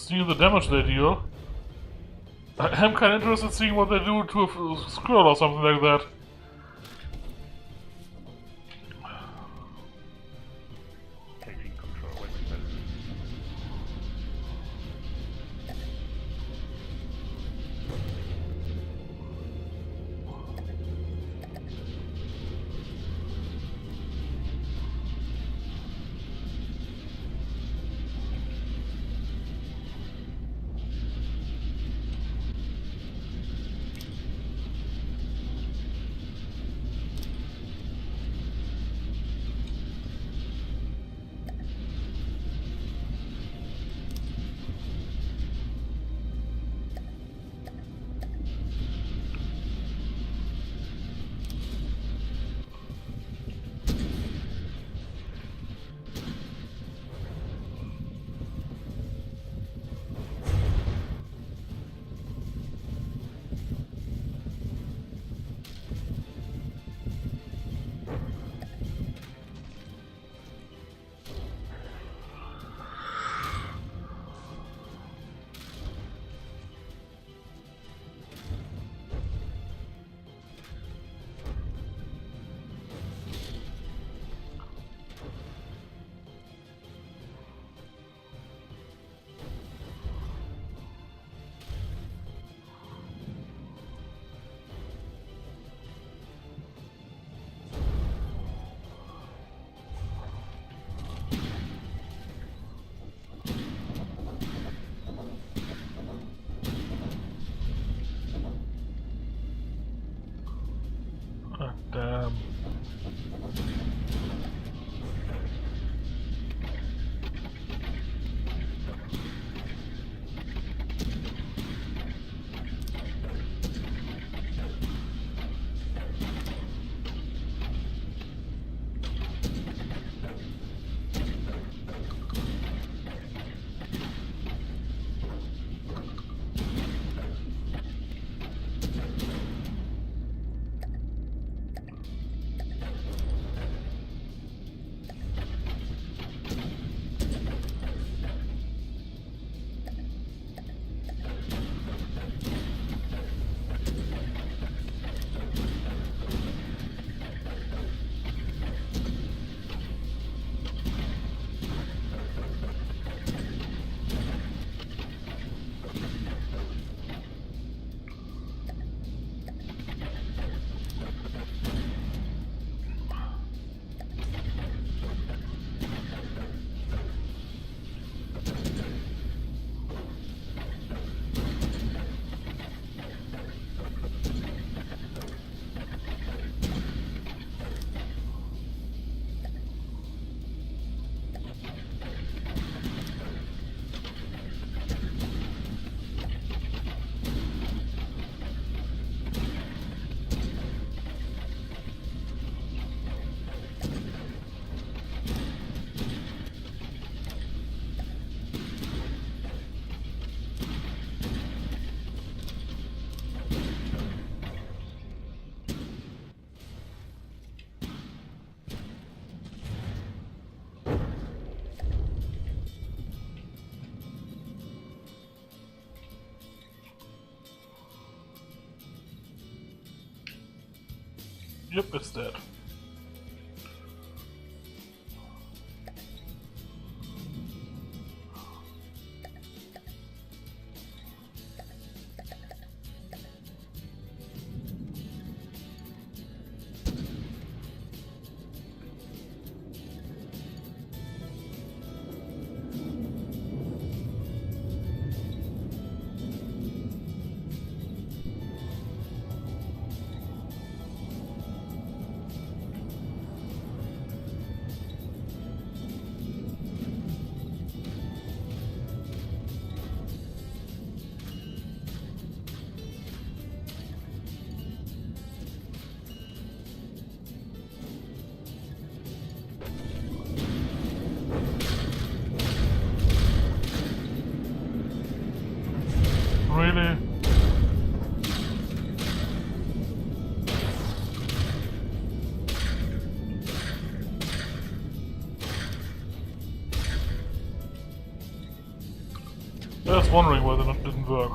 seeing the damage they deal. I'm kinda interested in seeing what they do to a squirrel or something like that. Taking control when necessary. Ah, damn. Yep, it's dead. Really? I was wondering why that didn't work.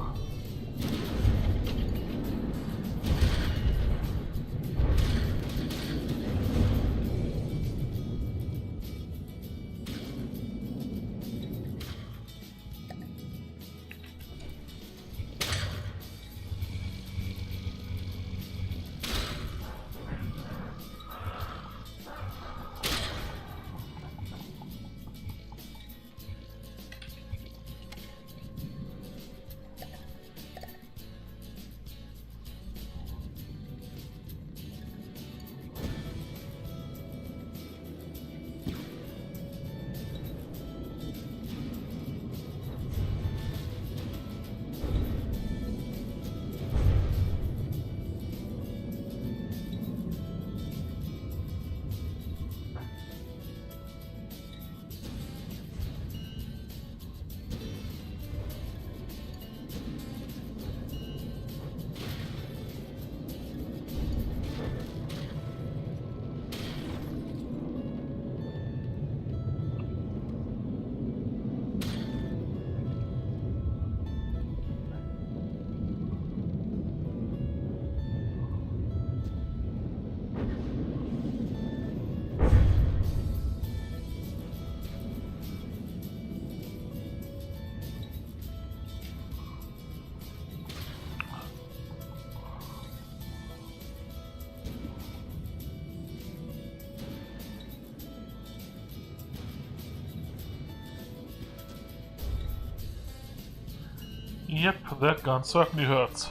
Yep, that gun certainly hurts.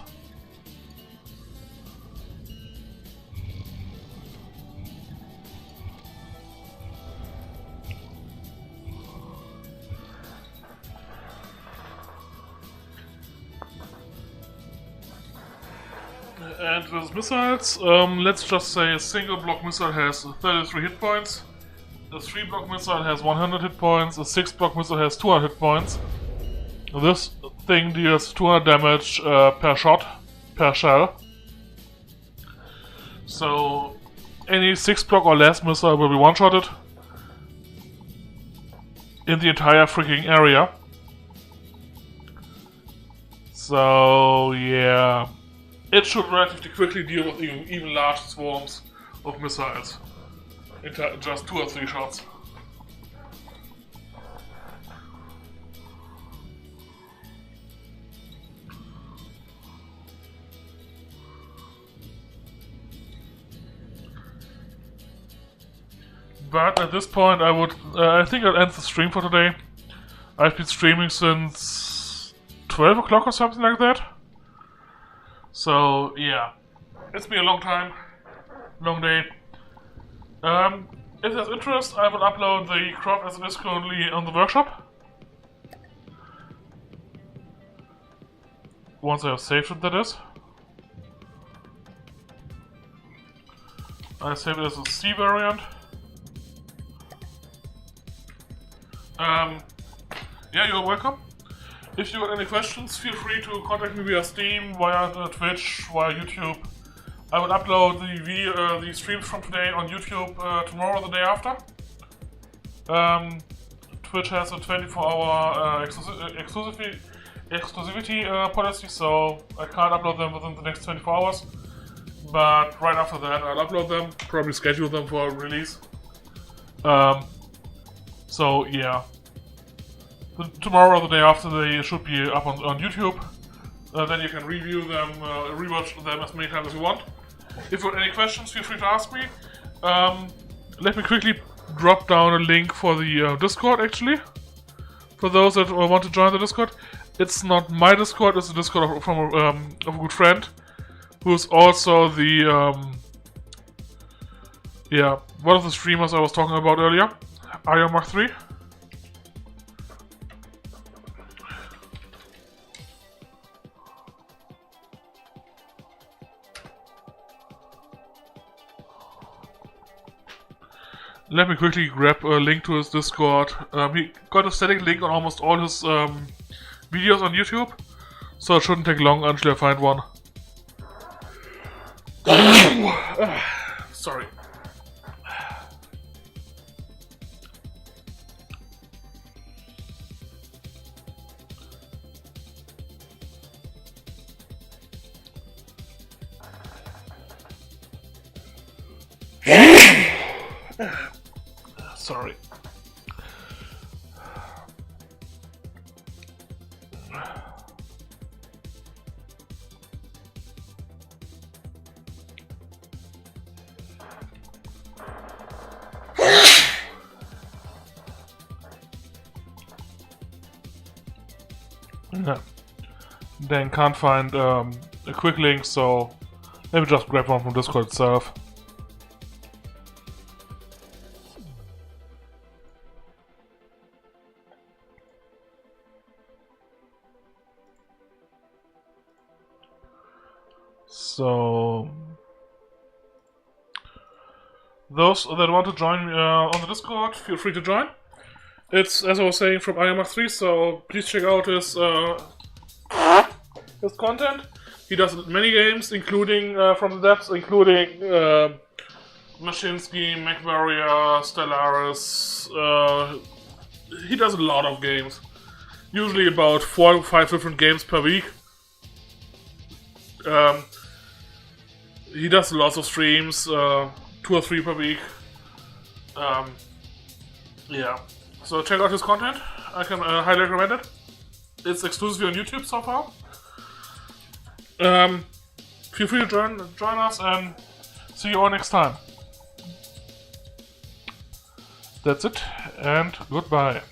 And with missiles, let's just say a single block missile has 33 hit points, a 3 block missile has 100 hit points, a 6 block missile has 200 hit points. This thing deals 200 damage per shot, per shell. So any 6 block or less missile will be one-shotted in the entire freaking area. So yeah, it should relatively quickly deal with even large swarms of missiles in just 2 or 3 shots. But at this point I think I'll end the stream for today. I've been streaming since 12 o'clock or something like that. So yeah, it's been a long time, long day. If there's interest, I will upload the craft as it is currently on the workshop. Once I have saved it, that is. I saved it as a C variant. Yeah, you're welcome. If you have any questions, feel free to contact me via Steam, via Twitch, via YouTube. I will upload the streams from today on YouTube tomorrow or the day after. Twitch has a 24-hour exclusivity policy, so I can't upload them within the next 24 hours. But right after that, I'll upload them, probably schedule them for release. So yeah, tomorrow or the day after they should be up on YouTube. Then you can review them, rewatch them as many times as you want. If you have any questions, feel free to ask me. Let me quickly drop down a link for the Discord, actually. For those that want to join the Discord. It's not my Discord, it's the Discord of a good friend. Who is also the, yeah, one of the streamers I was talking about earlier. Iron Mark 3. Let me quickly grab a link to his Discord. He got a static link on almost all his videos on YouTube, so it shouldn't take long until I find one. Sorry. Yeah. Then can't find a quick link, so maybe just grab one from Discord itself. So those that want to join on the Discord, feel free to join. It's, as I was saying, from IMR3, so please check out his content. He does many games, including from the depths, including Mashinsky, MechWarrior, Stellaris. He does a lot of games, usually about 4 or 5 different games per week. He does lots of streams, 2 or 3 per week. Yeah, so check out his content. I can highly recommend it. It's exclusively on YouTube so far. Feel free to join us, and see you all next time. That's it, and goodbye.